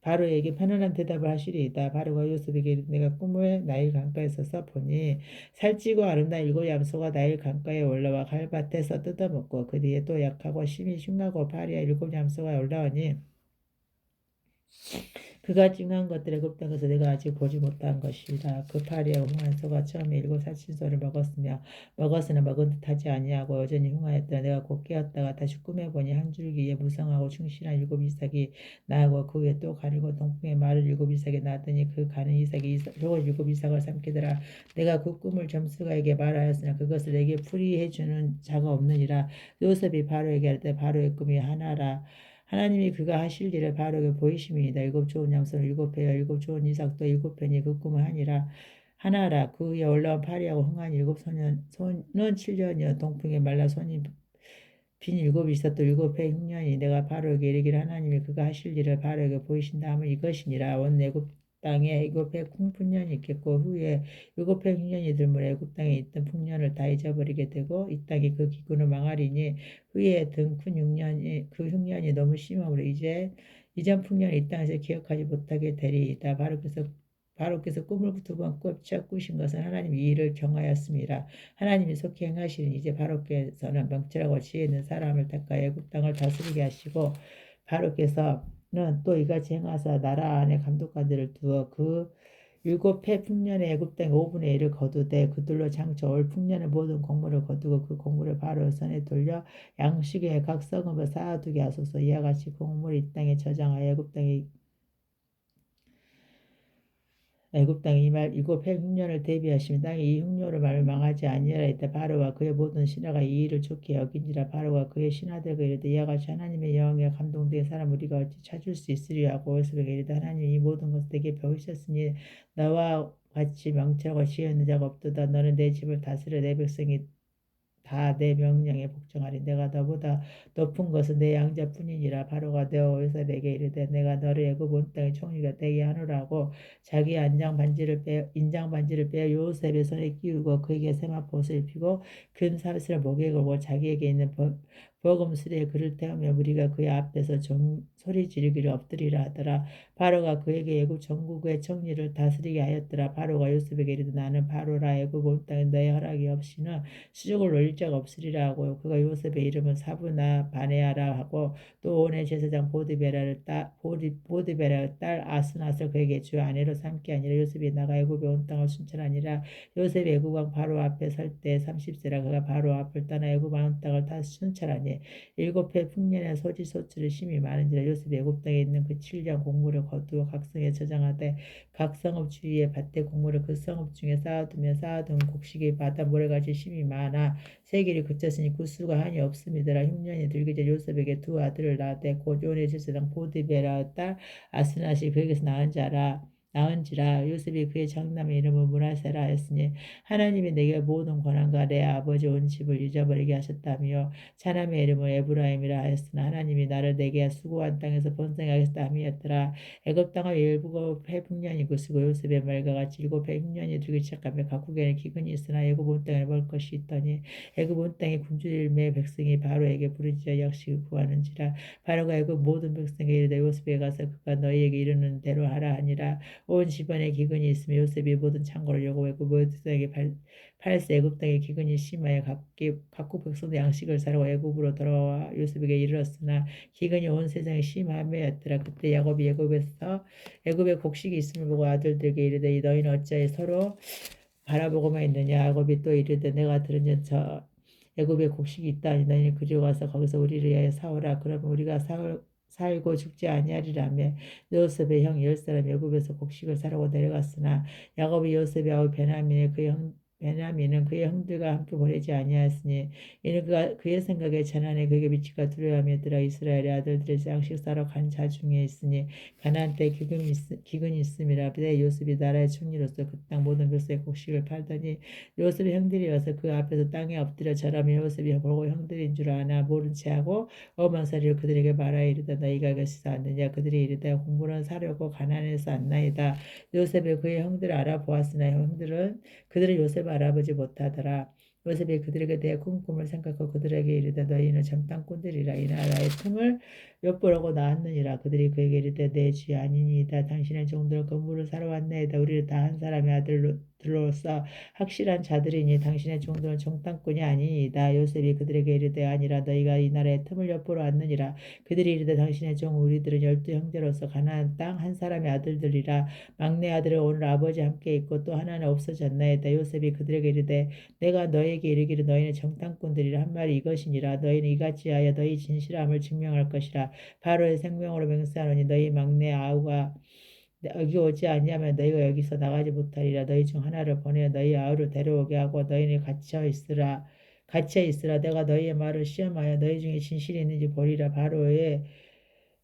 Speaker 1: 바로에게 편안한 대답을 하시리이다. 바로가 요셉에게 이르되 내가 꿈을 나일 강가에 서서 보니 살찌고 아름다운 일곱 염소가 나일 강가에 올라와 갈밭에서 뜯어먹고 그 뒤에 또 약하고 심히 흉하고 파리한 일곱 염소가 올라오니 그가 증한 것들의 급당에서 내가 아직 보지 못한 것이라. 그 파리와 흉한 소가 처음에 일곱 살찐소를 먹었으나 먹은 듯하지 아니하고 여전히 흉하였더라. 내가 곧 깨었다가 다시 꿈에 보니 한 줄기에 무성하고 충실한 일곱 이삭이 나고 그 위에 또 가늘고 동풍에 마를 일곱 이삭이 나더니 그 가는 이삭이 저걸 일곱 이삭을 삼키더라. 내가 그 꿈을 점수가에게 말하였으나 그것을 내게 풀이해 주는 자가 없느니라. 요셉이 바로에게 할 때 바로의 꿈이 하나라. 하나님이 그가 하실 일을 바로에게 보이심이니이다. 일곱 좋은 양손을 일곱 회여 일곱 좋은 이삭도 일곱 편이 그 꿈을 하니라. 하나라. 그 위에 올라온 파리하고 흥한 일곱 손은 7년이여 동풍에 말라 손이 빈 일곱 있었도 일곱 해 흉년이. 내가 바로에게 이르기를 하나님이 그가 하실 일을 바로에게 보이신다 하면 이것이니라. 온 애굽 땅에 일곱 해 풍년이 있겠고 후에 일곱 해 흉년이 들므로 애굽 땅에 있던 풍년을 다 잊어버리게 되고 이 땅이 그 기근을 망하리니 후에 든 큰 흉년이 그 흉년이 너무 심함으로 이제 이전 풍년을 이 땅에서 기억하지 못하게 되리이다. 바로께서 꿈을 두 번 꾸신 것은 하나님이 이 일을 정하였습니다. 하나님이 속히 행하시는 이제 바로께서는 명철하고 지혜 있는 사람을 택하여 애굽 땅을 다스리게 하시고 바로께서는 또 이같이 행하사 나라 안에 감독관들을 두어 그 일곱 해 풍년의 애굽 땅의 5분의 1을 거두되 그들로 장차 올 풍년의 모든 곡물을 거두고 그 곡물을 바로 손에 돌려 양식에 각 썩음을 쌓아두게 하소서. 이와 같이 그 곡물이 이 땅에 저장하여 애굽 땅에 이말 일곱 해 흉년을 대비하시며 땅이 이 흉년으로 말을 망하지 아니하라 했다. 바로와 그의 모든 신하가 이 일을 좋게 여긴지라. 바로와 그의 신하들과 이르되 이와 같이 하나님의 영에 감동된 사람 우리가 어찌 찾을 수 있으리요 하고 요셉에게 이르되 하나님이 이 모든 것을 내게 배우셨으니 나와 같이 명철하고 지혜 있는 자가 없도다. 너는 내 집을 다스려 내 백성이 다 내 명령에 복종하리. 내가 너보다 높은 것은 내 양자뿐이니라. 바로가 되어 요셉에게 이르되 내가 너를 애굽 온 땅의 총리가 되게 하노라 하고 자기의 인장 반지를 빼어 요셉의 손에 끼우고 그에게 세마포 옷을 입히고 금 사슬을 목에 걸고 자기에게 있는 버금수레에 그를 태우며 우리가 그의 앞에서 소리 지르기를 엎드리라 하더라. 바로가 그에게 애굽 전국의 청리를 다스리게 하였더라. 바로가 요셉에게 이르되 나는 바로라. 애굽 온 땅에 너의 허락이 없이는 수족을 올릴 자가 없으리라 하고 그가 요셉의 이름은 사브나 바네아라 하고 또 온의 제사장 보디베라의 딸 아스낫을 그에게 주 아내로 삼게 아니라 요셉이 나가 애굽에 온 땅을 순찰하니라. 요셉이 애굽 왕 바로 앞에 설 때 30세라. 그가 바로 앞을 떠나 애굽 온 땅을 다시 순찰하니 일곱 해 풍년의 소지소출이 심히 많은지라. 요셉이 애굽 땅에 있는 그 7년 곡물을 거두어 각 성에 저장하되 각 성읍 주위에 밭에 곡물을 그 성읍 중에 쌓아두며 쌓아둔 곡식이 바다 모래같이 심히 많아 세길이 그쳤으니 그 수가 한이 없음이더라. 흉년이 들기 전 요셉에게 두 아들을 낳되 곧 요네 제사장 보디베라 딸 아스낫이 그에게서 낳은지라. 요셉이 그의 장남의 이름을 므낫세라 하였으니 하나님이 내게 모든 권한과 내 아버지 온 집을 잊어버리게 하셨다며 차남의 이름을 에브라임이라 하였으나 하나님이 나를 내게 수고한 땅에서 번성하게 하셨다 함이었더라. 애굽 땅의 일곱 해 풍년이 그치고 요셉의 말과 같이 일곱 해 흉년이 들기 시작하며 각국에는 기근이 있으나 애굽 온 땅에 먹을 것이 있더니 애굽 온 땅의 굶주림의 백성이 바로에게 부르짖어 양식을 구하는지라. 바로가 애굽 모든 백성에게 이르되 요셉에 가서 그가 너희에게 이르는 대로 하라 하니라. 온 집안에 기근이 있으며 요셉이 모든 창고를 여호와의 모든 백성에게 팔세. 애굽 땅에 기근이 심하여 각국 백성도 양식을 사려고 애굽으로 돌아와 요셉에게 이르렀으나 기근이 온 세상에 심하매였더라. 그때 야곱이 애굽에 곡식이 있음을 보고 아들들에게 이르되 너희는 어찌하여 서로 바라보고만 있느냐. 야곱이 또 이르되 내가 들은 저 애굽에 곡식이 있다니 너희는 그리로 가서 거기서 우리를 위하여 사오라. 그러면 우리가 살고 죽지 아니하리라며 요셉의 형 10사람이 애굽에서 곡식을 사려고 내려갔으나 야곱이 요셉의 아우 베냐민은 그의 형들과 함께 보내지 아니하였으니 이는 그의 생각에 가난에 그에게 미치가 두려워함이었더라. 이스라엘의 아들들의 양식 사러 간 자 중에 있으니 가나안 때 기근이 있음이라. 그때 요셉이 나라의 총리로서 그 땅 모든 백성의 곡식을 팔더니 요셉의 형들이 와서 그 앞에서 땅에 엎드려 절하며 요셉이 보고 형들인 줄 아나 모른 체하고 엄한 소리를 그들에게 말하여 이르다 너희가 이것이 왔느냐. 그들이 이르되 곡물은 사려고 가나안에서 왔나이다. 요셉이 그의 형들을 알아보았으나 그들은 요셉을 알아보지 못하더라. 요셉이 그들에게 대해 꿈을 생각하고 그들에게 이르되 너희는 잠깐꾼들이라. 이 나라의 틈을 엿보려고 나왔느니라. 그들이 그에게 이르되 내 주 아니니이다. 당신의 종들은 건물을 사러 왔나이다. 우리를 다 한 사람의 아들로서 확실한 자들이니 당신의 종들은 정탐꾼이 아니이다. 요셉이 그들에게 이르되 아니라 너희가 이 나라의 틈을 엿보러 왔느니라. 그들이 이르되 당신의 종 우리들은 12형제로서 가나안 땅 한 사람의 아들들이라. 막내 아들은 오늘 아버지와 함께 있고 또 하나는 없어졌나이다. 요셉이 그들에게 이르되 내가 너희에게 이르기를 너희는 정탐꾼들이라 한 말이 이것이니라. 너희는 이같이 하여 너희 진실함을 증명할 것이라. 바로의 생명으로 맹세하노니 너희 막내 아우가 여기 오지 아니하면 너희가 여기서 나가지 못하리라. 너희 중 하나를 보내어 너희 아우를 데려오게 하고 너희는 갇혀 있으라. 내가 너희의 말을 시험하여 너희 중에 진실이 있는지 보리라. 바로의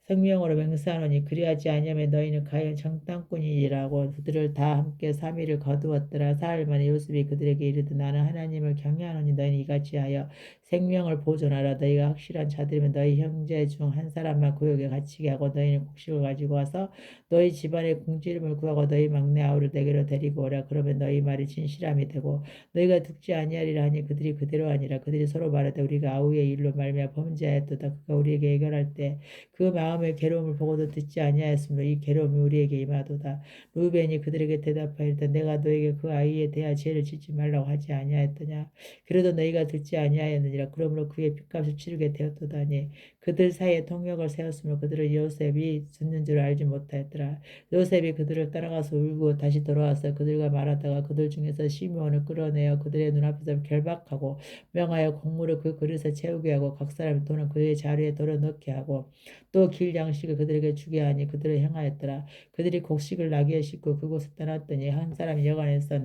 Speaker 1: 생명으로 맹세하노니 그리하지 아니하면 너희는 과연 정탐꾼이라고 그들을 다 함께 3일을 거두었더라. 사흘 만에 요셉이 그들에게 이르되 나는 하나님을 경외하노니 너희는 이같이 하여 생명을 보존하라. 너희가 확실한 자들이면 너희 형제 중 한 사람만 구역에 갇히게 하고 너희는 곡식을 가지고 와서 너희 집안의 궁지름을 구하고 너희 막내 아우를 내게로 데리고 오라. 그러면 너희 말이 진실함이 되고 너희가 듣지 아니하리라 하니 그들이 그대로 하니라. 그들이 서로 말하되 우리가 아우의 일로 말미암아 범죄하였도다. 그가 우리에게 해결할 때 그 마음의 괴로움을 보고도 듣지 아니하였으므로 이 괴로움이 우리에게 임하도다. 루벤이 그들에게 대답하였다. 내가 너에게 그 아이에 대하여 죄를 짓지 말라고 하지 아니하였더냐. 그래도 너희가 듣지 아니하였느니라. 그러므로 그의 핏값을 치르게 되었도다니. 그들 사이에 통역을 세웠으며 그들은 요셉이 죽는 줄 알지 못하였더라. 요셉이 그들을 따라가서 울고 다시 돌아와서 그들과 말하다가 그들 중에서 시므온을 끌어내어 그들의 눈앞에서 결박하고 명하여 곡물을 그 그릇에 채우게 하고 각 사람의 돈은 그의 자리에 돌려넣게 하고 또 길 양식을 그들에게 주게 하니 그들을 행하였더라. 그들이 곡식을 나귀에 싣고 그곳에 떠났더니 한 사람이 여관에서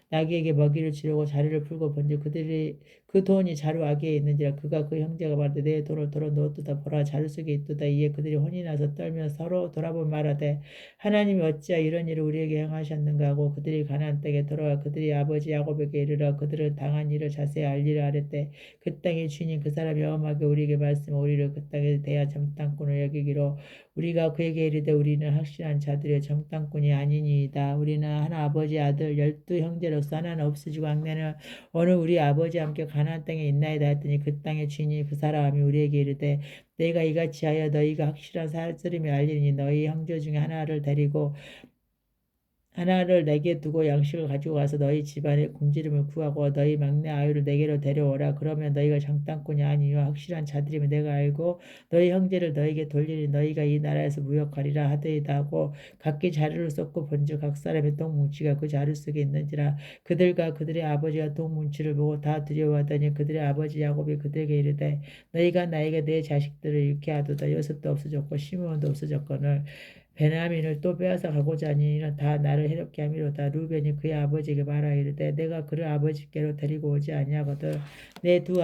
Speaker 1: 나귀에게 먹이를 주려고 자리를 풀고 본즉 그들이 그 돈이 자루 아귀에 있는지라 그가 그 형제가 말하되 내 돈을 덜어 넣었도다 보라 자루 속에 있도다. 이에 그들이 혼이 나서 떨며 서로 돌아보며 말하되 하나님이 어찌하여 이런 일을 우리에게 행하셨는가 하고 그들이 가나안 땅에 돌아와 그들이 아버지 야곱에게 이르러 그들을 당한 일을 자세히 알리라 하랬되 그 땅의 주인인 그 사람이 엄하게 우리에게 말씀하 우리를 그 땅에 대하 정탐꾼을 여기기로 우리가 그에게 이르되 우리는 확실한 자들의 정탐꾼이 아니니이다. 우리는 하나 아버지 아들 12형제로서 하나는 없어지고 막내는 오늘 우리 아버지와 함께 가나안 땅에 있나이다 했더니 그 땅의 주인이 그 사람이 우리에게 이르되 내가 이같이 하여 너희가 확실한 사슬임을 알리니 너희 형제 중에 하나를 내게 두고 양식을 가지고 가서 너희 집안의 굶주림을 구하고 너희 막내 아이를 내게로 데려오라. 그러면 너희가 장단꾼이 아니요 확실한 자들이면 내가 알고 너희 형제를 너희에게 돌리니 너희가 이 나라에서 무역하리라 하더이다 하고 각기 자루를 쏟고 본즉 각 사람의 똥뭉치가 그 자루 속에 있는지라. 그들과 그들의 아버지가 똥뭉치를 보고 다 두려워하더니 그들의 아버지 야곱이 그들에게 이르되 너희가 나에게 내 자식들을 잃게 하도다. 요셉도 없어졌고 시므온도 없어졌거늘 베냐민을 또 빼앗아 가고자 하니 이는 다 나를 해롭게 함이로다. 루벤이 그의 아버지에게 말하여 이르되 내가 그를 아버지께로 데리고 오지 아니하거든 내 두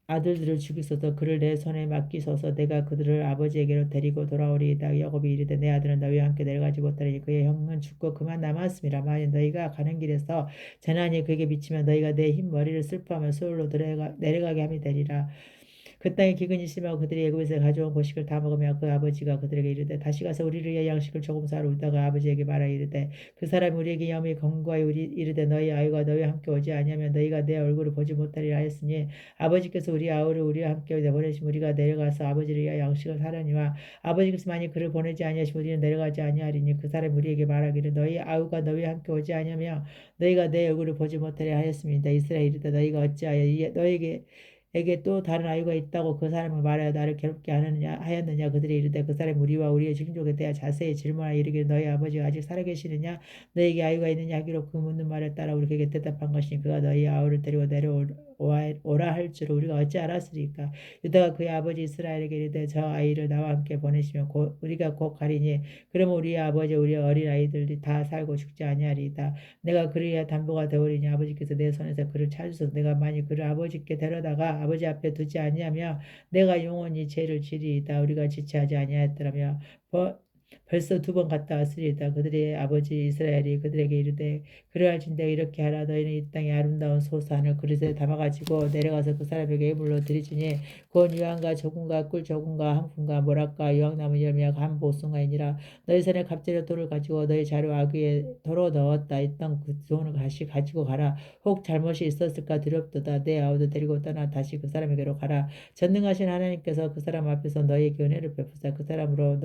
Speaker 1: 아들들을 죽이소서. 그를 내 손에 맡기소서. 내가 그들을 아버지에게로 데리고 돌아오리이다. 야곱이 이르되 내 아들은 너희와 함께 내려가지 못하리니 그의 형은 죽고 그만 남았음이라. 만일 너희가 가는 길에서 재난이 그에게 미치면 너희가 내 흰 머리를 슬퍼하며 수월로 내려가게 함이 되리라. 그 땅에 기근이 심하고 그들이 애굽에서 가져온 곡식을 다 먹으며 그 아버지가 그들에게 이르되 다시 가서 우리를 위하여 양식을 조금 사러 오다가 아버지에게 말하여 이르되 그 사람이 우리에게 염히 권고하여 이르되 너희 아이가 너희와 함께 오지 아니하면 너희가 내 얼굴을 보지 못하리라 하였으니 아버지께서 우리 아우를 우리와 함께 내보내시면 우리가 내려가서 아버지를 위하여 양식을 사려니와 아버지께서 만일 그를 보내지 아니하시면 우리는 내려가지 아니하리니 그 사람이 우리에게 말하기를 너희 아우가 너희와 함께 오지 아니하며 너희가 내 얼굴을 보지 못하리라 하였습니다. 이스라엘이 이르되 너희가 어찌하여 너희에게 또 다른 아이가 있다고 그 사람을 말하여 나를 괴롭게 하였느냐. 그들이 이르되 그 사람이 우리와 우리의 친족에 대하여 자세히 질문하여 이르기를 너희 아버지가 아직 살아계시느냐 너희에게 아이가 있느냐 하기로 그 묻는 말에 따라 우리에게 대답한 것이니 그가 너희 아우를 데리고 내려오라 할 줄을 우리가 어찌 알았으리까. 유다가 그의 아버지 이스라엘에게 이르되 저 아이를 나와 함께 보내시면 우리가 곧 가리니 그러면 우리의 아버지 우리의 어린 아이들이 다 살고 죽지 아니하리이다. 내가 그를 위하여 담보가 되오리니 아버지께서 내 손에서 그를 찾으소서. 내가 만일 그를 아버지께 데려다가 아버지 앞에 두지 아니하며 내가 영원히 죄를 지리이다. 우리가 지체하지 아니하였더라며 벌써 2번 갔다 왔으리이다. 그들의 아버지 이스라엘이 그들에게 이르되 그러할진대 이렇게 하라. 너희는 이 땅의 아름다운 소산을 그릇에 담아가지고 내려가서 그 사람에게 예물로 드리지니 곧 유황과 조금과 꿀 조금과 한 푼과 모락과 유황나무 열매와 한 보송아이니라. 너희 손에 갑절의 돌을 가지고 너희 자루 아귀에 도로 넣었다 있던 그 돈을 다시 가지고 가라. 혹 잘못이 있었을까 두렵도다. 내 아우도 데리고 떠나 다시 그 사람에게로 가라. 전능하신 하나님께서 그 사람 앞에서 너희에게 은혜를 베푸사 그 사람으로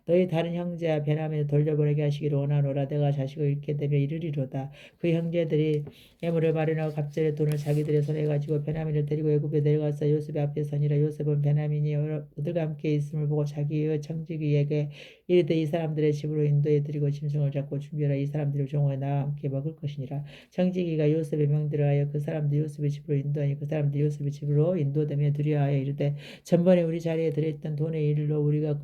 Speaker 1: 너희 다른 형제와 베냐민을 돌려보내게 하시기를 원하노라. 내가 자식을 잃게 되며 이르리로다. 그 형제들이 예물을 마련하고 갑절의 돈을 자기들의 손에 가지고 베냐민을 데리고 애굽에 내려가서 요셉의 앞에 서니라. 요셉은 베냐민이 그들과 함께 있음을 보고 자기의 청지기에게 이르되 이 사람들의 집으로 인도해 드리고 짐승을 잡고 준비하라. 이 사람들이 종을 나와 함께 먹을 것이니라. 청지기가 요셉의 명대로 하여 그 사람들 요셉의 집으로 인도하니 그 사람들이 요셉의 집으로 인도되며 두려워하여 이르되 전번에 우리 자리에 들어있던 돈의 일로 우리가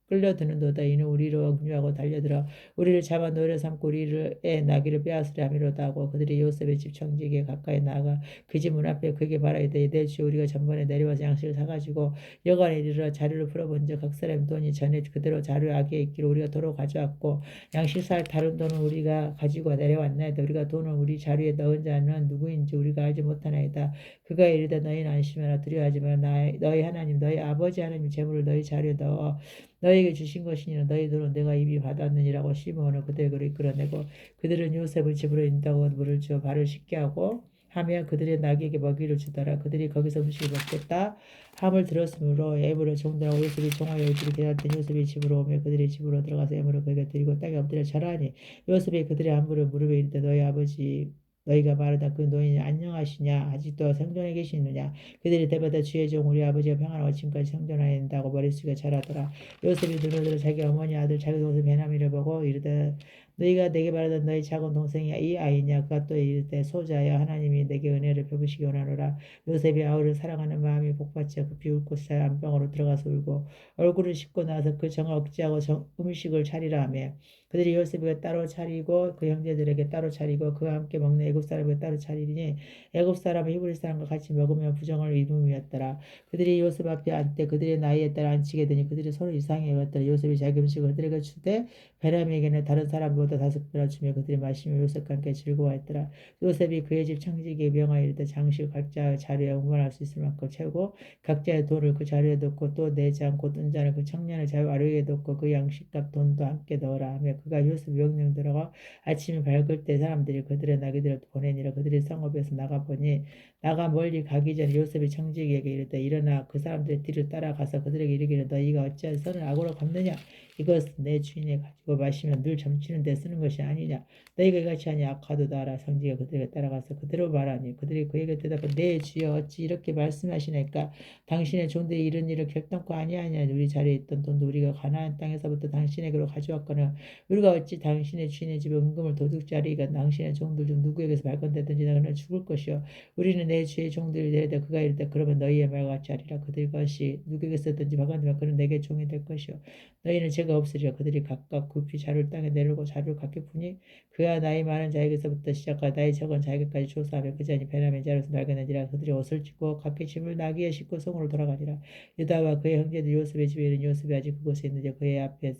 Speaker 1: 끌려드는도다. 이는 우리로 긍휼하고 달려들어 우리를 잡아 노려 삼고 우리의 나귀를 빼앗으려 함이로다 하고 그들이 요셉의 집 청지기에 가까이 나아가 그 집 문 앞에 그에게 말하되 내 주여 우리가 전번에 내려와서 양식을 사가지고 여관에 이르러 자루를 풀어본즉 각 사람 돈이 전에 그대로 자루 아귀에 있기로 우리가 도로 가져왔고 양식 살 다른 돈은 우리가 가지고 내려왔나이다. 우리가 돈을 우리 자루에 넣은 자는 누구인지 우리가 알지 못하나이다. 그가 이르되 너희는 안심하라. 두려워하지 마라. 너희 하나님 너희 아버지 하나님 재물을 너희 자루에 넣어 너희에게 주신 것이니라. 너희들은 내가 이미 받았느니라고 시므온을 그들에게로 이끌어내고 그들은 요셉을 집으로 인도하고 물을 주어 발을 씻게 하고 하며 그들의 나귀에게 먹이를 주더라. 그들이 거기서 음식을 먹겠다 함을 들었으므로 애물을 종들하고 요셉이 종하여 요셉이 기다렸던 요셉이 집으로 오며 그들이 집으로 들어가서 애물을 그에게 드리고 땅에 엎드려 절하니 요셉이 그들의 안부를 무릎에 이르되 너희 아버지 너희가 말하다 그 노인이 안녕하시냐 아직도 생존해 계시느냐. 그들이 대받아 주의 종 우리 아버지가 평안하고 지금까지 생존한다고 머릿속에 잘하더라. 요셉이 눈을 들어 자기 어머니 아들 자기 동생 베냐민을 보고 이르되 너희가 내게 말하던 너희 작은 동생이 이 아이냐. 그가 또 이르되 소자여 하나님이 내게 은혜를 베푸시기 원하노라. 요셉이 아우를 사랑하는 마음이 복받쳐 급히 울고 안방으로 들어가서 울고 얼굴을 씻고 나서 그 정을 억제하고 음식을 차리라 하며 그들이 요셉에게 따로 차리고 그 형제들에게 따로 차리고 그와 함께 먹는 애굽 사람에게 따로 차리니 애굽 사람은 히브리 사람과 같이 먹으며 부정을 입음이었더라. 그들이 요셉 앞에 앉되 그들의 나이에 따라 앉히게 되니 그들이 서로 이상히 여겼더라. 요셉이 자기 음식을 그들에게 주되 베냐민에게는 다른 사람보다 5배나 주며 그들이 마시며 요셉과 함께 즐거워했더라. 요셉이 그의 집 청지기에 명하여 이르되 장식 각자 자리에 응원할 수 있을 만큼 채우고 각자의 돈을 그 자리에 넣고 또 내장 곧 은잔을 그 청년의 자유 아래에 넣고 그 양식값 돈도 함께 넣으라 하며 그가 요셉 명령 들어가 아침이 밝을 때 사람들이 그들의 나귀들을 보내니라. 그들이 성읍에서 나가보니 나가 멀리 가기 전에 요셉이 청지기에게 이르되 일어나 그 사람들의 뒤를 따라가서 그들에게 이르기를 너희가 어찌하여 선을 악으로 갚느냐. 이것은 내 주인이 가지고 마시면 늘 점치는 데 쓰는 것이 아니냐. 너희가 이같이 하니 악하도다 하라. 성지가 그들에게 따라가서 그대로 말하니 그들이 그에게 대답하되 내 주여 어찌 이렇게 말씀하시나이까. 당신의 종들이 이런 일을 결단코 아니하냐. 우리 자리에 있던 돈도 우리가 가나안 땅에서부터 당신에게로 가져왔거늘 우리가 어찌 당신의 주인의 집에 은금을 도둑자리가 당신의 종들 중 누구에게서 발견되든지 너희는 죽을 것이요 우리는 내 주의 종들이 되되 그가 이르되 그러면 너희의 말과 같이 하리라. 그들 것이 누구에게서든지 발견되면 그는 내게 종이 될 것이요 너희는 죄가 없으리라. 그들이 각각 급히 자루를 땅에 내리고 자루를 각기 푸니 그야 나이 많은 자에게서부터 시작하여 나이 적은 자에게까지 조사하며 그 자니 베냐민 자루에서 발견하니라. 그들이 옷을 찢고 각기 짐을 나귀에 싣고 성으로 돌아가니라. 유다와 그의 형제들 요셉의 집에 이른 요셉이 아직 그곳에 있는데 그의 앞에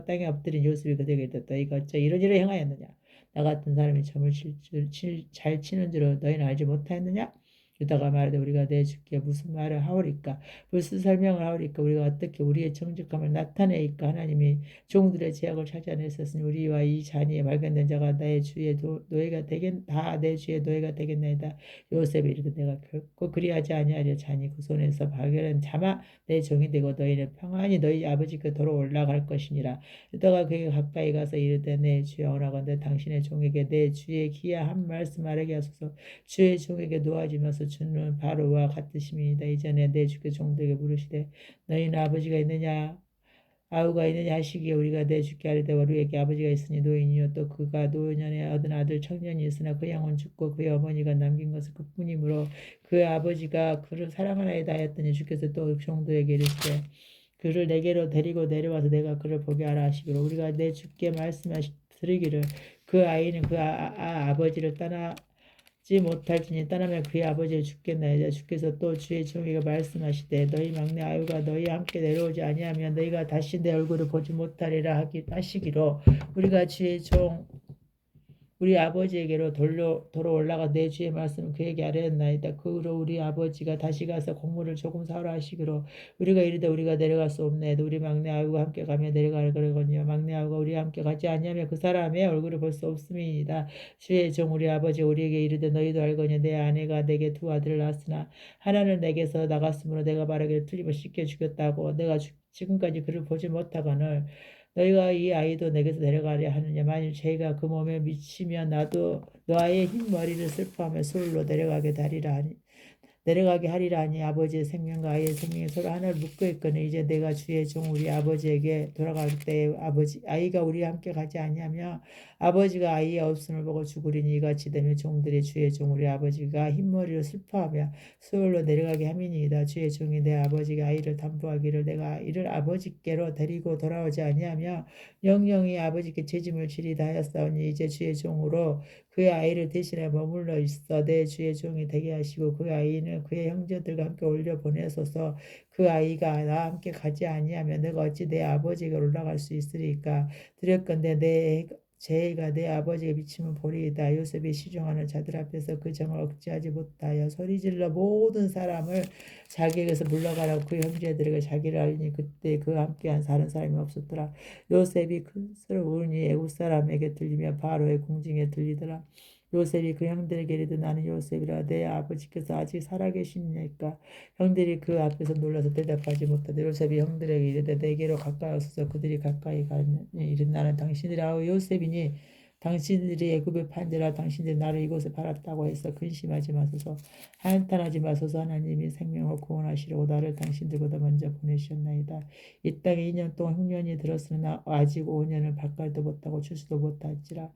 Speaker 1: 땅에 엎드린 요셉이 그들에게 이르되 너희가 어찌 이런 일을 행하였느냐. 나 같은 사람이 점을 잘 치는 줄을 너희는 알지 못하였느냐. 유다가 말하되 우리가 내 주께 무슨 말을 하오리까. 무슨 설명을 하오리까. 우리가 어떻게 우리의 정직함을 나타내이까. 하나님이 종들의 죄악을 찾아냈었으니 우리와 이 잔이에 발견된 자가 나의 주의 노예가 되겠 다 내 주의 노예가 되겠나이다. 요셉이 이르되 내가 결코 그리하지 아니하려. 잔이 그 손에서 발견한 자마 내 종이 되고 너희는 평안히 너희 아버지께 도로 올라갈 것이니라. 유다가 그에게 가까이 가서 이르되 내 주여 원하건대 당신의 종에게 내 주의 기이한 말씀 아뢰게 하소서. 주의 종에게 놓아지면서 주는 바로와 같으심이니이다. 이전에 내 주께 종들에게 물으시되 너희는 아버지가 있느냐 아우가 있느냐 하시기에 우리가 내 주께 아뢰되 우리에게 아버지가 있으니 노인이요 또 그가 노년에 얻은 아들 청년이 있으나 그 양은 죽고 그의 어머니가 남긴 것은 그뿐이므로 그의 아버지가 그를 사랑하나이다 하였더니 주께서 또 종들에게 이르시되 그를 내게로 데리고 내려와서 내가 그를 보게 하라 하시기로 우리가 내 주께 말씀하시기를 그 아이는 그 아버지를 떠나지 못할지니 떠나면 그의 아버지를 죽겠나이다. 주께서 또 주의 종에게 말씀하시되 너희 막내 아유가 너희와 함께 내려오지 아니하면 너희가 다시 내 얼굴을 보지 못하리라 하시기로 우리가 주의 종 우리 아버지에게로 도로 올라가 내 주의 말씀을 그에게 아뢰었나이다. 그 후로 우리 아버지가 다시 가서 곡물을 조금 사오라 하시기로 우리가 이르되 우리가 내려갈 수 없네도 우리 막내 아우가 함께 가며 내려가려거니와 막내 아우가 우리와 함께 가지 아니하면 그 사람의 얼굴을 볼 수 없음이니이다. 주의 종 우리 아버지 우리에게 이르되 너희도 알거니 내 아내가 내게 두 아들을 낳았으나 하나는 내게서 나갔으므로 내가 말하기를 틀림없이 씻겨 죽였다고 내가 지금까지 그를 보지 못하거늘 너희가 이 아이도 내게서 내려가려 하느냐. 만일 죄가 그 몸에 미치면 나도 너의 흰 머리를 슬퍼하며 수울로 내려가게 하리라 하니 아버지의 생명과 아이의 생명이 서로 하나를 묶고 있거늘 이제 내가 주의 종 우리 아버지에게 돌아갈 때 아이가 우리와 함께 가지 아니하며 아버지가 아이의 없음을 보고 죽으리니 이같이 되면 종들이 주의 종 우리 아버지가 흰머리로 슬퍼하며 수월로 내려가게 함이니이다. 주의 종이 내 아버지가 아이를 담보하기를 내가 이를 아버지께로 데리고 돌아오지 아니하며 영영이 아버지께 죄짐을 지리다 하였사오니 이제 주의 종으로 그의 아이를 대신해 머물러 있어 내 주의 종이 되게 하시고 그 아이는 그의 형제들과 함께 올려 보내소서. 그 아이가 나와 함께 가지 아니하면 내가 어찌 내 아버지에게 올라갈 수 있으리까. 두렵건대 내 죄가 내 아버지에게 미치면 보리이다. 요셉이 시종하는 자들 앞에서 그 정을 억제하지 못하여 소리질러 모든 사람을 자기에게서 물러가라고 그 형제들에게 자기를 알리니 그때 그와 함께한 다른 사람이 없었더라. 요셉이 큰 소리로 우니 애굽 사람에게 들리며 바로의 궁중에 들리더라. 요셉이 그 형들에게 이르되 나는 요셉이라 내 아버지께서 아직 살아계시니까. 형들이 그 앞에서 놀라서 대답하지 못하되 요셉이 형들에게 이르되 내게로 가까이 오소서. 그들이 가까이 가니 이른 나는 당신이라 요셉이니 당신들이 애굽의 판대라 당신들이 나를 이곳에 팔았다고 해서 근심하지 마소서. 한탄하지 마소서. 하나님이 생명을 구원하시려고 나를 당신들보다 먼저 보내셨나이다. 이 땅에 2년 동안 흉년이 들었으나 아직 5년을 바깔도 못하고 추수도 못할지라.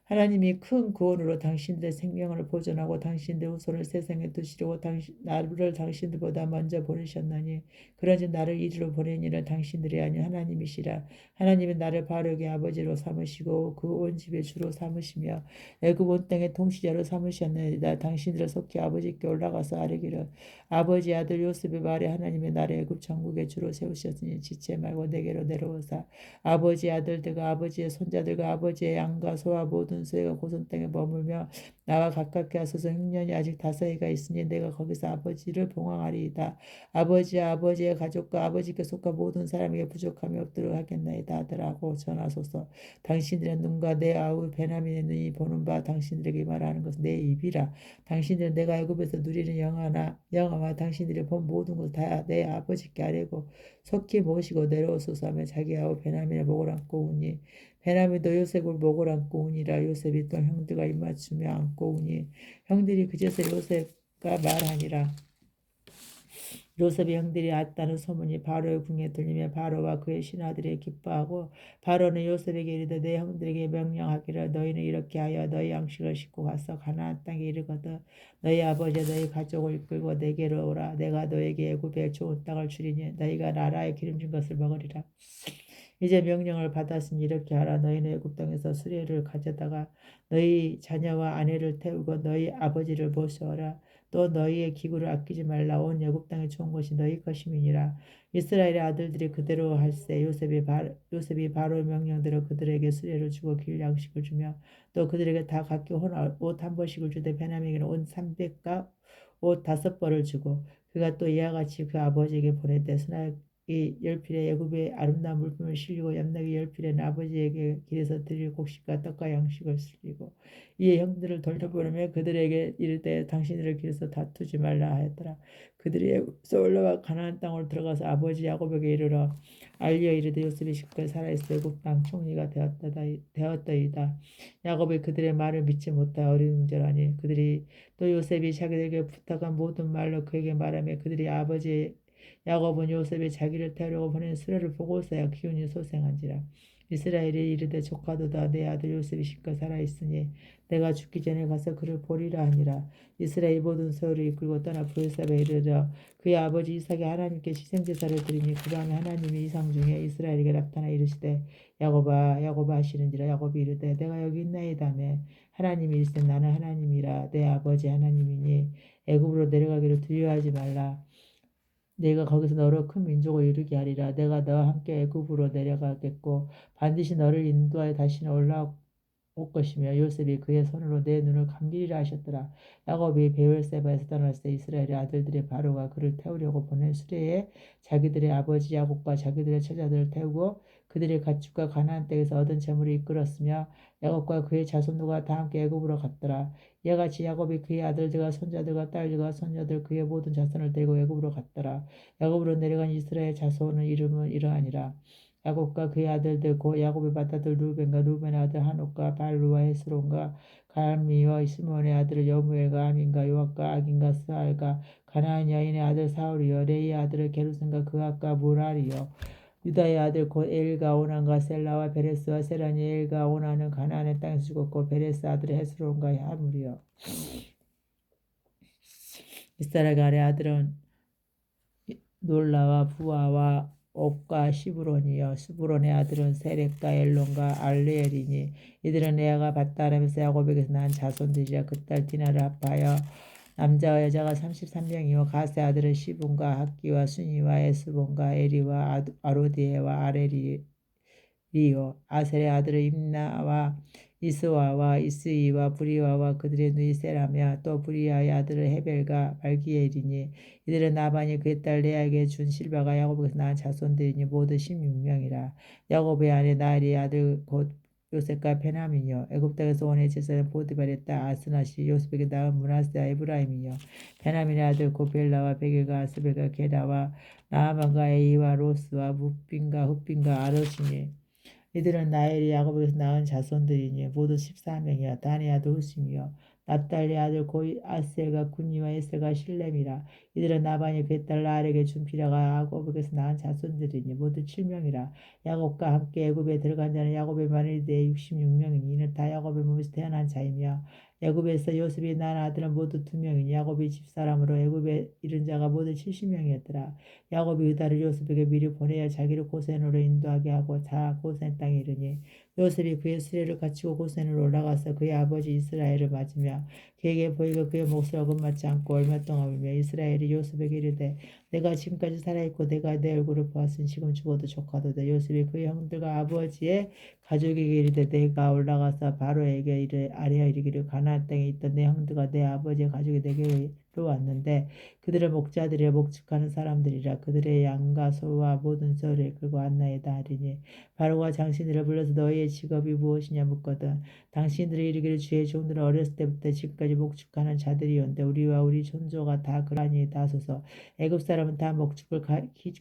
Speaker 1: 하나님이 큰 구원으로 당신들의 생명을 보존하고 당신들의 후손을 세상에 두시려고 나를 당신들보다 먼저 보내셨나니 그러지 나를 이리로 보낸 이는 당신들이 아닌 하나님이시라. 하나님은 나를 바로에게 아버지로 삼으시고 그 온 집의 주로 삼으시며 애굽 온 땅의 통치자로 삼으셨나이다. 당신들을 속히 아버지께 올라가서 아뢰기를 아버지 아들 요셉의 말에 하나님의 나를 애굽 전국의 주로 세우셨으니 지체 말고 내게로 내려오사 아버지 아들들과 아버지의 손자들과 아버지의 양과 소와 모든 수혜가 고선 땅에 머물며 나와 가깝게 하소서. 흉년이 아직 5해가 있으니 내가 거기서 아버지를 봉황하리이다. 아버지와 아버지의 가족과 아버지께 속한 모든 사람에게 부족함이 없도록 하겠나이다 하더라고 전하소서. 당신들의 눈과 내 아우 베냐민의 눈이 보는 바 당신들에게 말하는 것은 내 입이라. 당신들은 내가 애굽에서 누리는 영화와 당신들이 본 모든 것을 다 내 아버지께 아뢰고 속히 모시고 내려오소서 하며 자기 아우 베냐민의 목을 안고 우니 베냐민도 요셉을 목을 안고 우니라. 요셉이 또 형들과 입맞추며 안고 우니 형들이 그제서 요셉과 말하니라. 요셉의 형들이 왔다는 소문이 바로의 궁에 들리며 바로와 그의 신하들이 기뻐하고 바로는 요셉에게 이르되 내 형들에게 명령하기를 너희는 이렇게 하여 너희 양식을 싣고 가서 가나안 땅에 이르거든 너희 아버지와 너희 가족을 이끌고 내게로 오라. 내가 너에게 애굽의 좋은 땅을 주리니 너희가 나라의 기름진 것을 먹으리라. 이제 명령을 받았으니 이렇게 하라. 너희는 애굽 땅에서 수레를 가져다가 너희 자녀와 아내를 태우고 너희 아버지를 모셔오라. 또 너희의 기구를 아끼지 말라. 온 애굽 땅에 좋은 것이 너희 것임이니라. 이스라엘의 아들들이 그대로 할세. 요셉이 바로 명령대로 그들에게 수레를 주고 길 양식을 주며 또 그들에게 다 각기 옷 한 벌씩을 주되 베냐민에게는 옷 300가 옷 5벌을 주고 그가 또 이와 같이 그 아버지에게 보내되 이 열필에 애굽의 아름다운 물품을 실리고 얌나귀 열필에는 아버지에게 길에서 드릴 곡식과 떡과 양식을 실리고 이에 형들을 돌려보내며 그들에게 이르되 당신들을 길에서 다투지 말라 하였더라. 그들이 애굽에서 올라와 가나안 땅으로 들어가서 아버지 야곱에게 이르러 알리어 이르되 요셉이 실컷 살아있어 애굽 땅 총리가 되었더이다. 야곱이 그들의 말을 믿지 못하여 어리둥절하니 그들이 또 요셉이 자기들에게 부탁한 모든 말로 그에게 말하며 그들이 아버지 야곱은 요셉이 자기를 태우려고 보낸 수레를 보고서야 기운이 소생한지라. 이스라엘이 이르되 조카도다 내 아들 요셉이 실컷 살아있으니 내가 죽기 전에 가서 그를 보리라 하니라. 이스라엘 모든 소유를 이끌고 떠나 브엘사바에 이르러 그의 아버지 이삭이 하나님께 희생제사를 드리니 그 밤에 하나님이 이상 중에 이스라엘에게 나타나 이르시되 야곱아 야곱아 하시는지라. 야곱이 이르되 내가 여기 있나이다며 하나님이 이르시되 나는 하나님이라 내 아버지 하나님이니 애굽으로 내려가기를 두려워하지 말라. 내가 거기서 너로 큰 민족을 이루게 하리라. 내가 너와 함께 애굽으로 내려가겠고 반드시 너를 인도하여 다시는 올라올 것이며 요셉이 그의 손으로 내 눈을 감기리라 하셨더라. 야곱이 베엘세바에서 떠났을 때 이스라엘의 아들들의 바로가 그를 태우려고 보낸 수레에 자기들의 아버지 야곱과 자기들의 처자들을 태우고 그들의 가축과 가나안 땅에서 얻은 재물을 이끌었으며 야곱과 그의 자손들과 다 함께 애굽으로 갔더라. 이와 같이 야곱이 그의 아들들과 손자들과 딸들과 손녀들 그의 모든 자손을 데리고 애굽으로 갔더라. 야곱으로 내려간 이스라엘 자손의 이름은 이러하니라. 야곱과 그의 아들들 곧 야곱의 맏아들 루벤과 루벤의 아들 한옥과 발루와 헤스론과 갈미와 시몬의 아들 여무엘과 아민과 요압과 아긴과 스알과 가나안 여인의 아들 사울이요 레이의 아들 게르손과 그압과 무랄이요 유다의 아들 곧 엘과 오난과 셀라와 베레스와 세란이 엘과 오난은 가나안의 땅에서 죽었고 베레스 아들 헤스론과 하물이요 이스라엘의 아들은 놀라와 부아와 옥과 시브론이요 스브론의 아들은 세렉과 엘론과 알레엘이니 이들은 레아가 밧다람에서 야곱에게서 난 자손들이라. 그 딸 디나를 합하여 남자와 여자가 33명이요 가세 아들은 시분과 학기와 순이와 에스본과 에리와 아로디에와 아레리요 아셀의 아들은 임나와 이스와와 이스이와 브리와와 그들의 누이 세라며 또 브리아의 아들은 헤벨과 말기엘이니 이들은 나반이 그의 딸 레아에게 준 실바가 야곱에게서 낳은 자손들이니 모두 16명이라. 야곱의 아내 나엘의 아들 곧 요셉과 베냐민이요 애굽 땅에서 온 에제사는 보디발의 딸 아스낫이 요셉에게 낳은 므낫세와 에브라임이요 베냐민의 아들 곧 벨라와 베겔과 아스벨과 게다와 나아만과 에이와 로스와 뭇빈과 훗빈과 아롯이니 이들은 나엘이 야곱에게서 낳은 자손들이니 모두 14명이요 단의 아들 후심이요 납달리 아들 고이 아셀과 군니와 에셀과 실렘이라. 이들은 나반이 그의 딸 라헬에게 준 비라가 야곱에게서 낳은 자손들이니 모두 7명이라. 야곱과 함께 애굽에 들어간 자는 야곱의 마늘이 대해 66명이니 이는 다 야곱의 몸에서 태어난 자이며 애굽에서 요셉이 낳은 아들은 모두 2명이니 야곱이 집사람으로 애굽에 이른 자가 모두 70명이었더라. 야곱이 의다를 요셉에게 미리 보내어 자기를 고센으로 인도하게 하고 자 고센 땅에 이르니 요셉이 그의 수레를 갖추고 고센으로 올라가서 그의 아버지 이스라엘을 맞으며 그에게 보이고 그의 몫을 어긋맞지 않고 얼마 동안 울며 이스라엘이 요셉에게 이르되 내가 지금까지 살아있고 내가 내 얼굴을 보았으니 지금 죽어도 좋거든. 요셉이 그의 형들과 아버지의 가족에게 이르되 내가 올라가서 바로에게 아뢰어 이르기를 가나안 땅에 있던 내 형들과 내 아버지의 가족이 내게로 왔는데 그들은 목자들이라 목축하는 사람들이라. 그들의 양과 소와 모든 소를 끌고 왔나이다 하리니 바로가 당신들을 불러서 너희의 직업이 무엇이냐 묻거든 당신들이 이르기를 주의 종들은 어렸을 때부터 지금까지 목축하는 자들이온데 우리와 우리 손조가 다 그러하니이다 하소서. 애굽 사람은 다 목축을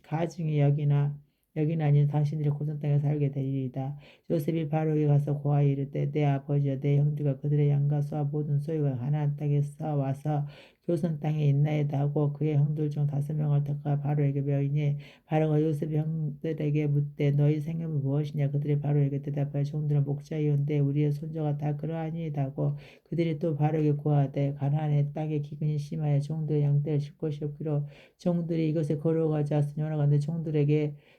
Speaker 1: 가증히 여기나니 당신들이 고선 땅에 살게 되리이다. 요셉이 바로에게 가서 고하여 이르되 내 아버지와 내 형들과 그들의 양과 소와 모든 소유가 가나안 땅에서 와서 교선 땅에 있나이다 하고 그의 형들 중 5명을 택하 바로에게 배우니 바로가 요셉의 형들에게 묻되 너희 생업은 무엇이냐. 그들이 바로에게 대답하여 종들은 목자이온데 우리의 손자가 다 그러하니이다 하고 그들이 또 바로에게 고하되 가나안의 땅에 기근이 심하여 종들의 양떼를 칠 곳이 없기로 종들이 이것에 걸어가지 않으니 원하건대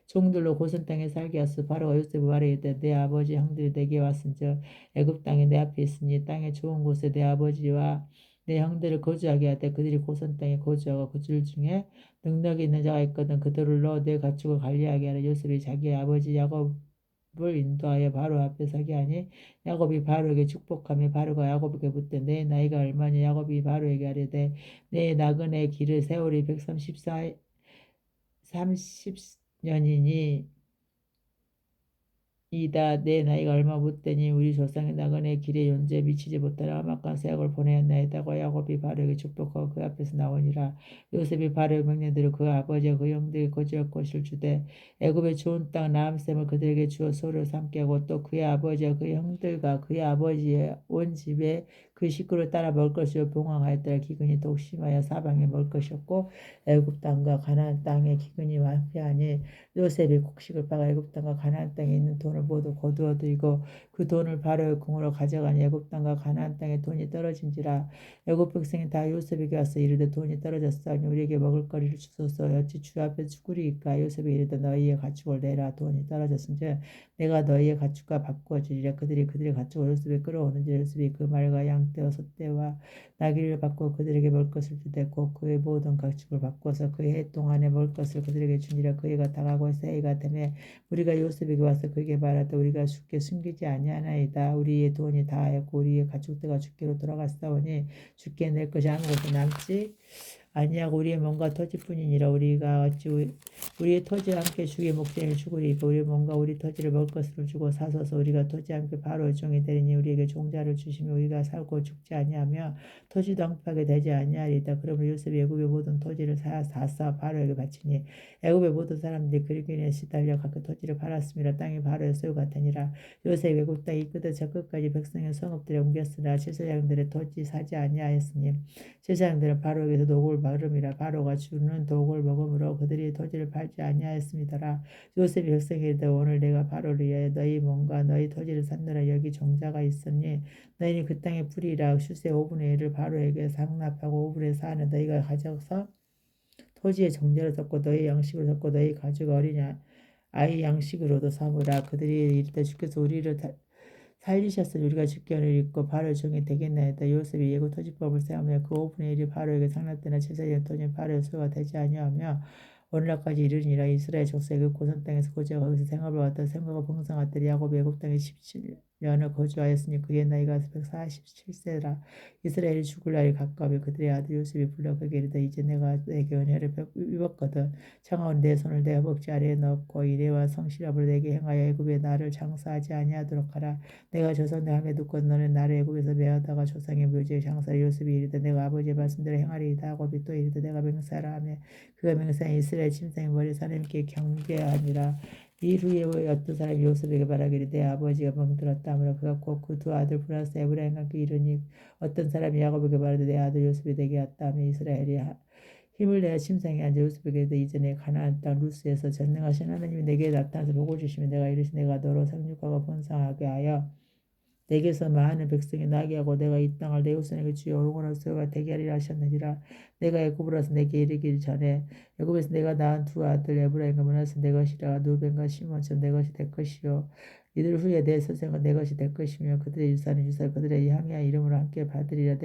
Speaker 1: 종들로 고선 땅에 살게 하소. 바로가 요셉을 말하되 내 아버지 형들이 내게 왔은즉 애굽 땅에 내 앞에 있으니 땅의 좋은 곳에 내 아버지와 내 형들을 거주하게 하되 그들이 고선 땅에 거주하고 그들 중에 능력이 있는 자가 있거든 그들로 내 가축을 관리하게 하라. 요셉이 자기의 아버지 야곱을 인도하여 바로 앞에 서게 하니 야곱이 바로에게 축복하며 바로가 야곱에게 묻되 내 나이가 얼마냐. 야곱이 바로에게 아뢰되 내 나그네 길을 세월이 130년이니 이다. 내 나이가 얼마 못되니 우리 조상의 나그네 길에 연주에 미치지 못하라 험악한 세약을 보내었나이다고 야곱이 바로에게 축복하고 그 앞에서 나오니라. 요셉이 바로의 명령대로 그 아버지와 그 형들이 거주할 곳을 주되 애굽의 좋은 땅 나암샘을 그들에게 주어 소를 삼게 하고 또 그의 아버지와 그 형들과 그의 아버지의 온 집에 그 식구를 따라 먹을 것이요 봉황하였더라. 기근이 독심하여 사방에 먹을 것이 없고 애굽 땅과 가나안 땅에 기근이 완패하니 요셉이 곡식을 파가 애굽 땅과 가나안 땅에 있는 돈을 모두 거두어 들이고 그 돈을 바로의 궁으로 가져가니 애굽 땅과 가나안 땅에 돈이 떨어진지라. 애굽 백성이 다 요셉에게 와서 이르되 돈이 떨어졌사오니 우리에게 먹을 거리를 주소서. 어찌 주 앞에 죽으리이까. 요셉이 이르되 너희의 가축을 내라. 돈이 떨어졌은즉 내가 너희의 가축과 바꾸어 주리라. 그들의 가축을 요셉에 끌어오는지 요셉이 그 말과 양떼와 소떼와 나귀를 바꾸어 그들에게 먹을 것을 주되 곧 그의 모든 가축을 바꾸어서 그 해 동안에 먹을 것을 그들에게 주니라. 그 해가 다가고 새해가 되매 우리가 요셉에게 와서 그에게 말하되 우리가 주께 숨기지 아니하나이다. 우리의 돈이 다하였고 우리의 가축들과 주께로 돌아갔사오니 주께 낼 것이 아무것도 남지 아니하고 우리의 몸과 토지뿐이니라. 우리가 어찌 우리의 토지와 함께 주의 목전을 죽으리까. 우리의 몸과 우리 토지를 먹을 것을 주고 사소서. 우리가 토지와 함께 바로의 종이 되리니 우리에게 종자를 주시며 우리가 살고 죽지 아니하며 토지도 황폐하게 되지 아니하리이다. 그러므로 요셉이 애굽의 모든 토지를 다 바로에게 바치니 애굽의 모든 사람들이 그리기에 시달려 각각 토지를 팔았음이라. 땅이 바로의 소유가 되니라. 요셉 애굽 땅이 끝에서 끝까지 백성의 성읍들에 옮겼으나 제사장들의 토지 사지 아니하였으니 제사장들은 바로에게서 녹을 받음이라. 바로가 주는 독을 먹음으로 그들이 토지를 팔지 아니하였습니다라. 요셉이 백성에게 이르되 오늘 내가 바로를 위하여 너희 몸과 너희 토지를 샀느라 여기 종자가 있으니 너희는 그 땅의 뿌리라. 슛의 5분의 1을 바로에게 상납하고 5분의 4는 너희가 가져서 토지의 정제를 덮고 너희 양식으로 덮고 너희 가죽 어린 아이 양식으로도 삼으라. 그들이 이르되 주께서 우리를 살리셨으니 우리가 주권을 입고 바로의 종이 되겠나이다. 요셉이 예고 토지법을 세우며 그 5분의 1이 바로에게 상납되나 제사장 돈이 바로의 소유가 되지 아니하며 오늘날까지 이르니라. 이스라엘 족속의 그 고선 땅에서 거주하고 거기서 생업을 하던 생각을 봉성하더니 야곱이 애굽 땅에 17년을 거주하였으니 그의 나이가 147세라. 이스라엘이 죽을 날이 가까우며 그들의 아들 요셉이 불러 그에게 이르되 이제 내가 내게 은혜를 입었거든 청하온 내 손을 내 허벅지 아래에 넣고 이레와 성실함으로 내게 행하여 애굽에 나를 장사하지 아니하도록 하라. 내가 조상의 함에 듣고 너는 나를 애굽에서 메어다가 조상의 묘지에 장사하여. 요셉이 이르되 내가 아버지의 말씀대로 행하리이다. 야곱이 또 이르되 내가 맹세하라 하며 그가 맹세한 이스라엘 침상의 머리 사람께 경계하니라. 이 후에 어떤 사람이 요셉에게 말하기를 내 아버지가 병들었다 하므로 그가 곧 그 두 아들 브라스 에브라임과 함께 이르니 어떤 사람이 야곱에게 말하되 내 아들 요셉이 내게 왔다 하며 이스라엘이 힘을 내어 침상에 앉아 요셉에게 이르되 이전에 가나안 땅 루스에서 전능하신 하나님이 내게 나타나서 복을 주시면 내가 이르시 내가 너로 생육하고 번성하게 하여 내게서 많은 백성이 나게 하고 내가 이 땅을 내 후손에게 주여 영원한 소유가 되게 하리라 하셨느니라. 내가 애굽으로서 내게 이르기를 전에 애굽에서 내가 낳은 두 아들 에브라임과 므낫세 내 것이라 누벤과 시몬처럼 내 것이 될 것이요 이들 후에 내 선생은 내 것이 될 것이며 그들의 유산은 유산 그들의 향한 이름으로 함께 받으리라.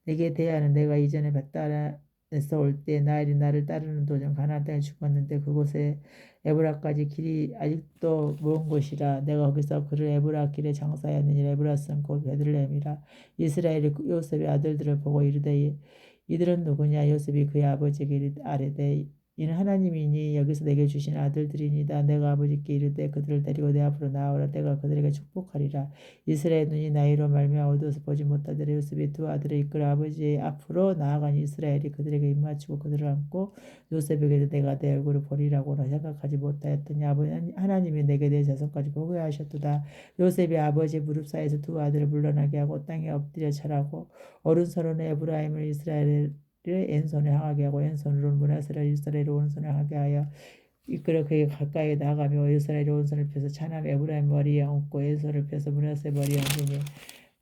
Speaker 1: 내게 대하는 내가 이전에 벳단에서 올 때 나엘이 나를 따르는 도중 가나안 땅에 죽었는데 그곳에 에브라까지 길이 아직도 먼 곳이라. 내가 거기서 그를 에브라 길에 장사하였느니라. 에브라스는 곧 베들레헴이라. 이스라엘이 요셉의 아들들을 보고 이르되 이들은 누구냐. 요셉이 그의 아버지에게 아뢰되 이는 하나님이니 여기서 내게 주신 아들들이니이다. 내가 아버지께 이르되 그들을 데리고 내 앞으로 나오라. 내가 그들에게 축복하리라. 이스라엘 눈이 나이로 말미암아 어두워서 보지 못하더라. 요셉이 두 아들을 이끌어 아버지의 앞으로 나아가니 이스라엘이 그들에게 입맞추고 그들을 안고 요셉에게도 내가 내 얼굴을 보리라고는 생각하지 못하였더니 아버지 하나님이 내게 내 자손까지 보게 하셨도다. 요셉이 아버지의 무릎 사이에서 두 아들을 물러나게 하고 땅에 엎드려 절하고 오른손으로 에브라임을 이스라엘을 왼손에 향하게 하고 왼손으로는 므낫세를 이스라엘의 오른손에 향하게 하여 이끌어 그에게 가까이 나가며 이스라엘의 오른손을 펴서 차남 에브라임 머리에 얹고 왼손을 펴서 므낫세 머리에 얹으니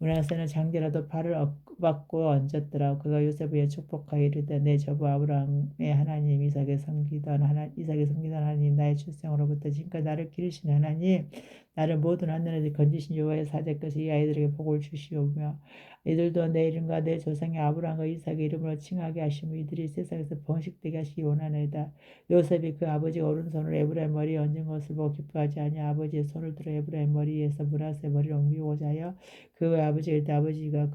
Speaker 1: 므낫세는 장기라도 발을 엇박고 얹었더라. 그가 요셉에게 축복하여 이르되 내 저부 아브라함의 하나님 이삭의 섬기던 하나님 나의 출생으로부터 지금까지 나를 기르신 하나님 나를 모든 안전에서 건지신 여호와의 사자께서 이 아이들에게 복을 주시오며 이들도 내 이름과 내 조상의 아브라함과 이삭의 이름으로 칭하게 하시며 이들이 세상에서 번식되게 하시기 원하나이다. 요셉이 그 아버지가 오른손을 에브라임 머리에 얹은 것을 보고 기뻐하지 아니하 아버지의 손을 들어 에브라임 머리에서 므낫세 머리를 옮기고자 하여 그 외 아버지가 이르되 아버지가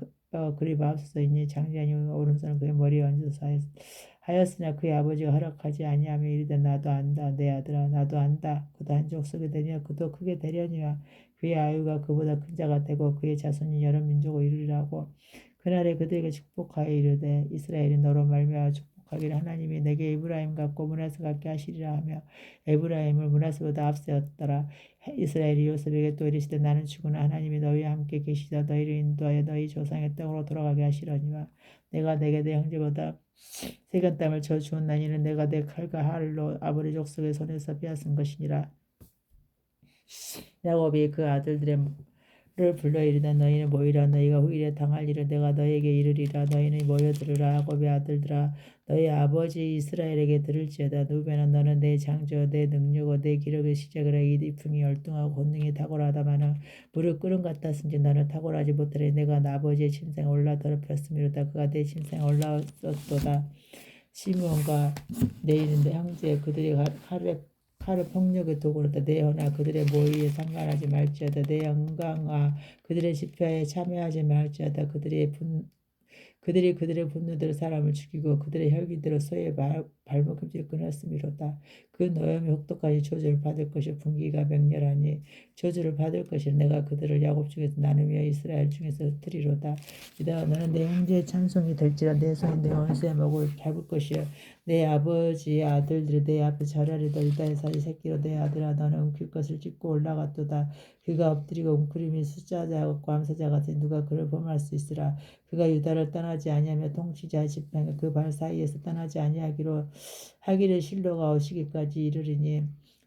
Speaker 1: 그리 마옵소서이니 장자니 오른손을 그의 머리에 얹어서 하였으나 그의 아버지가 허락하지 아니하며 이르되 나도 안다 내 아들아 나도 안다. 그도 한 족속이 되며 그도 크게 되려니와 그의 아유가 그보다 큰 자가 되고 그의 자손이 여러 민족을 이루리라고. 그날에 그들에게 축복하여 이르되 이스라엘이 너로 말미암아 축복하기를 하나님이 내게 에브라임 같고 므낫세 같게 하시리라 하며 에브라임을 므낫세보다 앞세웠더라. 이스라엘이 요셉에게 또 이르시되 나는 죽으나 하나님이 너희와 함께 계시다 너희를 인도하여 너희 조상의 땅으로 돌아가게 하시려니와 내가 내게 내 형제보다 세간 땅을 저 주었나니는 내가 내 칼과 활로 아버지 족속의 손에서 빼앗은 것이니라. 야곱이 그 아들들의 를 불러 이르되 너희는 모이라. 너희가 후일에 당할 일을 내가 너희에게 이르리라. 너희는 모여들으라. 야곱의 아들들아 너희 아버지 이스라엘에게 들을지어다. 누베나 너는 내 장조 내 능력어 내 기력의 시작을 해 이 풍이 열등하고 권능이 탁월하다마는 무릎 꿇은 같았은지 너는 탁월하지 못하리. 내가 나 아버지의 침상에 올라 더럽혔음이로다. 그가 내 침상에 올라왔었도다. 시므온과 내일은 내 형제 그들이 칼을 폭력의 도구로다. 내 연하 그들의 모의에 상관하지 말지어다. 내 영광아 그들의 집회에 참여하지 말지어다. 그들이 그들의 분노대로 사람을 죽이고 그들의 혈기대로 소의 발목금지를 끊었음이로다. 그 노염이 혹독하니 저주를 받을 것이 분기가 맹렬하니 저주를 받을 것이 내가 그들을 야곱 중에서 나누며 이스라엘 중에서 흩으리로다. 이다가 너는 내 형제의 찬송이 될지라 내 손이 내 원수의 목을 밟을 것이요 내 아버지의 아들들이 내 앞에 절하리다. 유다의 사이 새끼로 내 아들아 너는 움킬 것을 찢고 올라갔도다. 그가 엎드리고 웅크림이 숫자자고 암사자 같으니 누가 그를 범할 수 있으라. 그가 유다를 떠나지 아니하며 통치자의 지팡이 그 발 사이에서 떠나지 아니하기로 하기를 실로가 오시기까지 이르리니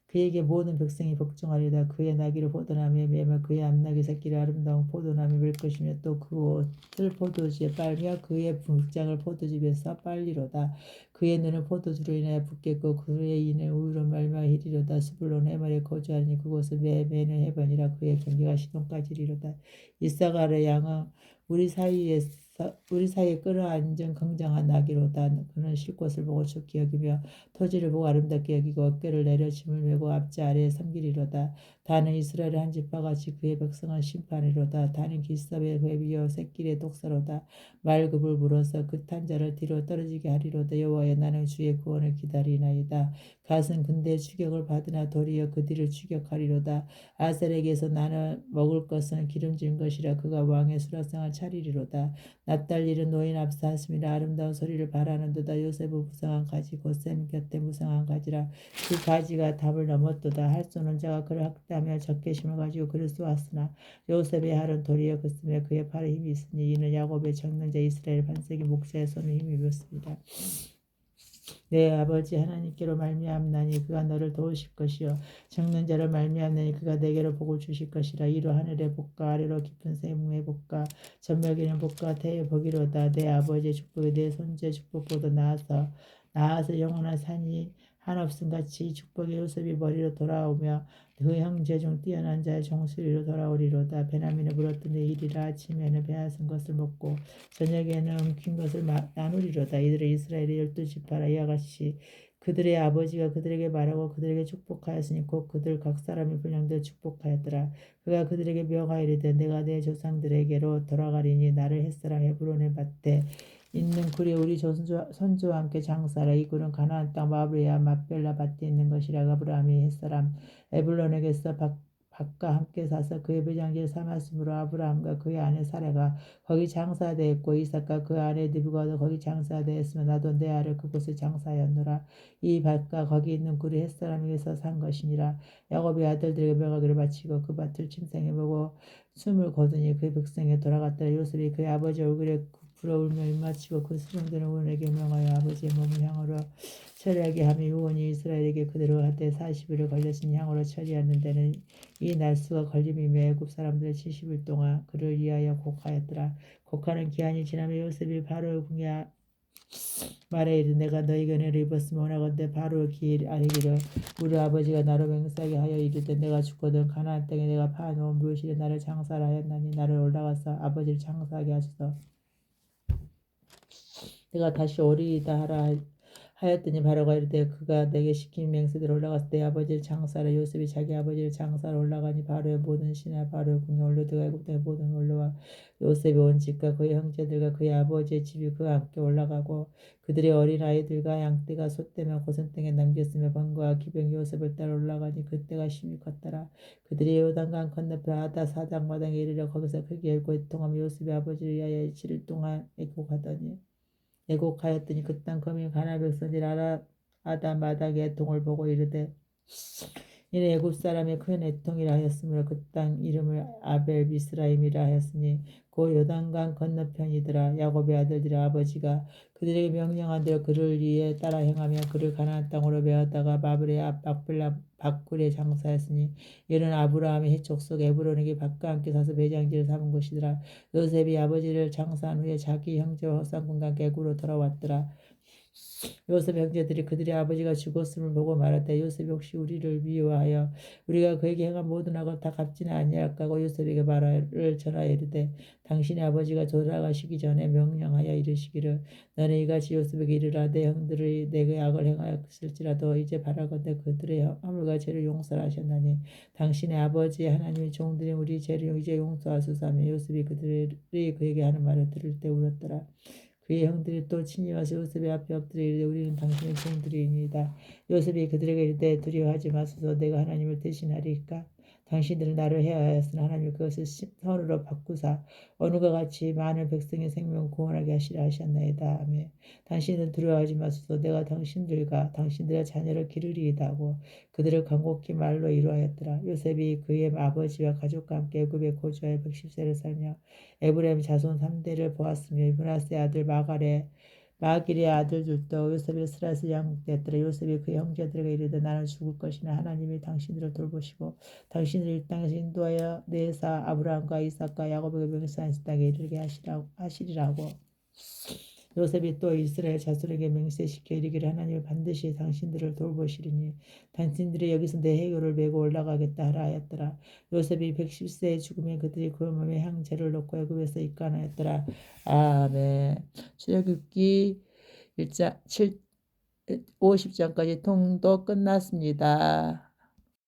Speaker 1: 그에게 모든 백성이 복종하리라. 그의 나귀를 포도나무에 매며 그의 암나귀 새끼를 아름다운 포도나무에 맬 것이며 또 그 옷을 포도주에 빨며 그의 복장을 포도즙에서 빨리로다. 그의 눈은 포도주로 인하여 붓겠고 그의 이는 우유로 말미암아 희리로다. 스불론 해머리에 거주하니 그곳은 매는 해변이라. 그의 경계가 시돈까지리로다. 이사가의 양은 우리 사이에 끌어앉은 굉장한 나귀로다. 그는 쉴 곳을 보고 좋게 여기며 토지를 보고 아름답게 여기고 어깨를 내려 짐을 메고 앞지 아래에 섬기리로다. 다는 이스라엘의 한 지파같이 그의 백성은 심판이로다. 다는 기슭에 그의 비어 새끼의 독사로다. 말급을 물어서 그 탄자를 뒤로 떨어지게 하리로다. 여호와여 나는 주의 구원을 기다리나이다. 갓은 군대의 추격을 받으나 도리어 그 뒤를 추격하리로다. 아셀에게서 나는 먹을 것은 기름진 것이라 그가 왕의 수라상을 차리리로다. 납달리는 노인 앞서 하심이라 아름다운 소리를 바라는도다. 요셉의 무성한 가지 곧 샘 곁에 무성한 가지라. 그 가지가 담을 넘었도다. 할 쏘는 자가 그를 학대하며 적개심을 가지고 그를 쏘았으나 요셉의 할은 도리어 그음에 그의 팔에 힘이 있으니 이는 야곱의 적능자 이스라엘 반석이 목자의 손에 힘이 입었습니다. 내 아버지 하나님께로 말미암나니 그가 너를 도우실 것이요 적는 자로 말미암나니 그가 내게로 복을 주실 것이라. 이로 하늘의 복과 아래로 깊은 샘의 복과 전멸기는 복과 태의 복이로다. 내 아버지의 축복이 내 손주의 축복보다 나아서 영원한 산이 한없음 같이 축복의 요셉이 머리로 돌아오며 그 형제 중 뛰어난 자의 종소리로 돌아오리로다. 베냐민을 물었던 내일이라. 아침에는 배앗은 것을 먹고 저녁에는 움킨 것을 나누리로다. 이들은 이스라엘의 12지파라. 이와 같이 그들의 아버지가 그들에게 말하고 그들에게 축복하였으니 곧 그들 각 사람이 분량대로 축복하였더라. 그가 그들에게 명하이르되 내가 내 조상들에게로 돌아가리니 나를 햇사람 헤브론의 밭에 있는 굴에 우리 선조와 함께 장사하라. 이 굴은 가나안 땅 마브레아 맛벨라 밭에 있는 것이라. 아브라함이 햇사람 에불론에게서 밭과 함께 사서 그의 배장지를 삼았으므로 아브라함과 그의 아내 사라가 거기 장사되었고 이삭과 그 아내 리브가도 거기 장사되었으며 나도 내 아를 그곳에 장사하였노라. 이 밭과 거기 있는 굴이 햇사람에게서 산 것이니라. 야곱이 아들들에게 명하기를 바치고 그 밭을 침상해보고 숨을 거두니 그의 백성에 돌아갔더라. 요셉이 그의 아버지 얼굴에 부러울며 입맞추고 그 수종되는 원에게 명하여 아버지의 몸을 향으로 처리하게 하며 유언이 이스라엘에게 그대로 하되 40일을 걸렸으니 향으로 처리하는 데는 이 날수가 걸림이며 애굽 사람들의 70일 동안 그를 위하여 곡하였더라. 곡하는 기한이 지나며 요셉이 바로의 궁에 말해 이르되 내가 너희 견해를 입었으면 원하건대 바로 아뢰기를 우리 아버지가 나로 맹세하게 하여 이르되 내가 죽거든 가나안 땅에 내가 파놓은 묘실에 나를 장사하라 하였나니 나를 올라가서 아버지를 장사하게 하소서. 내가 다시 오리이다 하라 하였더니 바로가 이르되 그가 내게 시킨 맹세대로 올라가서 내 아버지를 장사하라. 요셉이 자기 아버지를 장사하러 올라가니 바로의 모든 신하 바로의 궁에 올려두고 애굽 땅의 모든 올라와 요셉이 온 집과 그의 형제들과 그의 아버지의 집이 그와 함께 올라가고 그들의 어린 아이들과 양떼가 소떼며 고센 땅에 남겼으며 번거와 기병이 요셉을 따라 올라가니 그때가 심히 컸더라. 그들이 요단강 건너편 아다 사장마당에 이르러 거기서 크게 열고 애통하며 요셉의 아버지를 위하여 7일 동안 애곡하더니 애곡하였더니 그 땅 거민 가나안 백성들이 아다 마닥의 애통을 보고 이르되 이는 애굽 사람의 큰 애통이라 하였으므로 그 땅 이름을 아벨 미스라임이라 하였으니 그 요단강 건너편이더라. 야곱의 아들들의 아버지가 그들에게 명령한 대로 그를 위해 따라 행하며 그를 가나안 땅으로 메었다가 마브레 앞 막벨라 밭굴에 장사했으니 이는 아브라함의 해족 속 에브론에게 밭과 함께 사서 매장지를 삼은 곳이더라. 요셉이 아버지를 장사한 후에 자기 형제와 허상군과 애굽으로 돌아왔더라. 요셉 형제들이 그들의 아버지가 죽었음을 보고 말하되 요셉이 혹시 우리를 미워하여 우리가 그에게 행한 모든 악을 다 갚지는 아니할까 하고 요셉에게 말을 전하여 이르되 당신의 아버지가 돌아가시기 전에 명령하여 이르시기를 너는 이같이 요셉에게 이르라 내 형들이 내게 악을 행하였을지라도 이제 바라건대 그들의 허물과 죄를 용서하셨나니 당신의 아버지 하나님의 종들이 우리 죄를 이제 용서하소서 하며 요셉이 그들이 그에게 하는 말을 들을 때 울었더라. 그의 형들이 또 친히 와서 요셉의 앞에 엎드려 이르되 우리는 당신의 종들이니이다. 요셉이 그들에게 이르되 두려워하지 마소서 내가 하나님을 대신하리이까. 당신들은 나를 해하였으나 하나님이 그것을 선으로 바꾸사 어느과 같이 많은 백성의 생명을 구원하게 하시라 하셨나이다. 아멘. 당신은 두려워하지 마소서 내가 당신들과 당신들의 자녀를 기르리이다 하고 그들을 간곡히 말로 이루하였더라. 요셉이 그의 아버지와 가족과 함께 애굽에 거주하여 110세를 살며 에브라임 자손 3대를 보았으며 므낫세 아들 마길의 아들들도 요셉의 스라스 양육되었더라. 요셉이 그 형제들에게 이르되 나는 죽을 것이나 하나님이 당신들을 돌보시고 당신을 이 땅에서 인도하여 내사 아브라함과 이삭과 야곱에게 맹세한 땅에 이르게 하시리라고. 요셉이 또 이스라엘 자손에게 맹세시켜 이르기를 하나님이 반드시 당신들을 돌보시리니 당신들이 여기서 내 해교를 메고 올라가겠다 하라 하였더라. 요셉이 110세에 죽으면 그들이 그 몸에 향제를 놓고 애굽에서 입간하였더라. 아멘. 출애굽기 1장 50장까지 통도 끝났습니다.